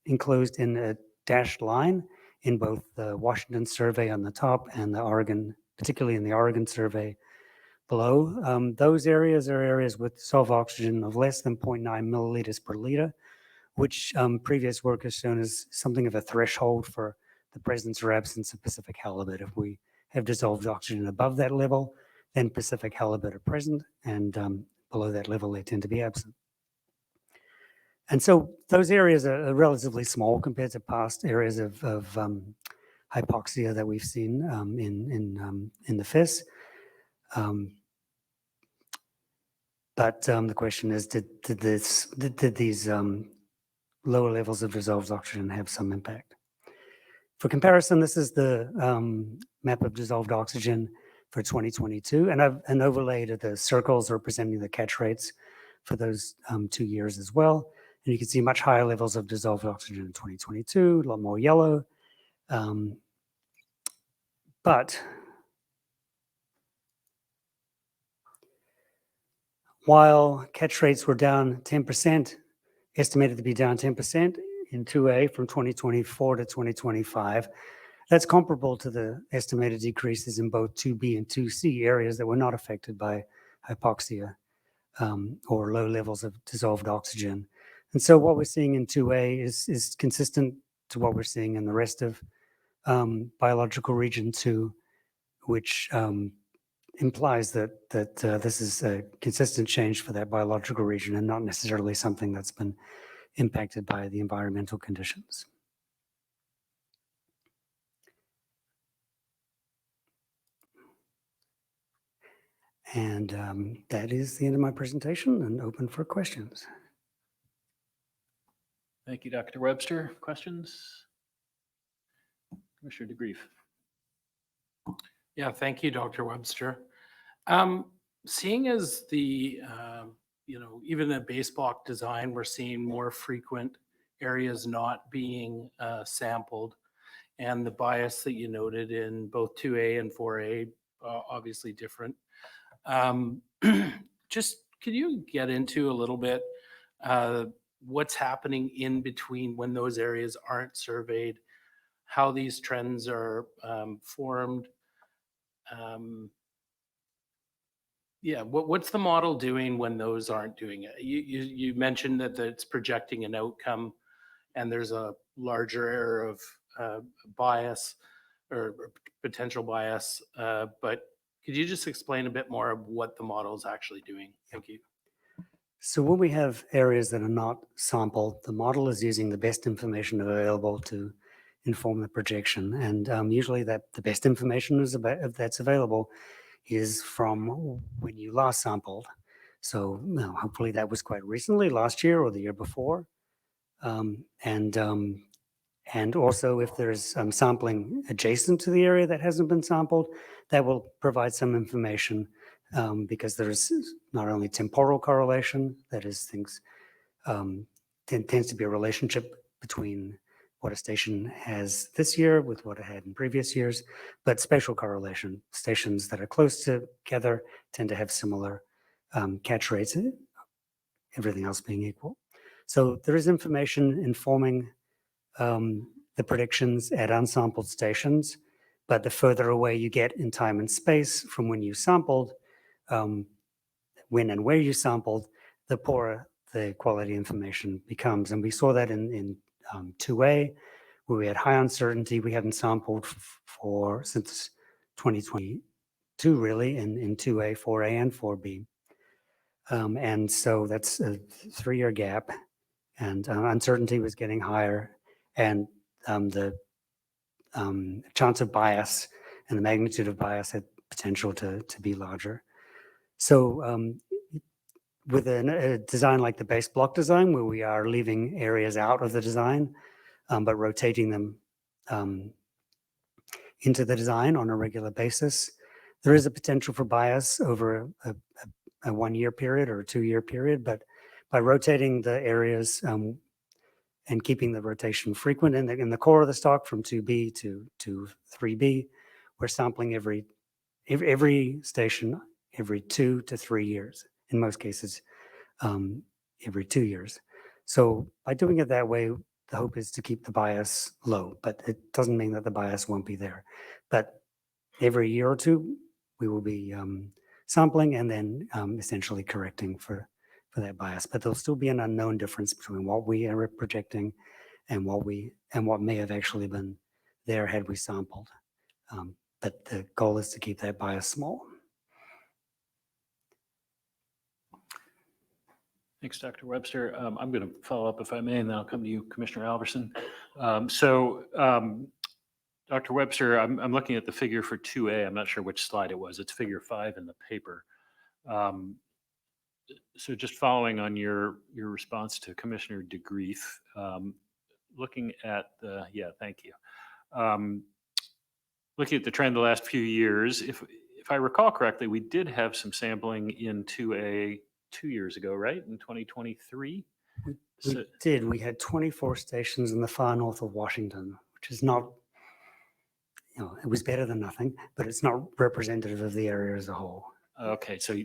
Speaker 12: enclosed in a dashed line in both the Washington survey on the top and the Oregon, particularly in the Oregon survey below. Those areas are areas with dissolved oxygen of less than 0.9 milliliters per liter, which previous work has shown is something of a threshold for the presence or absence of Pacific halibut. If we have dissolved oxygen above that level, then Pacific halibut are present, and below that level, they tend to be absent. And so those areas are relatively small compared to past areas of hypoxia that we've seen in the FIS. But the question is, did these lower levels of dissolved oxygen have some impact? For comparison, this is the map of dissolved oxygen for 2022, and I've overlaid the circles representing the catch rates for those 2 years as well. And you can see much higher levels of dissolved oxygen in 2022, a lot more yellow. But while catch rates were down 10%, estimated to be down 10% in 2A from 2024 to 2025, that's comparable to the estimated decreases in both 2B and 2C areas that were not affected by hypoxia or low levels of dissolved oxygen. And so what we're seeing in 2A is consistent to what we're seeing in the rest of biological region 2, which implies that this is a consistent change for that biological region and not necessarily something that's been impacted by the environmental conditions. And that is the end of my presentation and open for questions.
Speaker 1: Thank you, Dr. Webster. Questions? Commissioner DeGrief.
Speaker 2: Yeah, thank you, Dr. Webster. Seeing as the, even the base block design, we're seeing more frequent areas not being sampled, and the bias that you noted in both 2A and 4A, obviously different. Just could you get into a little bit what's happening in between when those areas aren't surveyed, how these trends are formed? What's the model doing when those aren't doing it? You mentioned that it's projecting an outcome and there's a larger error of bias or potential bias, but could you just explain a bit more of what the model is actually doing? Thank you.
Speaker 12: So when we have areas that are not sampled, the model is using the best information available to inform the projection. And usually the best information that's available is from when you last sampled. So hopefully that was quite recently, last year or the year before. And also if there's sampling adjacent to the area that hasn't been sampled, that will provide some information because there's not only temporal correlation, that is things, tends to be a relationship between what a station has this year with what it had in previous years, but spatial correlation. Stations that are close together tend to have similar catch rates, everything else being equal. So there is information informing the predictions at unsampled stations, but the further away you get in time and space from when you sampled, when and where you sampled, the poorer the quality information becomes. And we saw that in 2A, where we had high uncertainty. We hadn't sampled since 2020, two really in 2A, 4A, and 4B. And so that's a 3-year gap, and uncertainty was getting higher, and the chance of bias and the magnitude of bias had potential to be larger. So with a design like the base block design, where we are leaving areas out of the design, but rotating them into the design on a regular basis, there is a potential for bias over a 1-year period or a 2-year period, but by rotating the areas and keeping the rotation frequent in the core of the stock from 2B to 3B, we're sampling every station every 2 to 3 years. In most cases, every 2 years. So by doing it that way, the hope is to keep the bias low, but it doesn't mean that the bias won't be there. But every year or two, we will be sampling and then essentially correcting for that bias. But there'll still be an unknown difference between what we are projecting and what may have actually been there had we sampled. But the goal is to keep that bias small.
Speaker 1: Thanks, Dr. Webster. I'm going to follow up if I may, and then I'll come to you, Commissioner Alverson. Dr. Webster, I'm looking at the figure for 2A. I'm not sure which slide it was. It's figure 5 in the paper. So just following on your response to Commissioner DeGreef, looking at the, thank you. Looking at the trend the last few years, if I recall correctly, we did have some sampling in 2A 2 years ago, right? In 2023?
Speaker 12: We did. We had 24 stations in the far north of Washington, which is not, it was better than nothing, but it's not representative of the area as a whole.
Speaker 1: Okay, so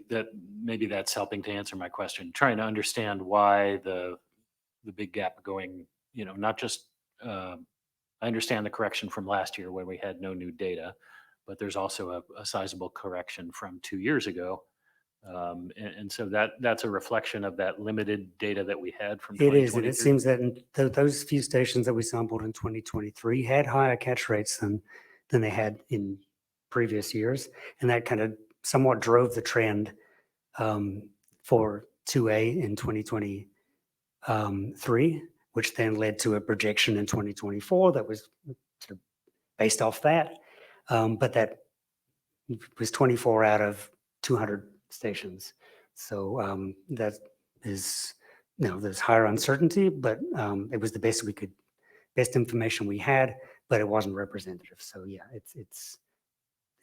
Speaker 1: maybe that's helping to answer my question. Trying to understand why the big gap going, not just, I understand the correction from last year when we had no new data, but there's also a sizable correction from 2 years ago. And so that's a reflection of that limited data that we had from 2023.
Speaker 12: It is, and it seems that those few stations that we sampled in 2023 had higher catch rates than they had in previous years, and that kind of somewhat drove the trend for 2A in 2023, which then led to a projection in 2024 that was sort of based off that, but that was 24 out of 200 stations. So that is, there's higher uncertainty, but it was the best information we had, but it wasn't representative. So yeah, it's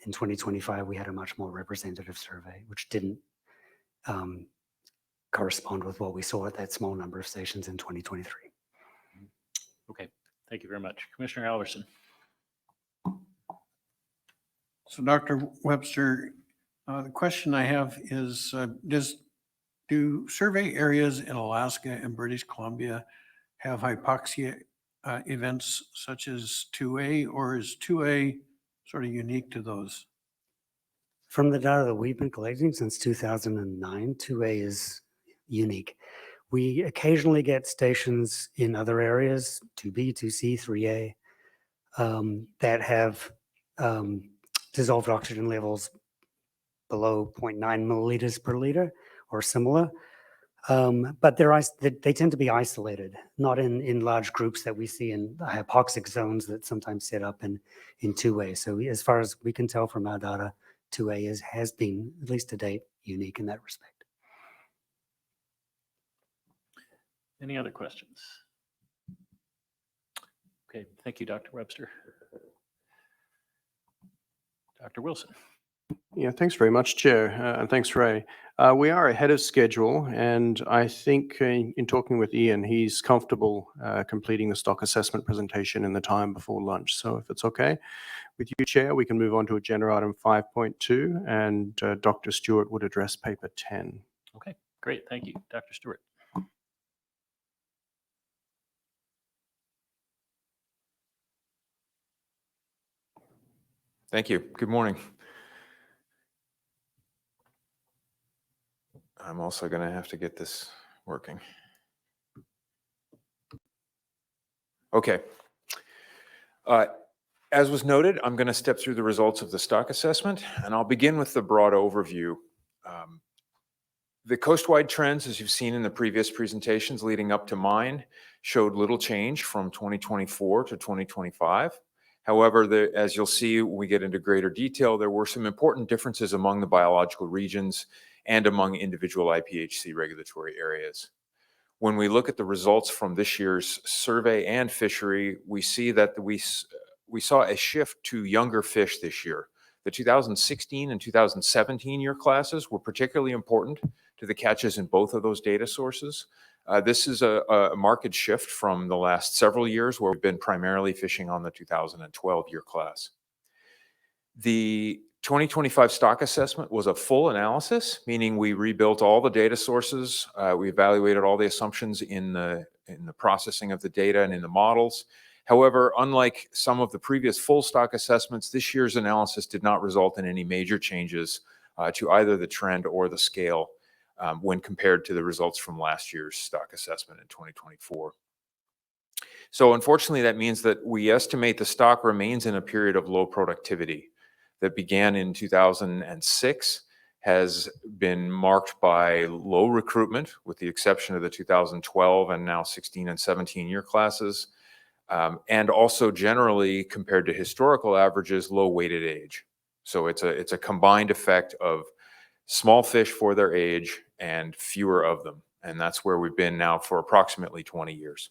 Speaker 12: in 2025, we had a much more representative survey, which didn't correspond with what we saw at that small number of stations in 2023.
Speaker 1: Okay, thank you very much. Commissioner Alverson.
Speaker 10: So Dr. Webster, the question I have is, do survey areas in Alaska and British Columbia have hypoxia events such as 2A, or is 2A sort of unique to those?
Speaker 12: From the data that we've been collecting since 2009, 2A is unique. We occasionally get stations in other areas, 2B, 2C, 3A, that have dissolved oxygen levels below 0.9 milliliters per liter or similar. But they tend to be isolated, not in large groups that we see in the hypoxic zones that sometimes set up in 2A. So as far as we can tell from our data, 2A has been, at least to date, unique in that respect.
Speaker 1: Any other questions? Okay, thank you, Dr. Webster. Dr. Wilson.
Speaker 4: Yeah, thanks very much, Chair, and thanks, Ray. We are ahead of schedule, and I think in talking with Ian, he's comfortable completing the stock assessment presentation in the time before lunch. So if it's okay with you, Chair, we can move on to agenda item 5.2, and Dr. Stewart would address paper 10.
Speaker 1: Okay, great, thank you. Dr. Stewart.
Speaker 13: Thank you. Good morning. I'm also going to have to get this working. Okay. As was noted, I'm going to step through the results of the stock assessment, and I'll begin with the broad overview. The coastwide trends, as you've seen in the previous presentations leading up to mine, showed little change from 2024 to 2025. However, as you'll see when we get into greater detail, there were some important differences among the biological regions and among individual IPHC regulatory areas. When we look at the results from this year's survey and fishery, we see that we saw a shift to younger fish this year. The 2016 and 2017 year classes were particularly important to the catches in both of those data sources. This is a marked shift from the last several years where we've been primarily fishing on the 2012 year class. The 2025 stock assessment was a full analysis, meaning we rebuilt all the data sources. We evaluated all the assumptions in the processing of the data and in the models. However, unlike some of the previous full stock assessments, this year's analysis did not result in any major changes to either the trend or the scale when compared to the results from last year's stock assessment in 2024. So unfortunately, that means that we estimate the stock remains in a period of low productivity that began in 2006, has been marked by low recruitment, with the exception of the 2012 and now 16 and 17 year classes, and also generally, compared to historical averages, low weighted age. So it's a combined effect of small fish for their age and fewer of them. And that's where we've been now for approximately 20 years.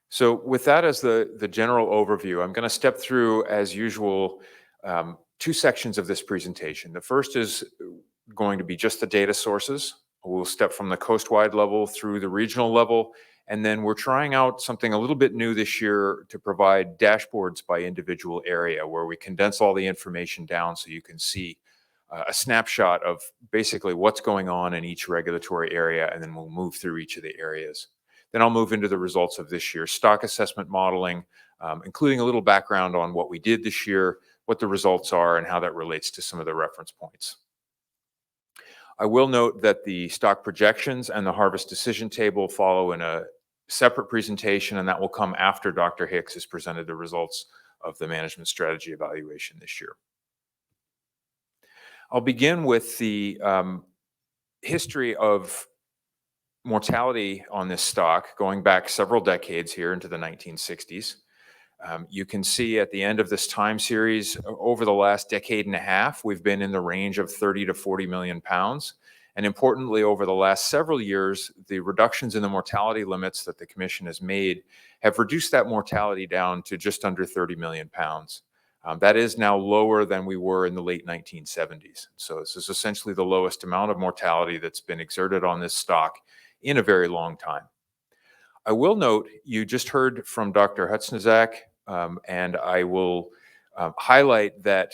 Speaker 13: So with that as the general overview, I'm going to step through, as usual, two sections of this presentation. The first is going to be just the data sources. We'll step from the coastwide level through the regional level, and then we're trying out something a little bit new this year to provide dashboards by individual area where we condense all the information down so you can see a snapshot of basically what's going on in each regulatory area, and then we'll move through each of the areas. Then I'll move into the results of this year's stock assessment modeling, including a little background on what we did this year, what the results are, and how that relates to some of the reference points. I will note that the stock projections and the harvest decision table follow in a separate presentation, and that will come after Dr. Hicks has presented the results of the management strategy evaluation this year. I'll begin with the history of mortality on this stock going back several decades here into the 1960s. You can see at the end of this time series, over the last decade and a half, we've been in the range of 30 to 40 million pounds. And importantly, over the last several years, the reductions in the mortality limits that the Commission has made have reduced that mortality down to just under 30 million pounds. That is now lower than we were in the late 1970s. So this is essentially the lowest amount of mortality that's been exerted on this stock in a very long time. I will note, you just heard from Dr. Hutsnazak, and I will highlight that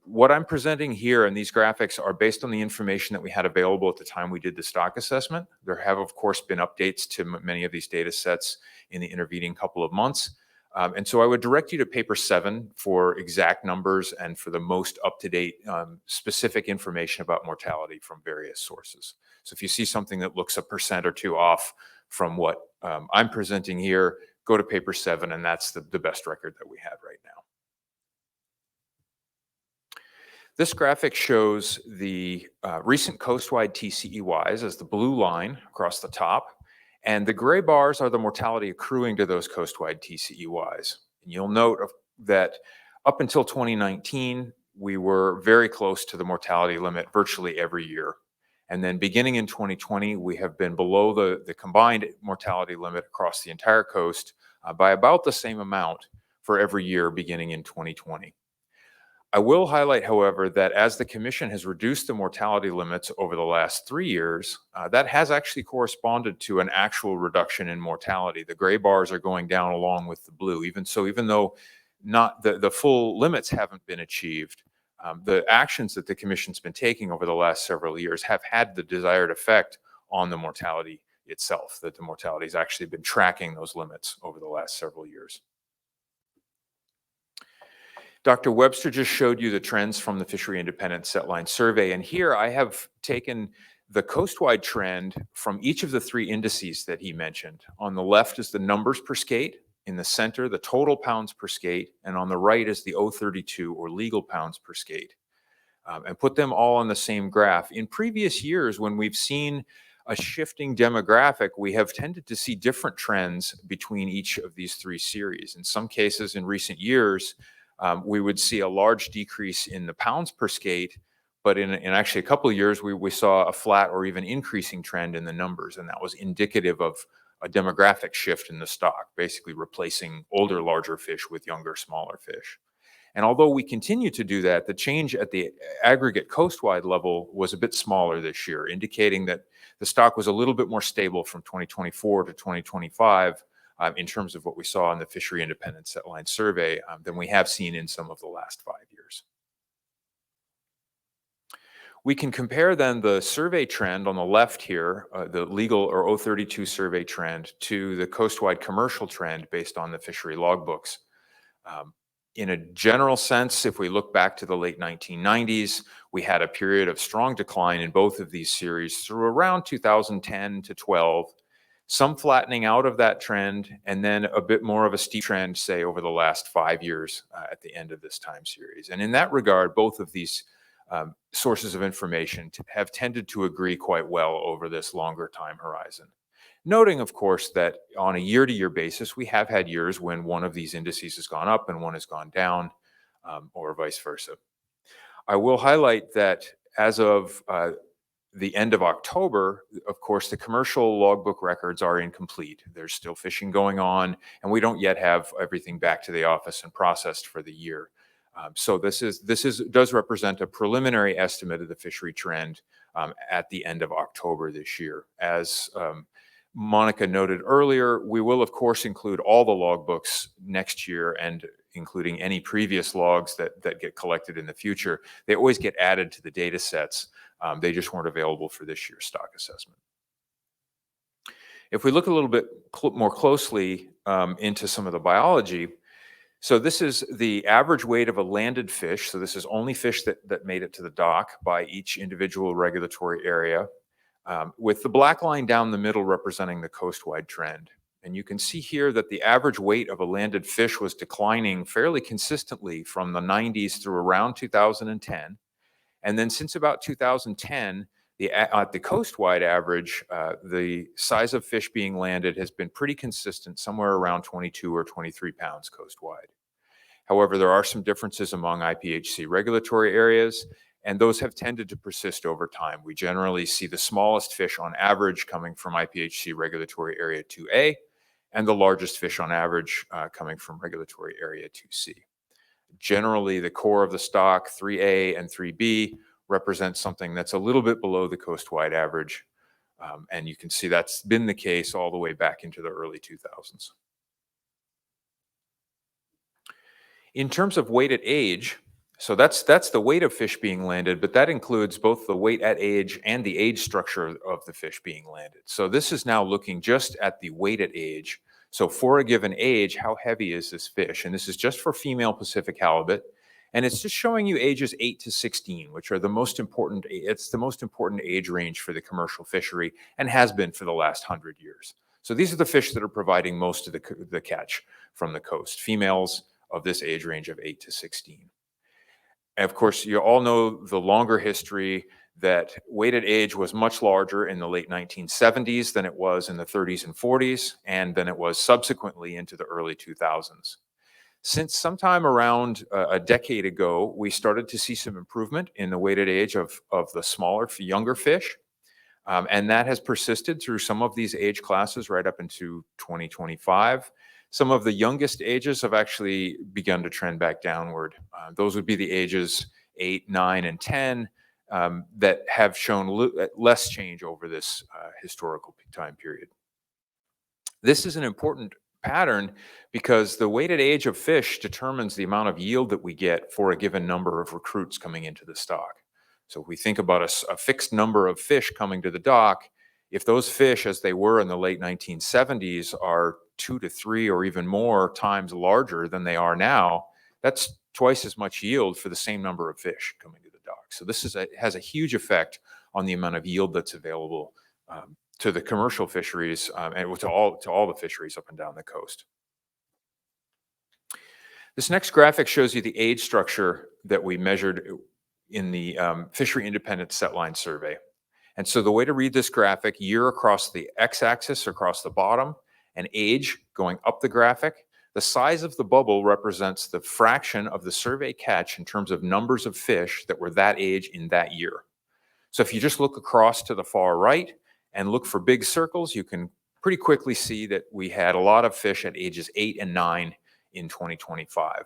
Speaker 13: what I'm presenting here in these graphics are based on the information that we had available at the time we did the stock assessment. There have, of course, been updates to many of these data sets in the intervening couple of months. And so I would direct you to paper 7 for exact numbers and for the most up-to-date specific information about mortality from various sources. So if you see something that looks 1% or 2% off from what I'm presenting here, go to paper 7, and that's the best record that we have right now. This graphic shows the recent coastwide TCEYs as the blue line across the top, and the gray bars are the mortality accruing to those coastwide TCEYs. And you'll note that up until 2019, we were very close to the mortality limit virtually every year. And then beginning in 2020, we have been below the combined mortality limit across the entire coast by about the same amount for every year beginning in 2020. I will highlight, however, that as the Commission has reduced the mortality limits over the last 3 years, that has actually corresponded to an actual reduction in mortality. The gray bars are going down along with the blue. Even though not the full limits haven't been achieved, the actions that the Commission's been taking over the last several years have had the desired effect on the mortality itself, that the mortality has actually been tracking those limits over the last several years. Dr. Webster just showed you the trends from the Fishery Independent Setline Survey, and here I have taken the coastwide trend from each of the three indices that he mentioned. On the left is the numbers per skate, in the center, the total pounds per skate, and on the right is the O32 or legal pounds per skate. And put them all on the same graph. In previous years, when we've seen a shifting demographic, we have tended to see different trends between each of these three series. In some cases in recent years, we would see a large decrease in the pounds per skate, but in actually a couple of years, we saw a flat or even increasing trend in the numbers, and that was indicative of a demographic shift in the stock, basically replacing older, larger fish with younger, smaller fish. And although we continue to do that, the change at the aggregate coastwide level was a bit smaller this year, indicating that the stock was a little bit more stable from 2024 to 2025 in terms of what we saw in the Fishery Independent Setline Survey than we have seen in some of the last 5 years. We can compare then the survey trend on the left here, the legal or O32 survey trend, to the coastwide commercial trend based on the fishery logbooks. In a general sense, if we look back to the late 1990s, we had a period of strong decline in both of these series through around 2010 to 12, some flattening out of that trend, and then a bit more of a steep trend, say, over the last 5 years at the end of this time series. And in that regard, both of these sources of information have tended to agree quite well over this longer time horizon. Noting, of course, that on a year-to-year basis, we have had years when one of these indices has gone up and one has gone down, or vice versa. I will highlight that as of the end of October, of course, the commercial logbook records are incomplete. There's still fishing going on, and we don't yet have everything back to the office and processed for the year. So this does represent a preliminary estimate of the fishery trend at the end of October this year. As Monica noted earlier, we will of course include all the logbooks next year, and including any previous logs that get collected in the future. They always get added to the data sets. They just weren't available for this year's stock assessment. If we look a little bit more closely into some of the biology, so this is the average weight of a landed fish. So this is only fish that made it to the dock by each individual regulatory area, with the black line down the middle representing the coastwide trend. And you can see here that the average weight of a landed fish was declining fairly consistently from the 90s through around 2010. And then since about 2010, at the coastwide average, the size of fish being landed has been pretty consistent, somewhere around 22 or 23 pounds coastwide. However, there are some differences among IPHC regulatory areas, and those have tended to persist over time. We generally see the smallest fish on average coming from IPHC regulatory area 2A, and the largest fish on average coming from regulatory area 2C. Generally, the core of the stock, 3A and 3B, represents something that's a little bit below the coastwide average. And you can see that's been the case all the way back into the early 2000s. In terms of weight at age, so that's the weight of fish being landed, but that includes both the weight at age and the age structure of the fish being landed. So this is now looking just at the weight at age. So for a given age, how heavy is this fish? And this is just for female Pacific halibut. And it's just showing you ages 8 to 16, which are the most important. It's the most important age range for the commercial fishery and has been for the last 100 years. So these are the fish that are providing most of the catch from the coast, females of this age range of 8 to 16. And of course, you all know the longer history that weighted age was much larger in the late 1970s than it was in the 30s and 40s, and then it was subsequently into the early 2000s. Since sometime around a decade ago, we started to see some improvement in the weighted age of the smaller, younger fish. And that has persisted through some of these age classes right up into 2025. Some of the youngest ages have actually begun to trend back downward. Those would be the ages 8, 9, and 10 that have shown less change over this historical time period. This is an important pattern because the weighted age of fish determines the amount of yield that we get for a given number of recruits coming into the stock. So if we think about a fixed number of fish coming to the dock, if those fish, as they were in the late 1970s, are 2 to 3 or even more times larger than they are now, that's twice as much yield for the same number of fish coming to the dock. So this has a huge effect on the amount of yield that's available to the commercial fisheries and to all the fisheries up and down the coast. This next graphic shows you the age structure that we measured in the Fishery Independent Setline Survey. And so the way to read this graphic, year across the x-axis across the bottom, and age going up the graphic. The size of the bubble represents the fraction of the survey catch in terms of numbers of fish that were that age in that year. So if you just look across to the far right and look for big circles, you can pretty quickly see that we had a lot of fish at ages 8 and 9 in 2025.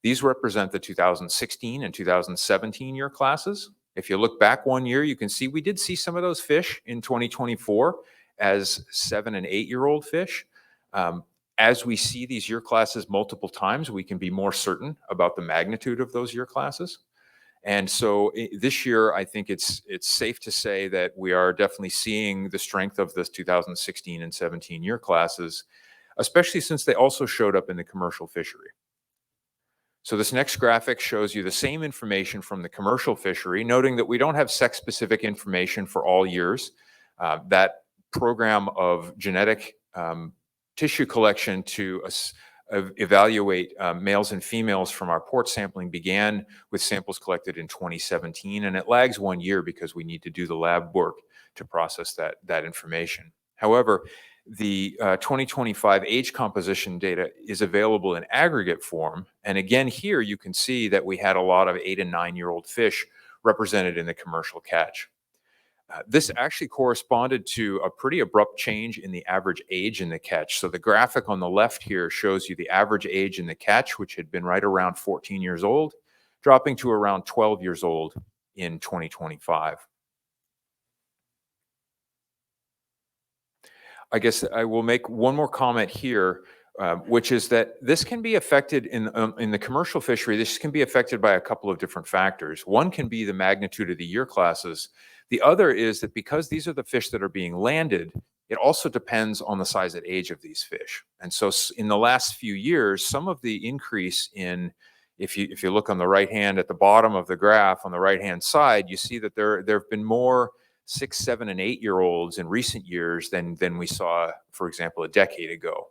Speaker 13: These represent the 2016 and 2017 year classes. If you look back 1 year, you can see we did see some of those fish in 2024 as 7 and 8 year old fish. As we see these year classes multiple times, we can be more certain about the magnitude of those year classes. And so this year, I think it's safe to say that we are definitely seeing the strength of this 2016 and 17 year classes, especially since they also showed up in the commercial fishery. So this next graphic shows you the same information from the commercial fishery, noting that we don't have sex-specific information for all years. That program of genetic tissue collection to evaluate males and females from our port sampling began with samples collected in 2017, and it lags 1 year because we need to do the lab work to process that information. However, the 2025 age composition data is available in aggregate form. And again, here you can see that we had a lot of 8 and 9 year old fish represented in the commercial catch. This actually corresponded to a pretty abrupt change in the average age in the catch. So the graphic on the left here shows you the average age in the catch, which had been right around 14 years old, dropping to around 12 years old in 2025. I guess I will make one more comment here, which is that this can be affected in the commercial fishery. This can be affected by a couple of different factors. One can be the magnitude of the year classes. The other is that because these are the fish that are being landed, it also depends on the size and age of these fish. And so in the last few years, some of the increase in, if you look on the right hand at the bottom of the graph on the right hand side, you see that there have been more 6, 7, and 8 year olds in recent years than we saw, for example, a decade ago.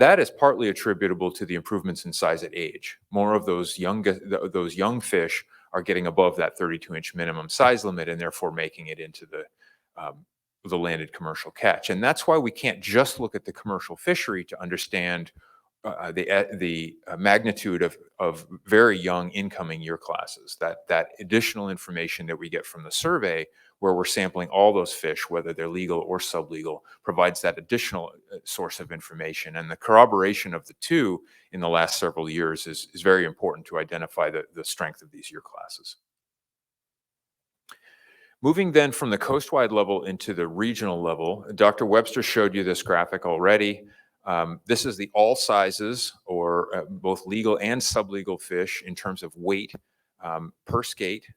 Speaker 13: That is partly attributable to the improvements in size at age. More of those young fish are getting above that 32-inch minimum size limit and therefore making it into the landed commercial catch. And that's why we can't just look at the commercial fishery to understand the magnitude of very young incoming year classes. That additional information that we get from the survey, where we're sampling all those fish, whether they're legal or sublegal, provides that additional source of information. And the corroboration of the two in the last several years is very important to identify the strength of these year classes. Moving then from the coastwide level into the regional level, Dr. Webster showed you this graphic already. This is the all sizes, or both legal and sublegal fish in terms of weight per skate,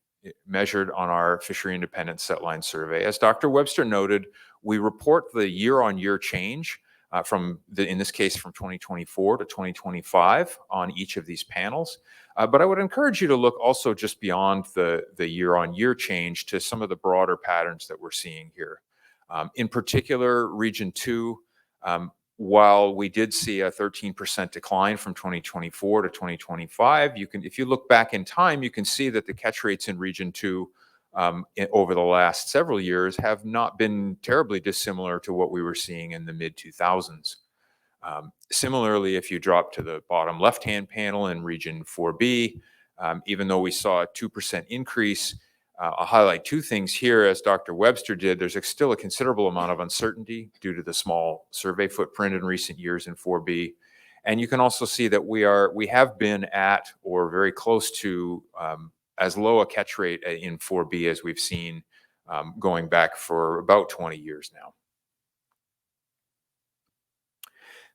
Speaker 13: measured on our Fishery Independent Setline Survey. As Dr. Webster noted, we report the year-on-year change in this case, from 2024 to 2025 on each of these panels. But I would encourage you to look also just beyond the year-on-year change to some of the broader patterns that we're seeing here. In particular, Region 2, while we did see a 13% decline from 2024 to 2025, if you look back in time, you can see that the catch rates in Region 2 over the last several years have not been terribly dissimilar to what we were seeing in the mid-2000s. Similarly, if you drop to the bottom left-hand panel in Region 4B, even though we saw a 2% increase, I'll highlight two things here, as Dr. Webster did. There's still a considerable amount of uncertainty due to the small survey footprint in recent years in 4B. And you can also see that we have been at or very close to as low a catch rate in 4B as we've seen going back for about 20 years now.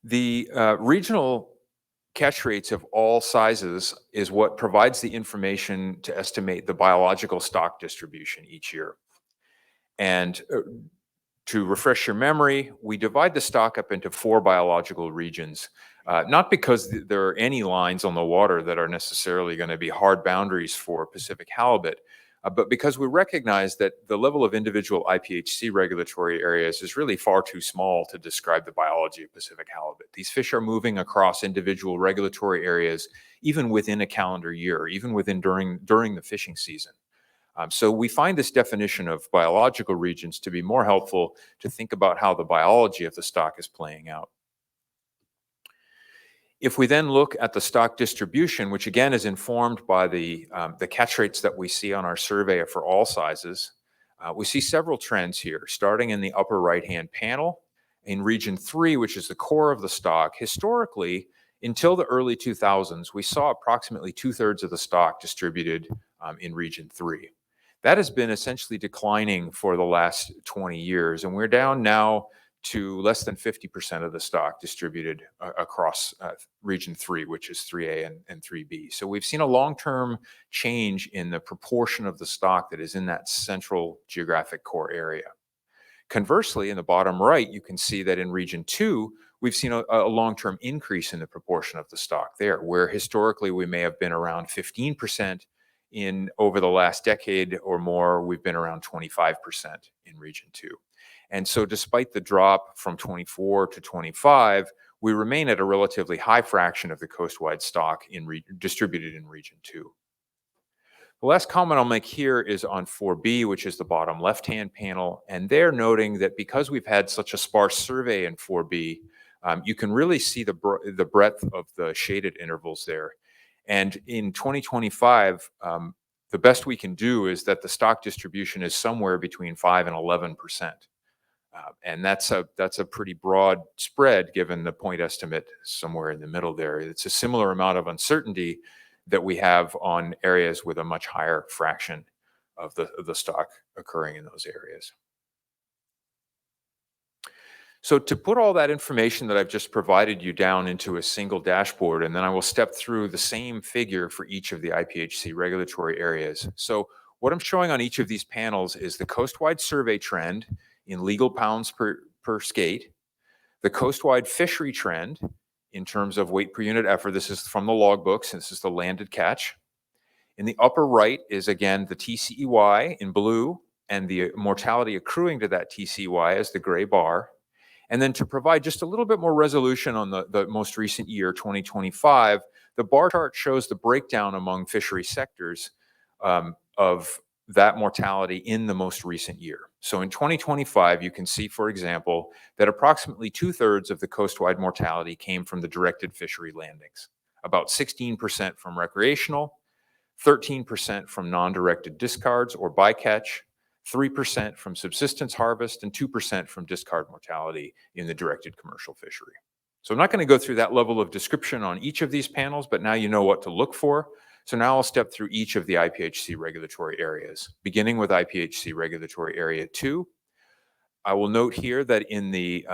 Speaker 13: The regional catch rates of all sizes is what provides the information to estimate the biological stock distribution each year. And to refresh your memory, we divide the stock up into 4 biological regions, not because there are any lines on the water that are necessarily going to be hard boundaries for Pacific halibut, But because we recognize that the level of individual IPHC regulatory areas is really far too small to describe the biology of Pacific halibut. These fish are moving across individual regulatory areas, even within a calendar year, even during the fishing season. So we find this definition of biological regions to be more helpful to think about how the biology of the stock is playing out. If we then look at the stock distribution, which again is informed by the catch rates that we see on our survey for all sizes, we see several trends here, starting in the upper right-hand panel. In region 3, which is the core of the stock, historically, until the early 2000s, we saw approximately 2/3 of the stock distributed in region 3. That has been essentially declining for the last 20 years, and we're down now to less than 50% of the stock distributed across region 3, which is 3A and 3B. So we've seen a long-term change in the proportion of the stock that is in that central geographic core area. Conversely, in the bottom right, you can see that in region 2, we've seen a long-term increase in the proportion of the stock there, where historically we may have been around 15%. Over the last decade or more, we've been around 25% in region 2. And so despite the drop from 24 to 25, we remain at a relatively high fraction of the coastwide stock distributed in region 2. The last comment I'll make here is on 4B, which is the bottom left-hand panel. And they're noting that because we've had such a sparse survey in 4B, you can really see the breadth of the shaded intervals there. And in 2025, the best we can do is that the stock distribution is somewhere between 5 and 11%. And that's a pretty broad spread given the point estimate somewhere in the middle there. It's a similar amount of uncertainty that we have on areas with a much higher fraction of the stock occurring in those areas. So to put all that information that I've just provided you down into a single dashboard, and then I will step through the same figure for each of the IPHC regulatory areas. So what I'm showing on each of these panels is the coastwide survey trend in legal pounds per skate, the coastwide fishery trend in terms of weight per unit effort. This is from the logbooks, and this is the landed catch. In the upper right is, again, the TCEY in blue, and the mortality accruing to that TCEY as the gray bar. And then to provide just a little bit more resolution on the most recent year, 2025, the bar chart shows the breakdown among fishery sectors of that mortality in the most recent year. So in 2025, you can see, for example, that approximately 2/3 of the coastwide mortality came from the directed fishery landings, about 16% from recreational, 13% from non-directed discards or bycatch, 3% from subsistence harvest, and 2% from discard mortality in the directed commercial fishery. So I'm not going to go through that level of description on each of these panels, but now you know what to look for. So now I'll step through each of the IPHC regulatory areas, beginning with IPHC regulatory area 2. I will note here that in the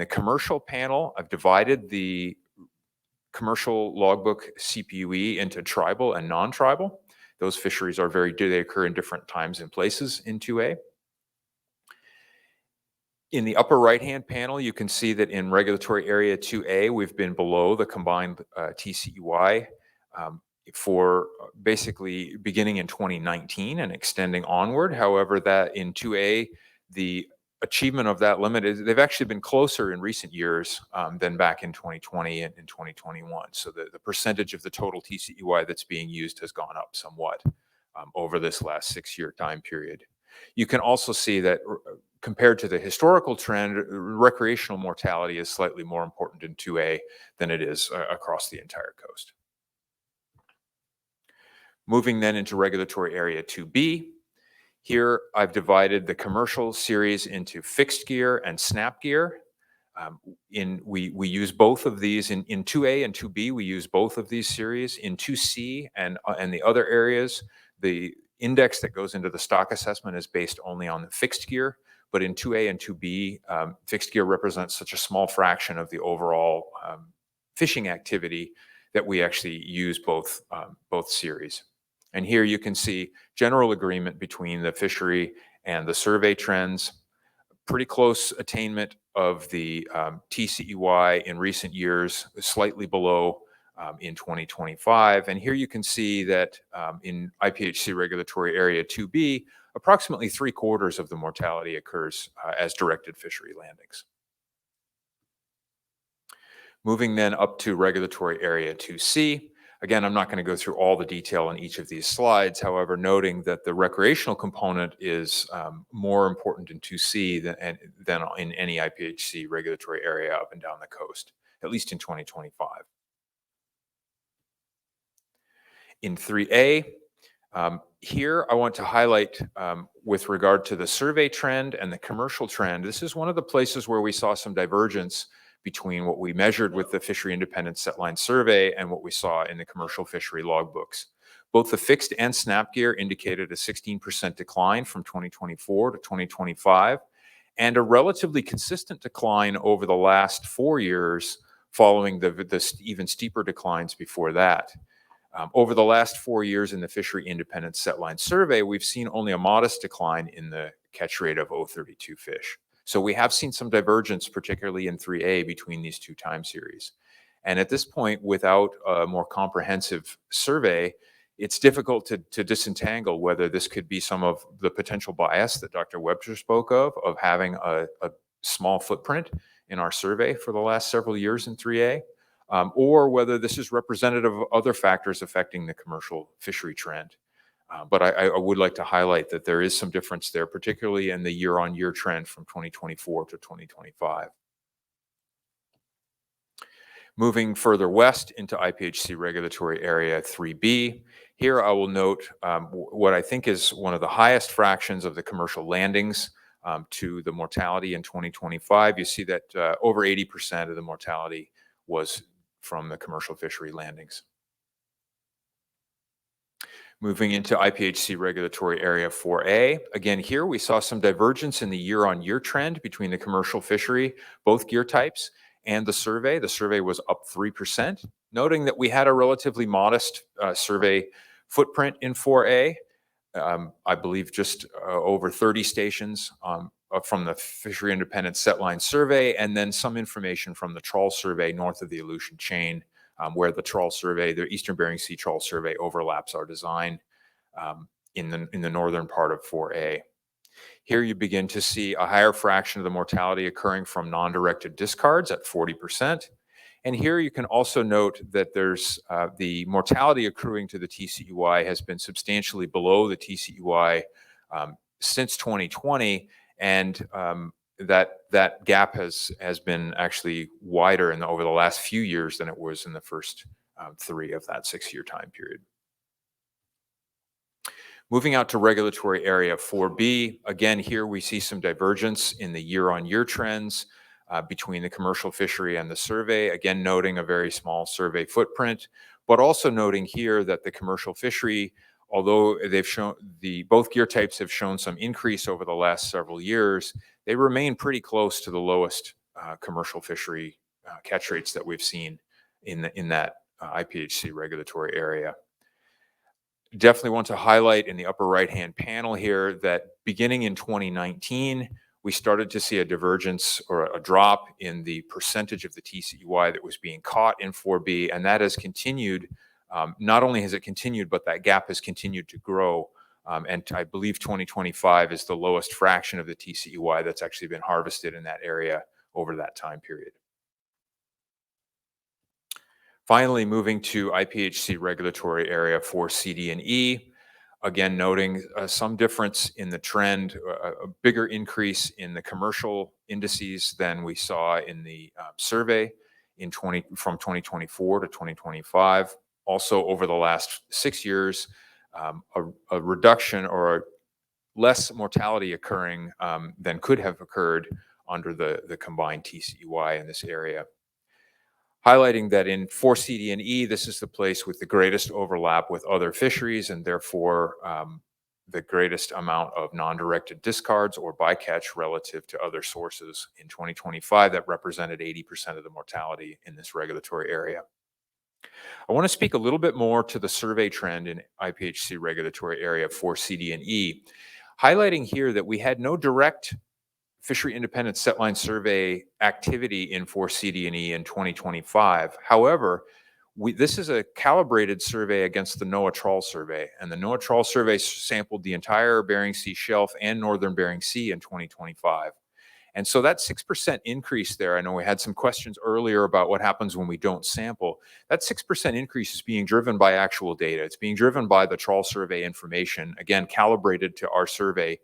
Speaker 13: commercial panel, I've divided the commercial logbook CPUE into tribal and non-tribal. Those fisheries are they occur in different times and places in 2A. In the upper right-hand panel, you can see that in regulatory area 2A, we've been below the combined TCEY for basically beginning in 2019 and extending onward. However, that in 2A, the achievement of that limit they've actually been closer in recent years than back in 2020 and in 2021. So the percentage of the total TCEY that's being used has gone up somewhat over this last 6-year time period. You can also see that compared to the historical trend, recreational mortality is slightly more important in 2A than it is across the entire coast. Moving then into regulatory area 2B. Here, I've divided the commercial series into fixed gear and snap gear. We use both of these in 2A and 2B. We use both of these series. In 2C and the other areas, the index that goes into the stock assessment is based only on the fixed gear. But in 2A and 2B, fixed gear represents such a small fraction of the overall fishing activity that we actually use both series. And here you can see general agreement between the fishery and the survey trends, pretty close attainment of the TCEY in recent years, slightly below in 2025. And here you can see that in IPHC regulatory area 2B, approximately 3/4 of the mortality occurs as directed fishery landings. Moving then up to regulatory area 2C. Again, I'm not going to go through all the detail on each of these slides. However, noting that the recreational component is more important in 2C than in any IPHC regulatory area up and down the coast, at least in 2025. In 3A, here I want to highlight with regard to the survey trend and the commercial trend, this is one of the places where we saw some divergence between what we measured with the Fishery Independent Setline Survey and what we saw in the commercial fishery logbooks. Both the fixed and snap gear indicated a 16% decline from 2024 to 2025, and a relatively consistent decline over the last 4 years following the even steeper declines before that. Over the last 4 years in the Fishery Independent Setline Survey, we've seen only a modest decline in the catch rate of 032 fish. So we have seen some divergence, particularly in 3A, between these two time series. And at this point, without a more comprehensive survey, it's difficult to disentangle whether this could be some of the potential bias that Dr. Webster spoke of having a small footprint in our survey for the last several years in 3A, or whether this is representative of other factors affecting the commercial fishery trend. But I would like to highlight that there is some difference there, particularly in the year-on-year trend from 2024 to 2025. Moving further west into IPHC regulatory area 3B, here I will note what I think is one of the highest fractions of the commercial landings to the mortality in 2025. You see that over 80% of the mortality was from the commercial fishery landings. Moving into IPHC regulatory area 4A, again here we saw some divergence in the year-on-year trend between the commercial fishery, both gear types, and the survey. The survey was up 3%, noting that we had a relatively modest survey footprint in 4A. I believe just over 30 stations from the Fishery Independent Setline Survey, and then some information from the trawl survey north of the Aleutian chain, where the trawl survey, the Eastern Bering Sea trawl survey, overlaps our design in the northern part of 4A. Here you begin to see a higher fraction of the mortality occurring from non-directed discards at 40%. And here you can also note that there's the mortality accruing to the TCEY has been substantially below the TCEY since 2020, and that gap has been actually wider over the last few years than it was in the first 3 of that 6-year time period. Moving out to regulatory area 4B, again here we see some divergence in the year-on-year trends between the commercial fishery and the survey, again noting a very small survey footprint, but also noting here that the commercial fishery, although they've shown both gear types have shown some increase over the last several years, they remain pretty close to the lowest commercial fishery catch rates that we've seen in that IPHC regulatory area. Definitely want to highlight in the upper right-hand panel here that beginning in 2019, we started to see a divergence or a drop in the percentage of the TCEY that was being caught in 4B, and that has continued. Not only has it continued, but that gap has continued to grow. And I believe 2025 is the lowest fraction of the TCEY that's actually been harvested in that area over that time period. Finally, moving to IPHC regulatory area 4C, D, and E, again noting some difference in the trend, a bigger increase in the commercial indices than we saw in the survey from 2024 to 2025. Also, over the last 6 years, a reduction or a less mortality occurring than could have occurred under the combined TCEY in this area. Highlighting that in 4C, D, and E, this is the place with the greatest overlap with other fisheries and therefore the greatest amount of non-directed discards or bycatch relative to other sources in 2025 that represented 80% of the mortality in this regulatory area. I want to speak a little bit more to the survey trend in IPHC regulatory area 4C, D, and E, highlighting here that we had no direct Fishery Independent Setline Survey activity in 4C, D, and E in 2025. However, This is a calibrated survey against the NOAA trawl survey, and the NOAA trawl survey sampled the entire Bering Sea shelf and northern Bering Sea in 2025. And so that 6% increase there, I know we had some questions earlier about what happens when we don't sample. That 6% increase is being driven by actual data. It's being driven by the trawl survey information, again, calibrated to our survey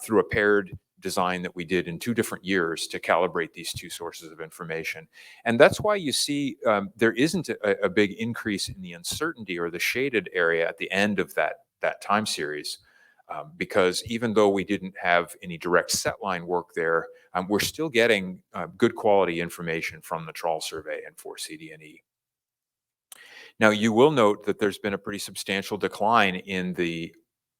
Speaker 13: through a paired design that we did in 2 different years to calibrate these 2 sources of information. And that's why you see there isn't a big increase in the uncertainty or the shaded area at the end of that time series. Because even though we didn't have any direct set line work there, we're still getting good quality information from the trawl survey and for CD&E. Now, you will note that there's been a pretty substantial decline in the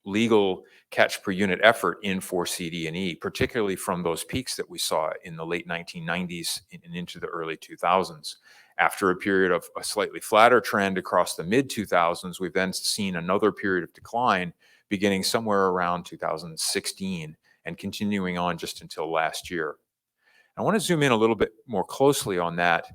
Speaker 13: legal catch per unit effort in for CD&E, particularly from those peaks that we saw in the late 1990s and into the early 2000s. After a period of a slightly flatter trend across the mid 2000s, we've then seen another period of decline beginning somewhere around 2016 and continuing on just until last year. I want to zoom in a little bit more closely on that.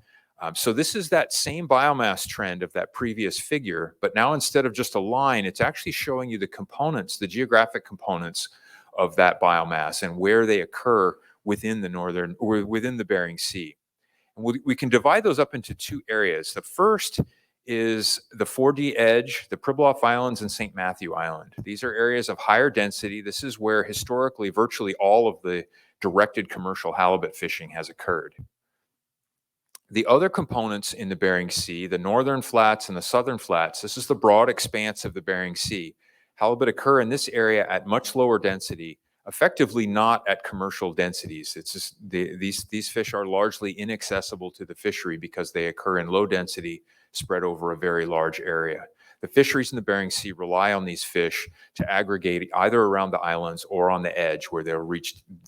Speaker 13: So this is that same biomass trend of that previous figure, but now instead of just a line, it's actually showing you the components, the geographic components of that biomass and where they occur within the northern or within the Bering Sea. And we can divide those up into 2 areas. The first is the 4D Edge, the Pribilof Islands, and St. Matthew Island. These are areas of higher density. This is where historically virtually all of the directed commercial halibut fishing has occurred. The other components in the Bering Sea, the northern flats and the southern flats, this is the broad expanse of the Bering Sea. Halibut occur in this area at much lower density, effectively not at commercial densities. It's just these fish are largely inaccessible to the fishery because they occur in low density, spread over a very large area. The fisheries in the Bering Sea rely on these fish to aggregate either around the islands or on the edge where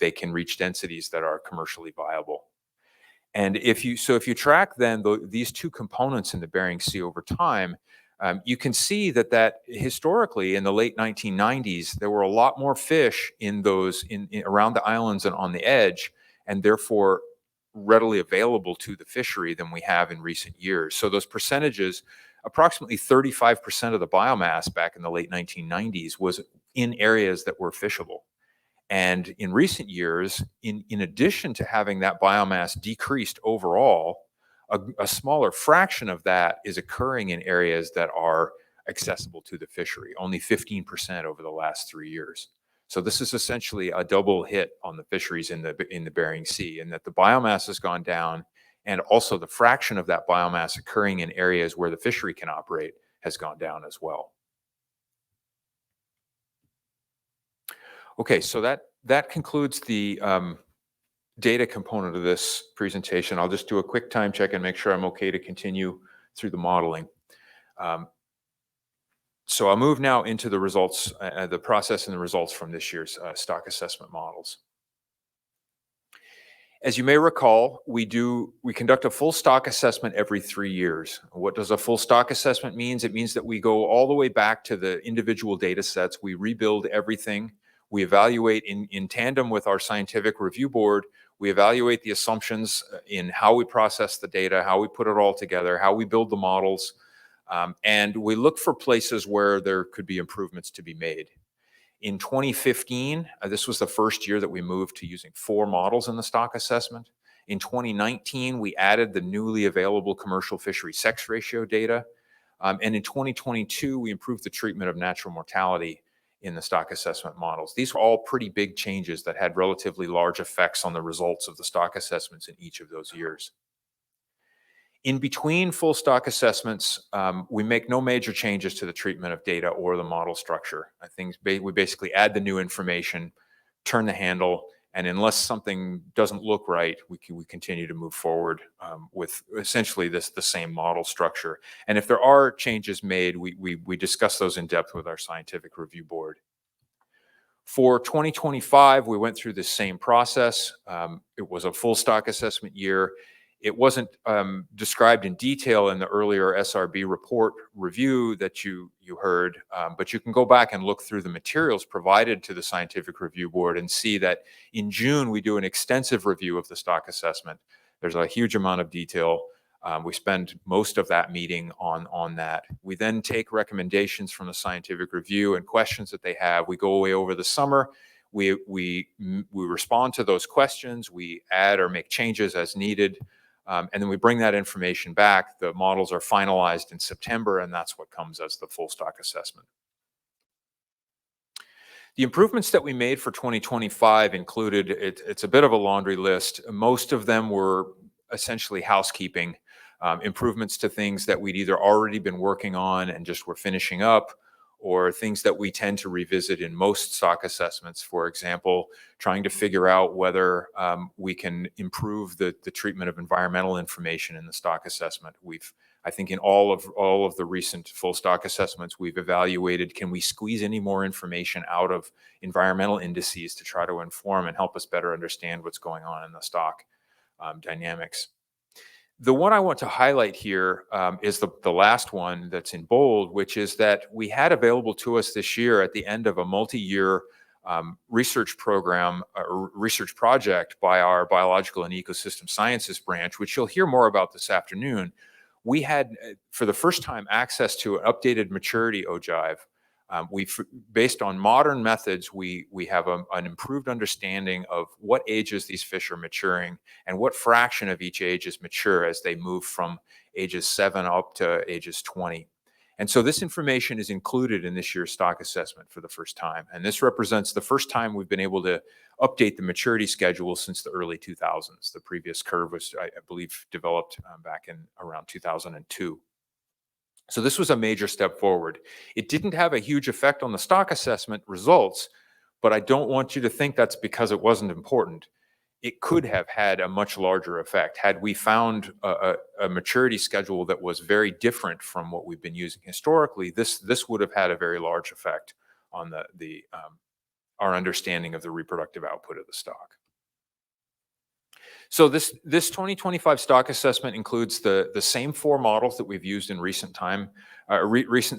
Speaker 13: they can reach densities that are commercially viable. And if you track then these 2 components in the Bering Sea over time, you can see that historically in the late 1990s, there were a lot more fish in those around the islands and on the edge, and therefore readily available to the fishery than we have in recent years. So those percentages, approximately 35% of the biomass back in the late 1990s was in areas that were fishable. And in recent years, in addition to having that biomass decreased overall, a smaller fraction of that is occurring in areas that are accessible to the fishery, only 15% over the last 3 years. So this is essentially a double hit on the fisheries in the Bering Sea, in that the biomass has gone down, and also the fraction of that biomass occurring in areas where the fishery can operate has gone down as well. Okay, so that concludes the data component of this presentation. I'll just do a quick time check and make sure I'm okay to continue through the modeling. So I'll move now into the results, the process and the results from this year's stock assessment models. As you may recall, we conduct a full stock assessment every 3 years. What does a full stock assessment mean? It means that we go all the way back to the individual data sets. We rebuild everything. We evaluate in tandem with our scientific review board. We evaluate the assumptions in how we process the data, how we put it all together, how we build the models, and we look for places where there could be improvements to be made. In 2015, this was the first year that we moved to using 4 models in the stock assessment. In 2019, we added the newly available commercial fishery sex ratio data. And in 2022, we improved the treatment of natural mortality in the stock assessment models. These were all pretty big changes that had relatively large effects on the results of the stock assessments in each of those years. In between full stock assessments, we make no major changes to the treatment of data or the model structure. I think we basically add the new information, turn the handle, and unless something doesn't look right, we continue to move forward with essentially the same model structure. And if there are changes made, we discuss those in depth with our scientific review board. For 2025, we went through the same process. It was a full stock assessment year. It wasn't described in detail in the earlier SRB report review that you heard, but you can go back and look through the materials provided to the scientific review board and see that in June we do an extensive review of the stock assessment. There's a huge amount of detail We spend most of that meeting on that. We then take recommendations from the scientific review and questions that they have. We go away over the summer. We respond to those questions. We add or make changes as needed. And then we bring that information back. The models are finalized in September, and that's what comes as the full stock assessment. The improvements that we made for 2025 included, it's a bit of a laundry list. Most of them were essentially housekeeping, improvements to things that we'd either already been working on and just were finishing up, or things that we tend to revisit in most stock assessments. For example, trying to figure out whether we can improve the treatment of environmental information in the stock assessment. I think in all of the recent full stock assessments, we've evaluated, can we squeeze any more information out of environmental indices to try to inform and help us better understand what's going on in the stock dynamics. The one I want to highlight here is the last one that's in bold, which is that we had available to us this year at the end of a multi-year research program, research project by our Biological and Ecosystem Sciences branch, which you'll hear more about this afternoon. We had, for the first time, access to an updated maturity ogive. Based on modern methods, we have an improved understanding of what ages these fish are maturing and what fraction of each age is mature as they move from ages 7 up to ages 20. And so this information is included in this year's stock assessment for the first time. And this represents the first time we've been able to update the maturity schedule since the early 2000s. The previous curve was, I believe, developed back in around 2002. So this was a major step forward. It didn't have a huge effect on the stock assessment results, but I don't want you to think that's because it wasn't important. It could have had a much larger effect had we found a maturity schedule that was very different from what we've been using historically. This would have had a very large effect on our understanding of the reproductive output of the stock. So this 2025 stock assessment includes the same 4 models that we've used in recent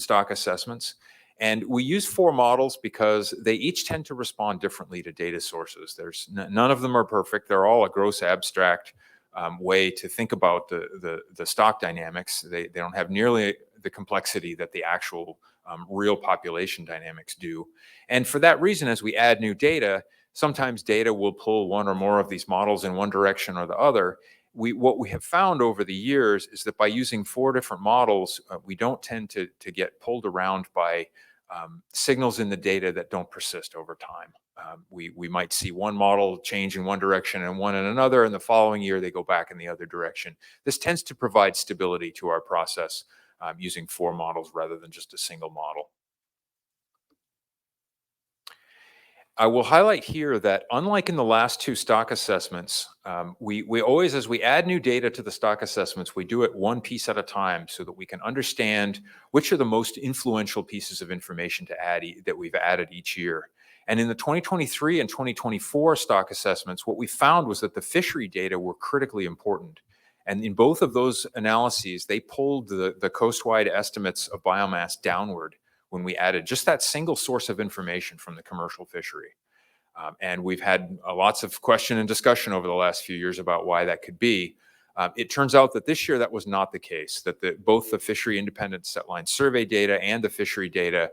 Speaker 13: stock assessments. And we use 4 models because they each tend to respond differently to data sources. None of them are perfect. They're all a gross abstract way to think about the stock dynamics. They don't have nearly the complexity that the actual real population dynamics do. And for that reason, as we add new data, sometimes data will pull one or more of these models in one direction or the other. What we have found over the years is that by using 4 different models, we don't tend to get pulled around by signals in the data that don't persist over time. We might see one model change in one direction and one in another, and the following year they go back in the other direction. This tends to provide stability to our process using 4 models rather than just a single model. I will highlight here that unlike in the last 2 stock assessments, we always, as we add new data to the stock assessments, we do it one piece at a time so that we can understand which are the most influential pieces of information to add that we've added each year. And in the 2023 and 2024 stock assessments, what we found was that the fishery data were critically important. And in both of those analyses, they pulled the coast-wide estimates of biomass downward when we added just that single source of information from the commercial fishery. And we've had lots of question and discussion over the last few years about why that could be. It turns out that this year that was not the case, that both the fishery independent setline survey data and the fishery data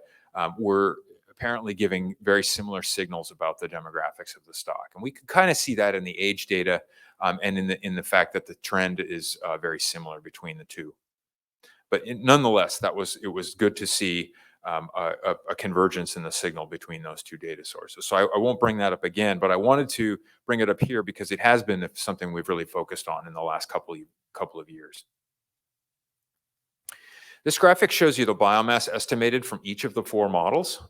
Speaker 13: were apparently giving very similar signals about the demographics of the stock. And we could kind of see that in the age data and in the fact that the trend is very similar between the two. But nonetheless, it was good to see a convergence in the signal between those 2 data sources. So I won't bring that up again, but I wanted to bring it up here because it has been something we've really focused on in the last couple of years. This graphic shows you the biomass estimated from each of the 4 models.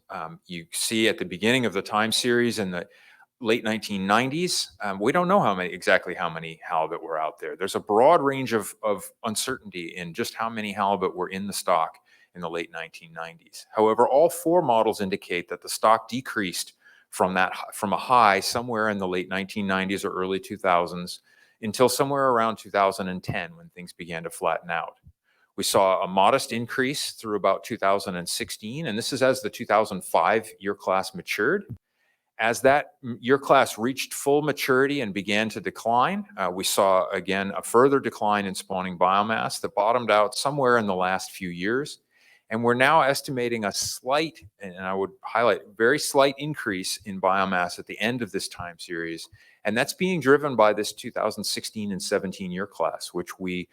Speaker 13: You see at the beginning of the time series in the late 1990s, we don't know exactly how many halibut were out there. There's a broad range of uncertainty in just how many halibut were in the stock in the late 1990s. However, all 4 models indicate that the stock decreased from a high somewhere in the late 1990s or early 2000s until somewhere around 2010 when things began to flatten out. We saw a modest increase through about 2016, and this is as the 2005 year class matured. As that year class reached full maturity and began to decline, we saw again a further decline in spawning biomass that bottomed out somewhere in the last few years. And we're now estimating a slight, and I would highlight, very slight increase in biomass at the end of this time series. And that's being driven by this 2016 and 17 year class, which we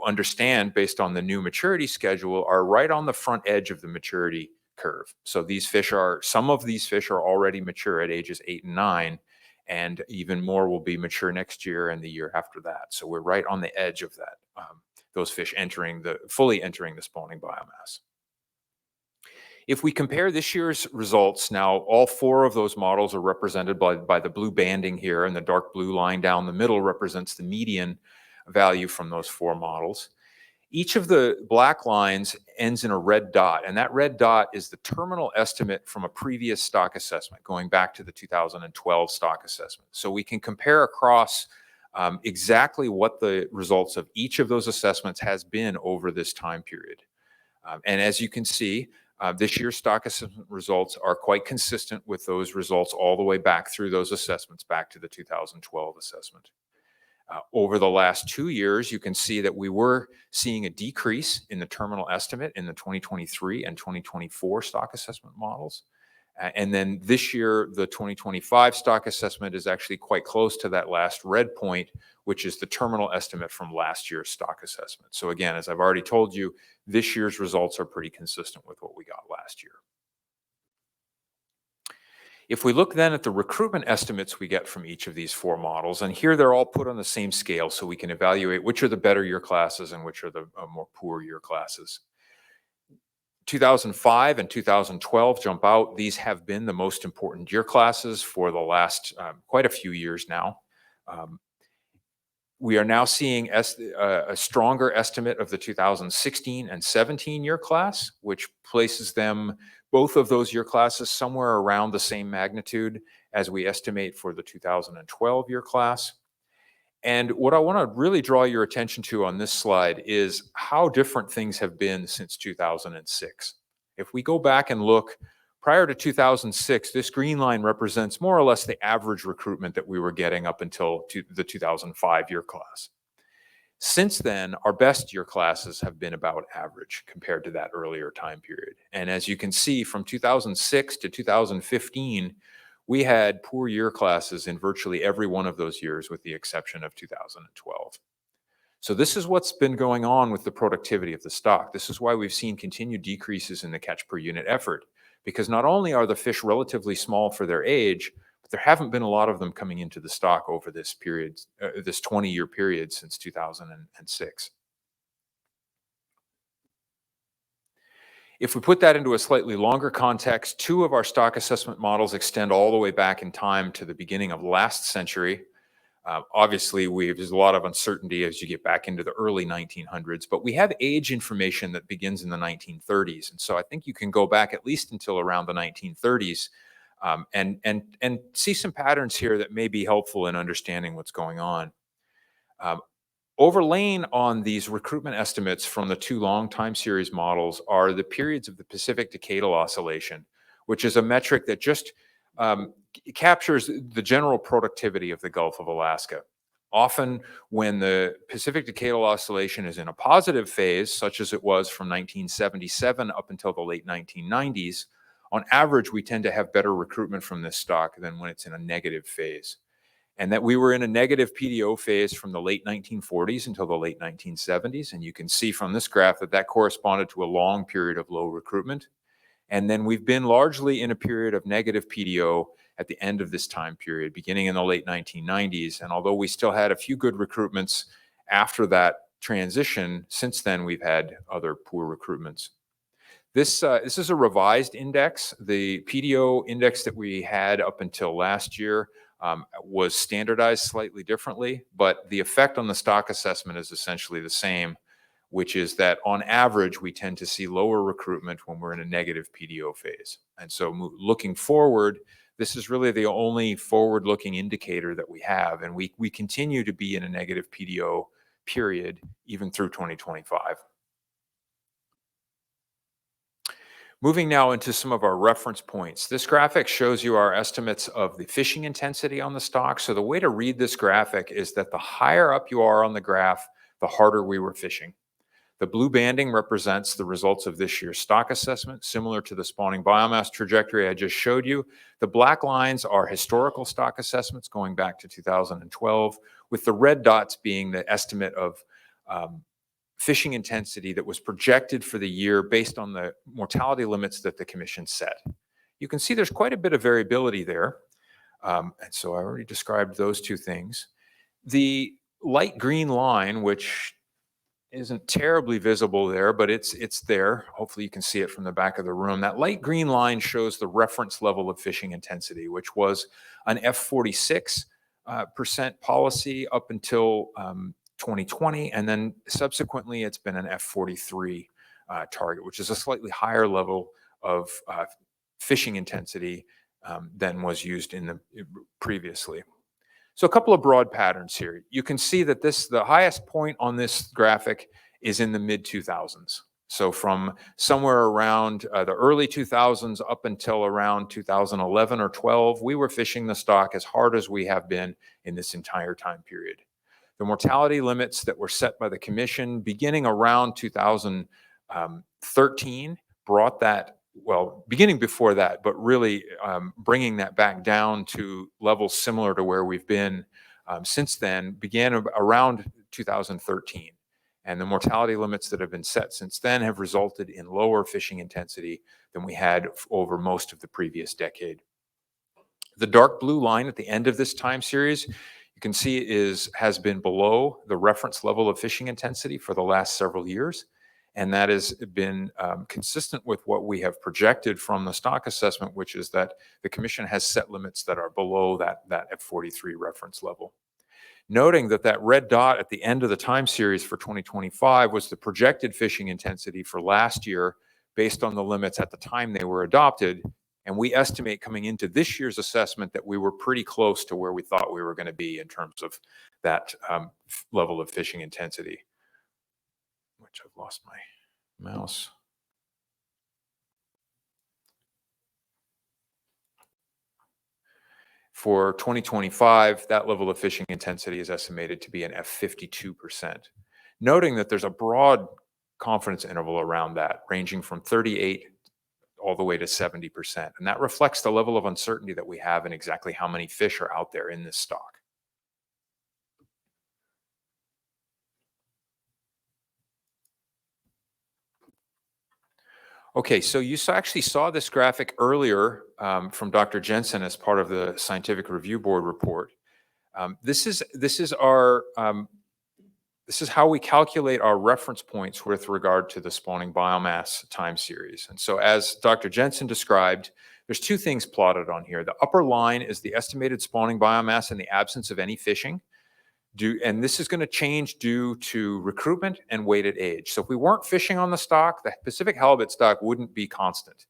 Speaker 13: understand based on the new maturity schedule are right on the front edge of the maturity curve. So these fish are, some of these fish are already mature at ages 8 and 9, and even more will be mature next year and the year after that. So we're right on the edge of that, those fish fully entering the spawning biomass. If we compare this year's results, now all 4 of those models are represented by the blue banding here, and the dark blue line down the middle represents the median value from those 4 models. Each of the black lines ends in a red dot, and that red dot is the terminal estimate from a previous stock assessment, going back to the 2012 stock assessment. So we can compare across exactly what the results of each of those assessments has been over this time period. And as you can see, this year's stock assessment results are quite consistent with those results all the way back through those assessments, back to the 2012 assessment. Over the last 2 years, you can see that we were seeing a decrease in the terminal estimate in the 2023 and 2024 stock assessment models. And then this year, the 2025 stock assessment is actually quite close to that last red point, which is the terminal estimate from last year's stock assessment. So again, as I've already told you, this year's results are pretty consistent with what we got last year. If we look then at the recruitment estimates we get from each of these 4 models, and here they're all put on the same scale so we can evaluate which are the better year classes and which are the more poor year classes. 2005 and 2012 jump out. These have been the most important year classes for the last quite a few years now. We are now seeing a stronger estimate of the 2016 and 17 year class, which places them, both of those year classes, somewhere around the same magnitude as we estimate for the 2012 year class. And what I want to really draw your attention to on this slide is how different things have been since 2006. If we go back and look, prior to 2006, this green line represents more or less the average recruitment that we were getting up until the 2005 year class. Since then, our best year classes have been about average compared to that earlier time period. And as you can see, from 2006 to 2015, we had poor year classes in virtually every one of those years, with the exception of 2012. So this is what's been going on with the productivity of the stock. This is why we've seen continued decreases in the catch per unit effort, because not only are the fish relatively small for their age, but there haven't been a lot of them coming into the stock over this period, this 20-year period since 2006. If we put that into a slightly longer context, 2 of our stock assessment models extend all the way back in time to the beginning of last century. Obviously, there's a lot of uncertainty as you get back into the early 1900s, but we have age information that begins in the 1930s. And so I think you can go back at least until around the 1930s and see some patterns here that may be helpful in understanding what's going on. Overlaying on these recruitment estimates from the 2 long time series models are the periods of the Pacific Decadal Oscillation, which is a metric that just captures the general productivity of the Gulf of Alaska. Often when the Pacific Decadal Oscillation is in a positive phase, such as it was from 1977 up until the late 1990s, on average, we tend to have better recruitment from this stock than when it's in a negative phase. And that we were in a negative PDO phase from the late 1940s until the late 1970s. And you can see from this graph that that corresponded to a long period of low recruitment. And then we've been largely in a period of negative PDO at the end of this time period, beginning in the late 1990s. And although we still had a few good recruitments after that transition, since then we've had other poor recruitments. This is a revised index. The PDO index that we had up until last year was standardized slightly differently, but the effect on the stock assessment is essentially the same, which is that on average, we tend to see lower recruitment when we're in a negative PDO phase. And so looking forward, this is really the only forward-looking indicator that we have, and we continue to be in a negative PDO period even through 2025. Moving now into some of our reference points. This graphic shows you our estimates of the fishing intensity on the stock. So the way to read this graphic is that the higher up you are on the graph, the harder we were fishing. The blue banding represents the results of this year's stock assessment, similar to the spawning biomass trajectory I just showed you. The black lines are historical stock assessments going back to 2012, with the red dots being the estimate of fishing intensity that was projected for the year based on the mortality limits that the commission set. You can see there's quite a bit of variability there. And so I already described those two things. The light green line, which isn't terribly visible there, but it's there. Hopefully you can see it from the back of the room. That light green line shows the reference level of fishing intensity, which was an F46% policy up until 2020, and then subsequently it's been an F43 target, which is a slightly higher level of fishing intensity than was used in the previously. So a couple of broad patterns here. You can see that the highest point on this graphic is in the mid-2000s. So from somewhere around the early 2000s up until around 2011 or 12, we were fishing the stock as hard as we have been in this entire time period. The mortality limits that were set by the commission beginning around 2013 brought that, well, beginning before that, but really bringing that back down to levels similar to where we've been since then, began around 2013. And the mortality limits that have been set since then have resulted in lower fishing intensity than we had over most of the previous decade. The dark blue line at the end of this time series, you can see has been below the reference level of fishing intensity for the last several years. And that has been consistent with what we have projected from the stock assessment, which is that the commission has set limits that are below that F43 reference level. Noting that that red dot at the end of the time series for 2025 was the projected fishing intensity for last year based on the limits at the time they were adopted. And we estimate coming into this year's assessment that we were pretty close to where we thought we were going to be in terms of that level of fishing intensity. Which I've lost my mouse. For 2025, that level of fishing intensity is estimated to be an F52%. Noting that there's a broad confidence interval around that, ranging from 38 all the way to 70%. And that reflects the level of uncertainty that we have in exactly how many fish are out there in this stock. Okay, so you actually saw this graphic earlier from Dr. Jensen as part of the Scientific Review Board report. This is how we calculate our reference points with regard to the spawning biomass time series. And so as Dr. Jensen described, there's two things plotted on here. The upper line is the estimated spawning biomass in the absence of any fishing. And this is going to change due to recruitment and weighted age. So if we weren't fishing on the stock, the Pacific halibut stock wouldn't be constant.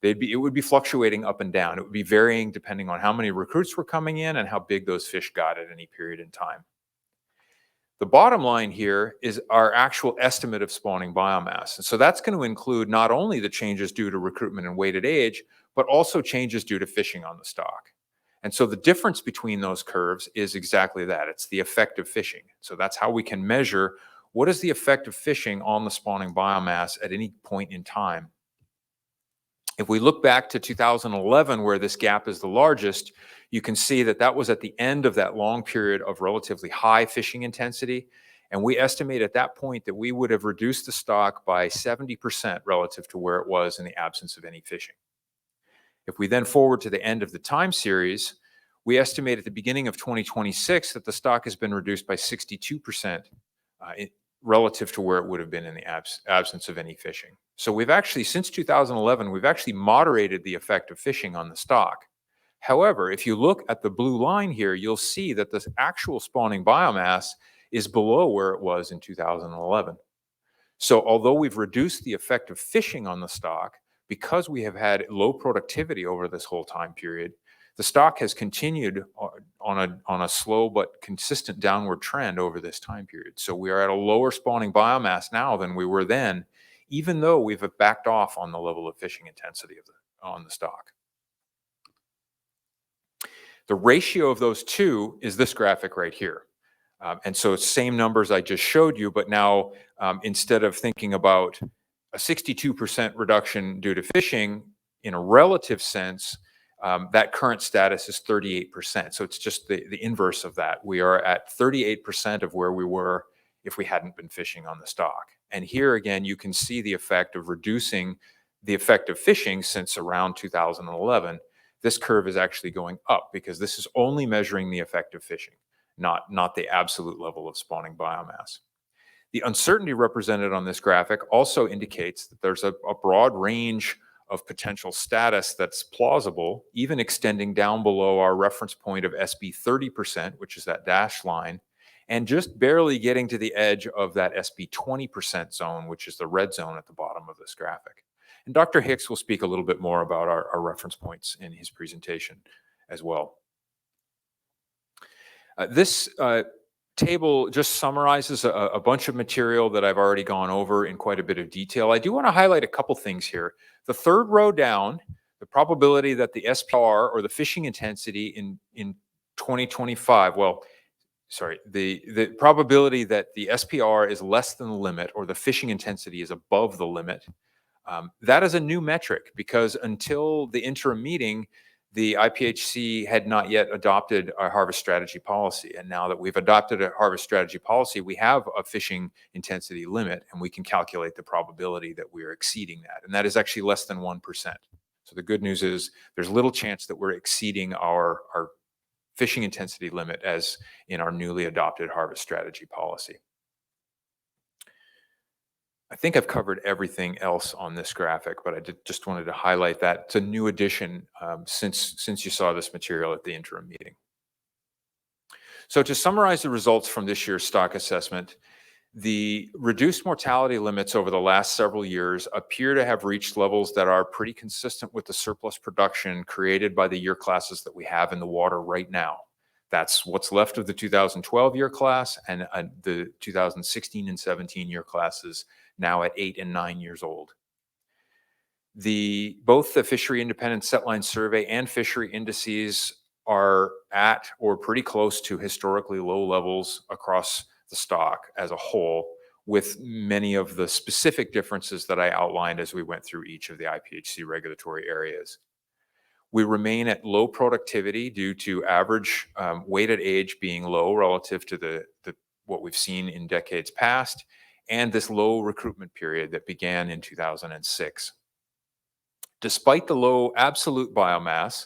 Speaker 13: It would be fluctuating up and down. It would be varying depending on how many recruits were coming in and how big those fish got at any period in time. The bottom line here is our actual estimate of spawning biomass. And so that's going to include not only the changes due to recruitment and weighted age, but also changes due to fishing on the stock. And so the difference between those curves is exactly that. It's the effect of fishing. So that's how we can measure what is the effect of fishing on the spawning biomass at any point in time. If we look back to 2011, where this gap is the largest, you can see that that was at the end of that long period of relatively high fishing intensity. And we estimate at that point that we would have reduced the stock by 70% relative to where it was in the absence of any fishing. If we then forward to the end of the time series, we estimate at the beginning of 2026 that the stock has been reduced by 62% relative to where it would have been in the absence of any fishing. So we've actually, since 2011, we've actually moderated the effect of fishing on the stock. However, if you look at the blue line here, you'll see that the actual spawning biomass is below where it was in 2011. So although we've reduced the effect of fishing on the stock, because we have had low productivity over this whole time period, the stock has continued on a slow but consistent downward trend over this time period. So we are at a lower spawning biomass now than we were then, even though we've backed off on the level of fishing intensity on the stock. The ratio of those two is this graphic right here. And so it's same numbers I just showed you, but now instead of thinking about a 62% reduction due to fishing in a relative sense, that current status is 38%. So it's just the inverse of that. We are at 38% of where we were if we hadn't been fishing on the stock. And here again, you can see the effect of reducing the effect of fishing since around 2011. This curve is actually going up because this is only measuring the effect of fishing, not the absolute level of spawning biomass. The uncertainty represented on this graphic also indicates that there's a broad range of potential status that's plausible, even extending down below our reference point of SB 30%, which is that dashed line, and just barely getting to the edge of that SB 20% zone, which is the red zone at the bottom of this graphic. And Dr. Hicks will speak a little bit more about our reference points in his presentation as well. This table just summarizes a bunch of material that I've already gone over in quite a bit of detail. I do want to highlight a couple things here. The third row down, the probability that the SPR, or the fishing intensity in 2025, well, sorry, the probability that the SPR is less than the limit, or the fishing intensity is above the limit, that is a new metric, because until the interim meeting, the IPHC had not yet adopted a harvest strategy policy. And now that we've adopted a harvest strategy policy, we have a fishing intensity limit, and we can calculate the probability that we are exceeding that. And that is actually less than 1%. So the good news is there's little chance that we're exceeding our fishing intensity limit as in our newly adopted harvest strategy policy. I think I've covered everything else on this graphic, but I just wanted to highlight that. It's a new addition since you saw this material at the interim meeting. So to summarize the results from this year's stock assessment, the reduced mortality limits over the last several years appear to have reached levels that are pretty consistent with the surplus production created by the year classes that we have in the water right now. That's what's left of the 2012 year class and the 2016 and 17 year classes, now at 8 and 9 years old. Both the Fishery Independent Setline Survey and fishery indices are at or pretty close to historically low levels across the stock as a whole, with many of the specific differences that I outlined as we went through each of the IPHC regulatory areas. We remain at low productivity due to average weighted age being low relative to what we've seen in decades past, and this low recruitment period that began in 2006. Despite the low absolute biomass,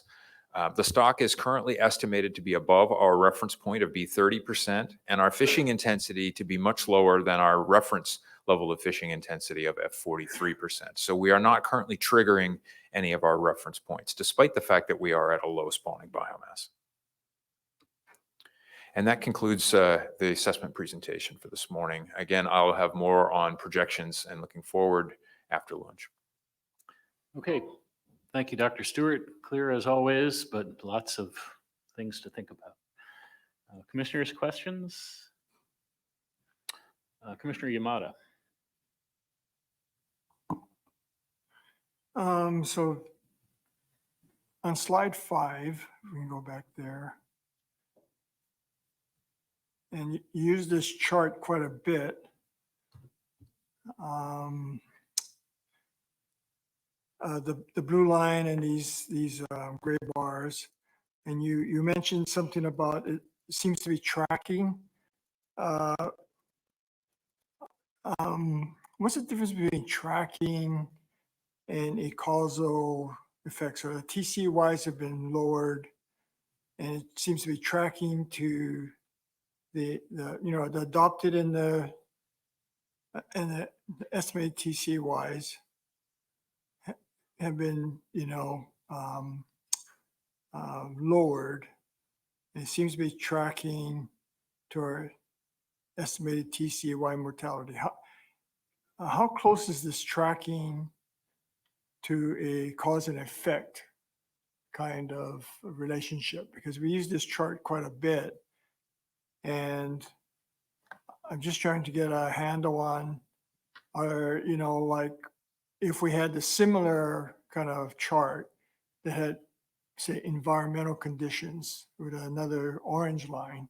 Speaker 13: the stock is currently estimated to be above our reference point of B30%, and our fishing intensity to be much lower than our reference level of fishing intensity of F43%. So we are not currently triggering any of our reference points, despite the fact that we are at a low spawning biomass. And that concludes the assessment presentation for this morning. Again, I'll have more on projections and looking forward after lunch.
Speaker 1: Okay, thank you, Dr. Stewart. Clear as always, but lots of things to think about. Commissioners, questions? Commissioner Yamada.
Speaker 14: So on slide 5, we can go back there. And you use this chart quite a bit. The blue line and these gray bars, and you mentioned something about it seems to be tracking. What's the difference between tracking and a causal effect? So the TCYs have been lowered, and it seems to be tracking to the adopted and the estimated TCYs have been lowered. It seems to be tracking to our estimated TCY mortality. How close is this tracking to a cause and effect kind of relationship? Because we use this chart quite a bit, and I'm just trying to get a handle on Or, you know, like if we had the similar kind of chart that had, say, environmental conditions with another orange line,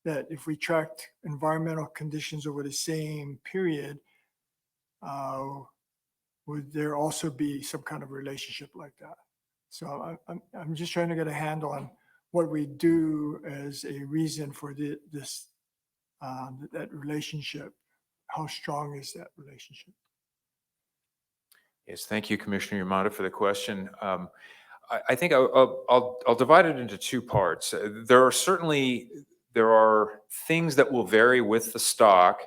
Speaker 14: that if we tracked environmental conditions over the same period, would there also be some kind of relationship like that? So I'm just trying to get a handle on what we do as a reason for that relationship. How strong is that relationship?
Speaker 13: Yes, thank you, Commissioner Yamada, for the question. I think I'll divide it into two parts. There are things that will vary with the stock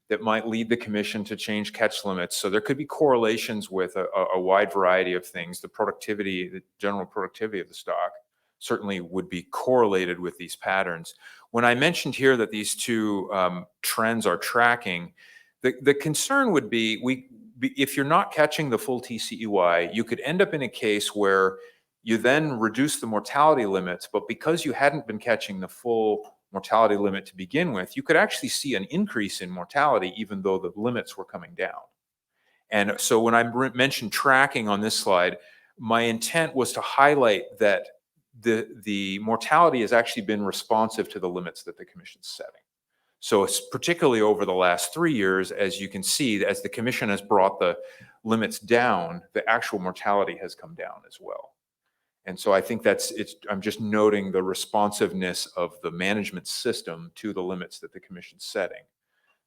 Speaker 13: that might lead the commission to change catch limits. So there could be correlations with a wide variety of things. The general productivity of the stock certainly would be correlated with these patterns. When I mentioned here that these two trends are tracking, the concern would be if you're not catching the full TCEY, you could end up in a case where you then reduce the mortality limits, but because you hadn't been catching the full mortality limit to begin with, you could actually see an increase in mortality even though the limits were coming down. And so when I mentioned tracking on this slide, my intent was to highlight that the mortality has actually been responsive to the limits that the commission's setting. So it's particularly over the last 3 years, as you can see, as the commission has brought the limits down, the actual mortality has come down as well. And so I think I'm just noting the responsiveness of the management system to the limits that the commission's setting,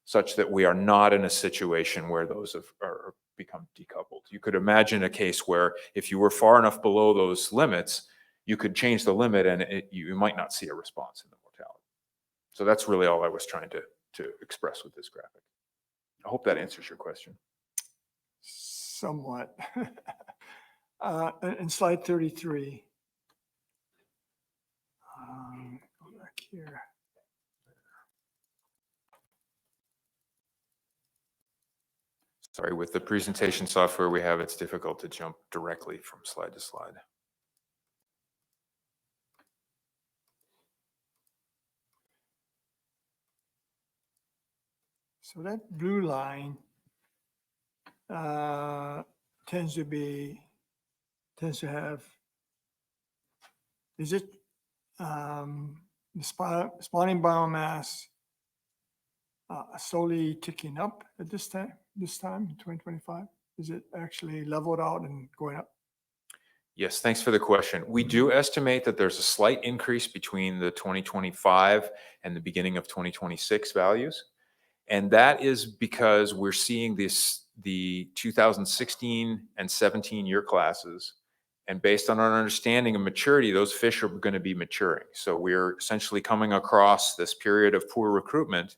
Speaker 13: such that we are not in a situation where those are become decoupled. You could imagine a case where if you were far enough below those limits, you could change the limit and you might not see a response in the mortality. So that's really all I was trying to express with this graphic. I hope that answers your question.
Speaker 14: Somewhat. In slide 33. Go back here.
Speaker 13: Sorry, with the presentation software we have, it's difficult to jump directly from slide to slide.
Speaker 14: So that blue line tends to have, is it the spawning biomass slowly ticking up at this time in 2025? Is it actually leveled out and going up?
Speaker 13: Yes, thanks for the question. We do estimate that there's a slight increase between the 2025 and the beginning of 2026 values. And that is because we're seeing the 2016 and 17 year classes. And based on our understanding of maturity, those fish are going to be maturing. So we're essentially coming across this period of poor recruitment.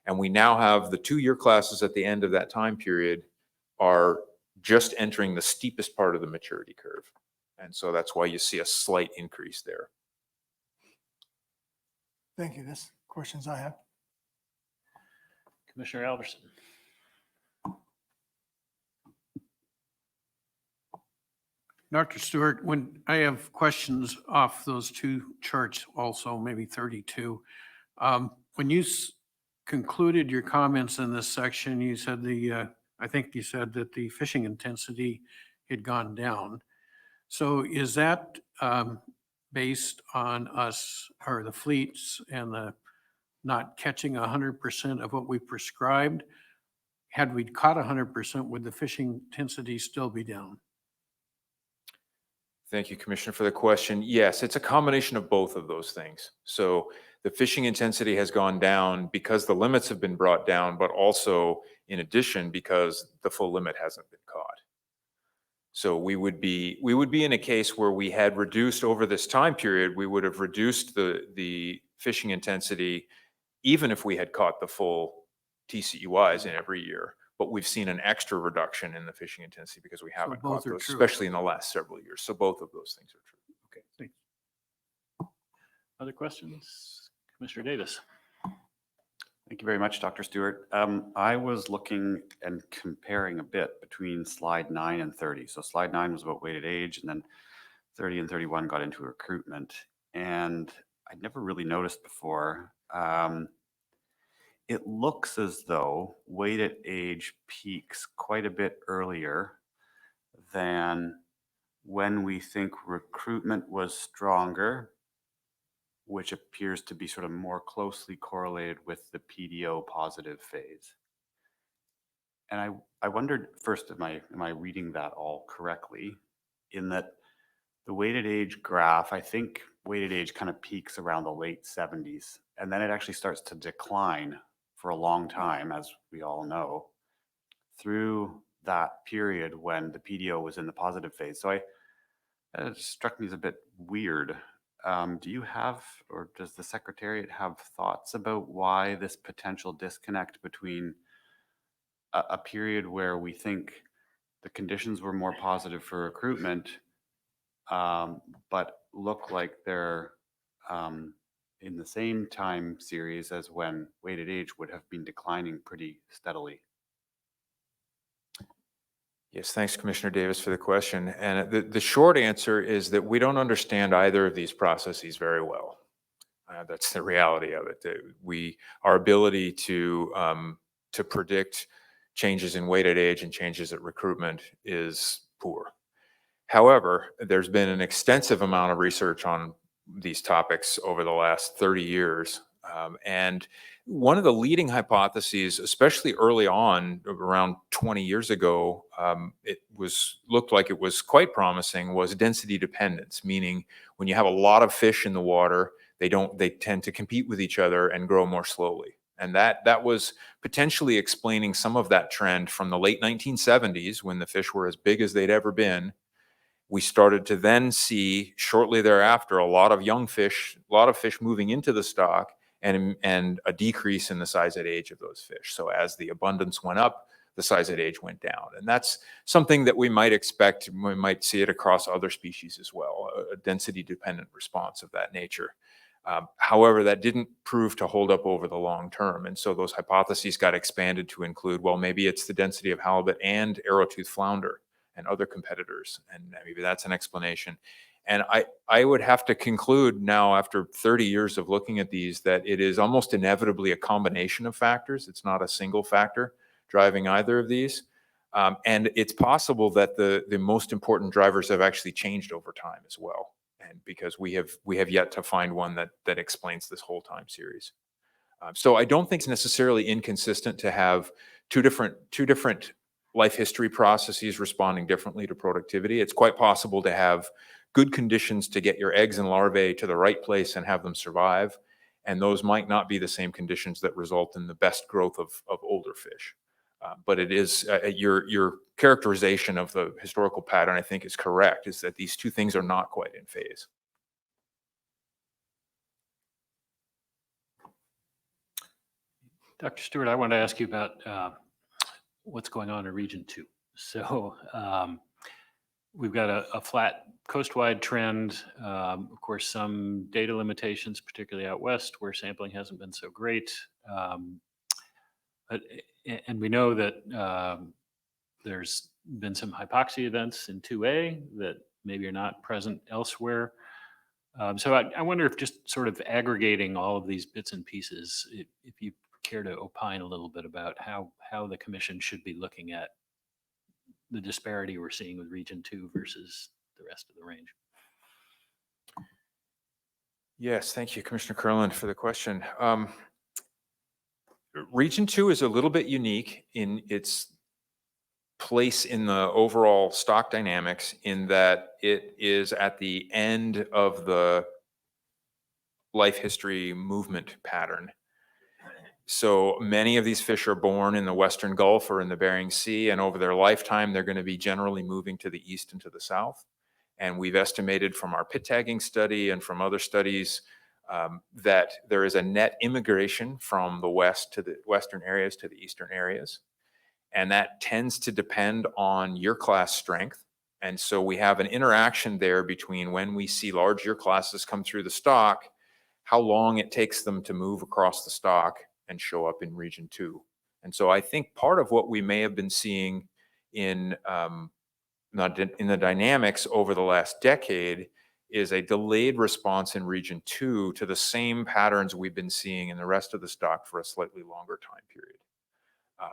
Speaker 13: And we now have the 2 year classes at the end of that time period are just entering the steepest part of the maturity curve. And so that's why you see a slight increase there.
Speaker 14: Thank you. That's questions I have.
Speaker 1: Commissioner Alverson.
Speaker 10: Dr. Stewart, when I have questions off those two charts also, maybe 32, when you concluded your comments in this section, you said I think you said that the fishing intensity had gone down. So is that based on us or the fleets and the not catching 100% of what we prescribed? Had we caught 100%, would the fishing intensity still be down?
Speaker 13: Thank you, Commissioner, for the question. Yes, it's a combination of both of those things. So the fishing intensity has gone down because the limits have been brought down, but also in addition because the full limit hasn't been caught. So we would be in a case where we had reduced over this time period, we would have reduced the fishing intensity even if we had caught the full TCEYs in every year. But we've seen an extra reduction in the fishing intensity because we haven't caught those, especially in the last several years. So both of those things are true.
Speaker 1: Okay, thanks. Other questions? Commissioner Davis.
Speaker 3: Thank you very much, Dr. Stewart. I was looking and comparing a bit between slide 9 and 30. So slide 9 was about weighted age, and then 30 and 31 got into recruitment. And I'd never really noticed before. it looks as though weighted age peaks quite a bit earlier than when we think recruitment was stronger, which appears to be sort of more closely correlated with the PDO positive phase. And I wondered first, am I reading that all correctly? In that the weighted age graph, I think weighted age kind of peaks around the late 70s, and then it actually starts to decline for a long time, as we all know, through that period when the PDO was in the positive phase. So it just struck me as a bit weird. Do you have, or does the Secretariat have thoughts about why this potential disconnect between a period where we think the conditions were more positive for recruitment, but look like they're in the same time series as when weighted age would have been declining pretty steadily?
Speaker 13: Yes, thanks, Commissioner Davis, for the question. And the short answer is that we don't understand either of these processes very well. That's the reality of it. Our ability to predict changes in weighted age and changes at recruitment is poor. However, there's been an extensive amount of research on these topics over the last 30 years. And one of the leading hypotheses, especially early on, around 20 years ago, looked like it was quite promising, was density dependence, meaning when you have a lot of fish in the water, they tend to compete with each other and grow more slowly. And that was potentially explaining some of that trend from the late 1970s, when the fish were as big as they'd ever been. We started to then see shortly thereafter a lot of young fish, a lot of fish moving into the stock, and a decrease in the size at age of those fish. So as the abundance went up, the size at age went down. And that's something that we might expect, we might see it across other species as well, a density dependent response of that nature. However, that didn't prove to hold up over the long term. And so those hypotheses got expanded to include, well, maybe it's the density of halibut and arrowtooth flounder and other competitors, and maybe that's an explanation. And I would have to conclude now, after 30 years of looking at these, that it is almost inevitably a combination of factors. It's not a single factor driving either of these. And it's possible that the most important drivers have actually changed over time as well. And because we have yet to find one that explains this whole time series. So I don't think it's necessarily inconsistent to have two different life history processes responding differently to productivity. It's quite possible to have good conditions to get your eggs and larvae to the right place and have them survive. And those might not be the same conditions that result in the best growth of older fish. But it is your characterization of the historical pattern, I think, is correct, is that these two things are not quite in phase.
Speaker 1: Dr. Stewart, I want to ask you about what's going on in Region 2. So we've got a flat coastwide trend. Of course, some data limitations, particularly out west where sampling hasn't been so great. And we know that there's been some hypoxia events in 2A that maybe are not present elsewhere. So I wonder if, just sort of aggregating all of these bits and pieces, if you care to opine a little bit about how the commission should be looking at the disparity we're seeing with Region 2 versus the rest of the range.
Speaker 13: Yes, thank you, Commissioner Kurland, for the question. Region 2 is a little bit unique in its place in the overall stock dynamics, in that it is at the end of the life history movement pattern. So many of these fish are born in the Western Gulf or in the Bering Sea, and over their lifetime, they're going to be generally moving to the east and to the south. And we've estimated from our pit tagging study and from other studies that there is a net immigration from the west to the western areas to the eastern areas. And that tends to depend on year class strength. And so we have an interaction there between when we see large year classes come through the stock, how long it takes them to move across the stock and show up in Region 2. And so I think part of what we may have been seeing in the dynamics over the last decade is a delayed response in region 2 to the same patterns we've been seeing in the rest of the stock for a slightly longer time period.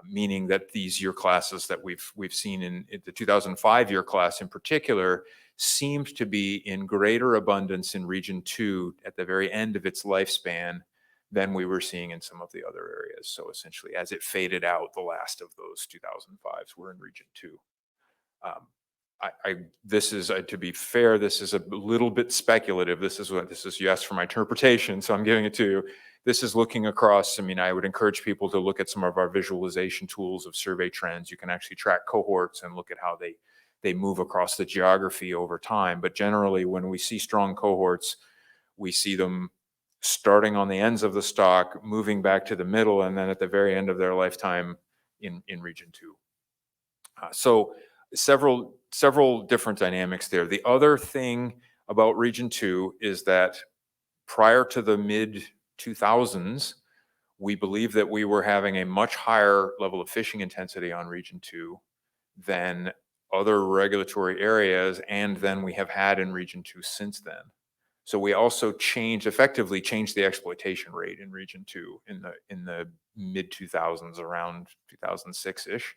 Speaker 13: Meaning that these year classes that we've seen in the 2005 year class in particular seemed to be in greater abundance in region 2 at the very end of its lifespan than we were seeing in some of the other areas. So essentially, as it faded out, the last of those 2005s were in region 2. This is, to be fair, this is a little bit speculative. This is, you asked for my interpretation, so I'm giving it to you. This is looking across. I mean, I would encourage people to look at some of our visualization tools of survey trends. You can actually track cohorts and look at how they move across the geography over time. But generally, when we see strong cohorts, we see them starting on the ends of the stock, moving back to the middle, and then at the very end of their lifetime in region 2. So several different dynamics there. The other thing about region 2 is that prior to the mid-2000s, we believe that we were having a much higher level of fishing intensity on region 2 than other regulatory areas, and then we have had in region 2 since then. So we also effectively changed the exploitation rate in region 2 in the mid-2000s, around 2006-ish.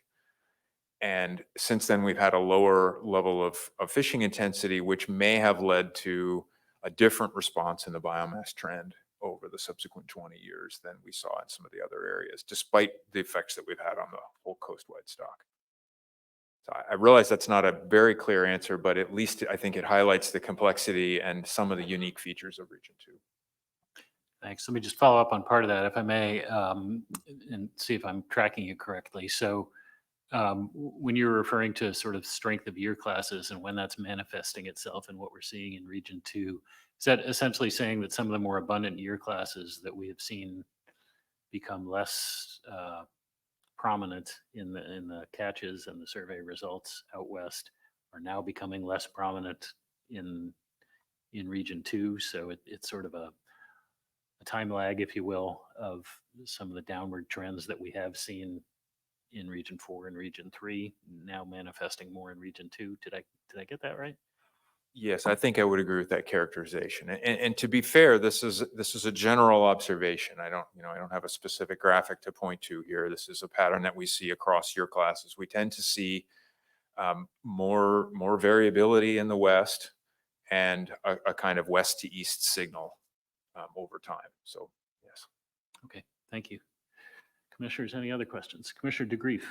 Speaker 13: And since then, we've had a lower level of fishing intensity, which may have led to a different response in the biomass trend over the subsequent 20 years than we saw in some of the other areas, despite the effects that we've had on the whole coastwide stock. So I realize that's not a very clear answer, but at least I think it highlights the complexity and some of the unique features of region 2.
Speaker 1: Thanks. Let me just follow up on part of that, if I may, and see if I'm tracking you correctly. So when you're referring to sort of strength of year classes and when that's manifesting itself and what we're seeing in region 2, is that essentially saying that some of the more abundant year classes that we have seen become less prominent in the catches and the survey results out west are now becoming less prominent in region 2? So it's sort of a time lag, if you will, of some of the downward trends that we have seen in region 4 and region 3, now manifesting more in region 2. Did I get that right?
Speaker 13: Yes, I think I would agree with that characterization. And to be fair, this is a general observation. I don't have a specific graphic to point to here. This is a pattern that we see across year classes. We tend to see more variability in the west and a kind of west to east signal over time. So yes.
Speaker 1: Okay, thank you. Commissioners, any other questions? Commissioner DeGrief.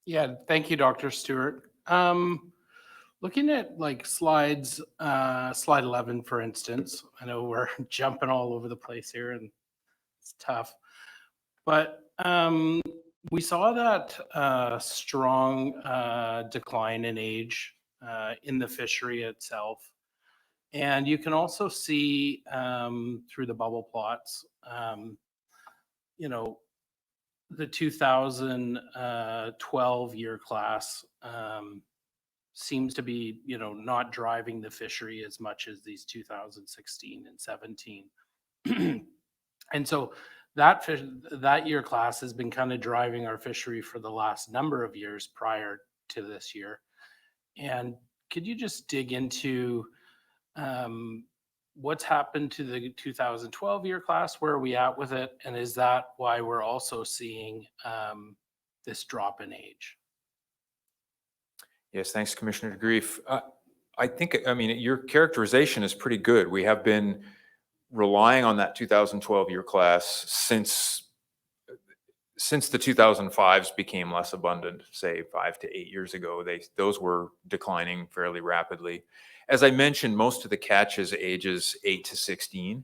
Speaker 2: Yeah, thank you, Dr. Stewart. Looking at like slide 11, for instance, I know we're jumping all over the place here and it's tough, but we saw that strong decline in age in the fishery itself. And you can also see through the bubble plots, the 2012 year class seems to be, not driving the fishery as much as these 2016 and 17. And so that year class has been kind of driving our fishery for the last number of years prior to this year. And could you just dig into what's happened to the 2012 year class? Where are we at with it? And is that why we're also seeing this drop in age?
Speaker 13: Yes, thanks, Commissioner DeGrief. I mean, your characterization is pretty good. We have been relying on that 2012 year class since the 2005s became less abundant, say 5 to 8 years ago. Those were declining fairly rapidly. As I mentioned, most of the catches ages 8 to 16.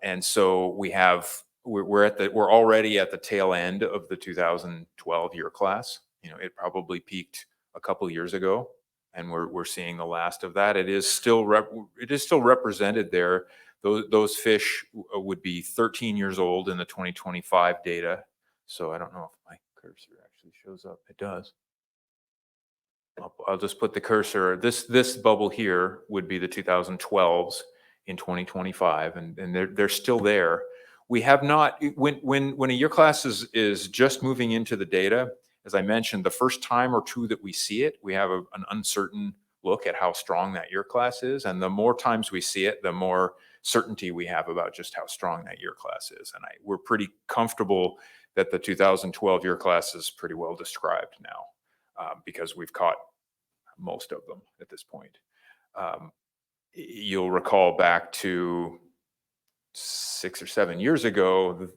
Speaker 13: And so we're already at the tail end of the 2012 year class. It probably peaked a couple years ago, and we're seeing the last of that. It is still represented there. Those fish would be 13 years old in the 2025 data. So I don't know if my cursor actually shows up. It does. I'll just put the cursor. This bubble here would be the 2012s in 2025, and they're still there. We have not, when a year class is just moving into the data, as I mentioned, the first time or two that we see it, we have an uncertain look at how strong that year class is. And the more times we see it, the more certainty we have about just how strong that year class is. And we're pretty comfortable that the 2012 year class is pretty well described now, because we've caught most of them at this point. You'll recall back to 6 or 7 years ago,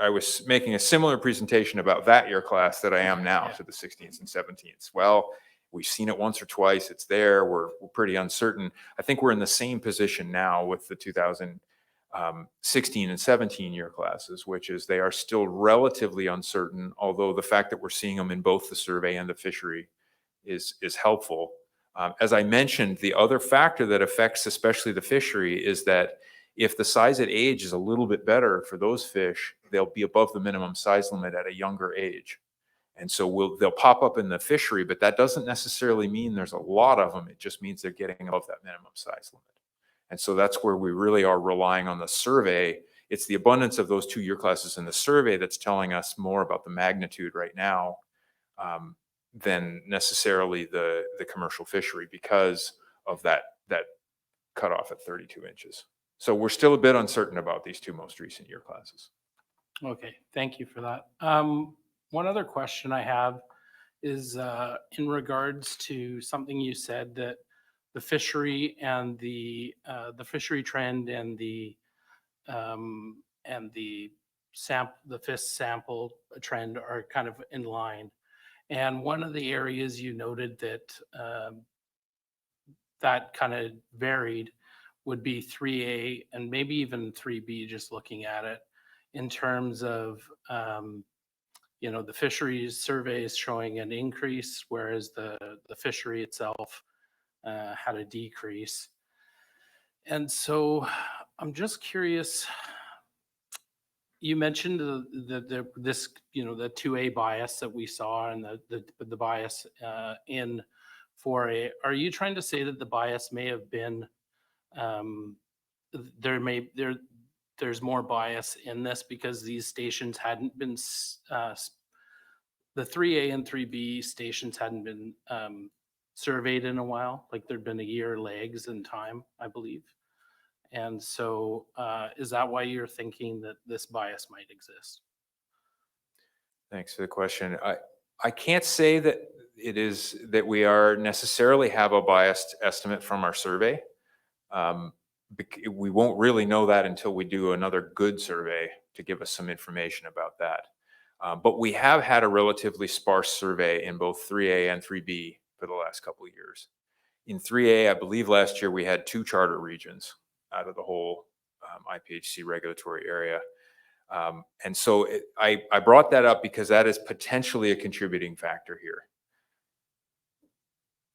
Speaker 13: I was making a similar presentation about that year class that I am now to the 16th and 17th. Well, we've seen it once or twice. It's there. We're pretty uncertain. I think we're in the same position now with the 2016 and 17 year classes, which is they are still relatively uncertain, although the fact that we're seeing them in both the survey and the fishery is helpful. As I mentioned, the other factor that affects especially the fishery is that if the size at age is a little bit better for those fish, they'll be above the minimum size limit at a younger age. And so they'll pop up in the fishery, but that doesn't necessarily mean there's a lot of them. It just means they're getting above that minimum size limit. And so that's where we really are relying on the survey. It's the abundance of those 2 year classes in the survey that's telling us more about the magnitude right now than necessarily the commercial fishery, because of that cutoff at 32 inches. So we're still a bit uncertain about these 2 most recent year classes.
Speaker 2: Okay, thank you for that. One other question I have is in regards to something you said, that the fishery and the fishery trend and the fish sample trend are kind of in line. And one of the areas you noted that that kind of varied would be 3A and maybe even 3B, just looking at it, in terms of, the fisheries survey is showing an increase, whereas the fishery itself had a decrease. And so I'm just curious, you mentioned the 2A bias that we saw and the bias in 4A. Are you trying to say that the bias may have been there's more bias in this because these stations hadn't been the 3A and 3B stations hadn't been surveyed in a while, like there'd been a year lags in time, I believe. And so is that why you're thinking that this bias might exist?
Speaker 13: Thanks for the question. I can't say that it is that we are necessarily have a biased estimate from our survey. We won't really know that until we do another good survey to give us some information about that. But we have had a relatively sparse survey in both 3A and 3B for the last couple of years. In 3A, I believe last year we had 2 charter regions out of the whole IPHC regulatory area. And so I brought that up because that is potentially a contributing factor here.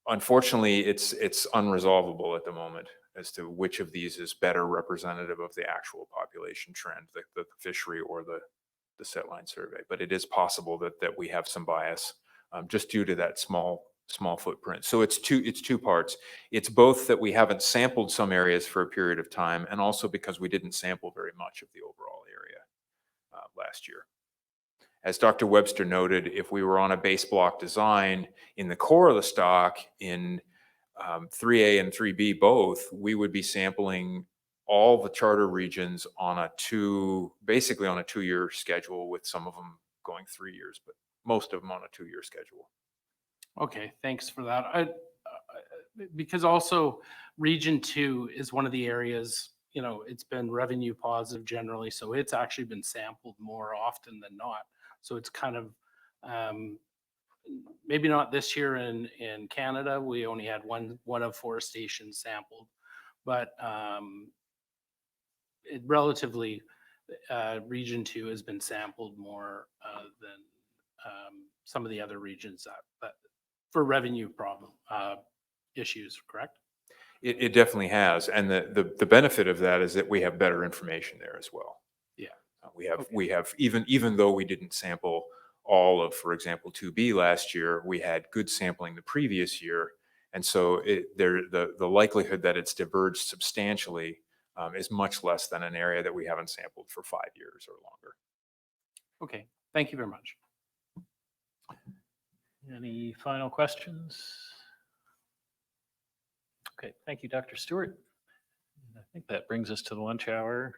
Speaker 13: Unfortunately, it's unresolvable at the moment as to which of these is better representative of the actual population trend, the fishery or the set line survey. But it is possible that we have some bias just due to that small footprint. So it's two parts. It's both that we haven't sampled some areas for a period of time, and also because we didn't sample very much of the overall area last year. As Dr. Webster noted, if we were on a base block design in the core of the stock in 3A and 3B both, we would be sampling all the charter regions on basically on a 2-year schedule, with some of them going 3 years, but most of them on a 2-year schedule.
Speaker 2: Okay, thanks for that. Because also Region 2 is one of the areas, it's been revenue positive generally, so it's actually been sampled more often than not. So it's kind of, maybe not this year in Canada, we only had one of 4 stations sampled, but relatively, Region 2 has been sampled more than some of the other regions that for revenue problem issues, correct?
Speaker 13: It definitely has, and the benefit of that is that we have better information there as well.
Speaker 2: Yeah,
Speaker 13: we have even though we didn't sample all of, for example, 2B last year, we had good sampling the previous year, and so the likelihood that it's diverged substantially is much less than an area that we haven't sampled for 5 years or longer.
Speaker 2: Okay, thank you very much.
Speaker 1: Any final questions? Okay, thank you, Dr. Stewart. I think that brings us to the lunch hour.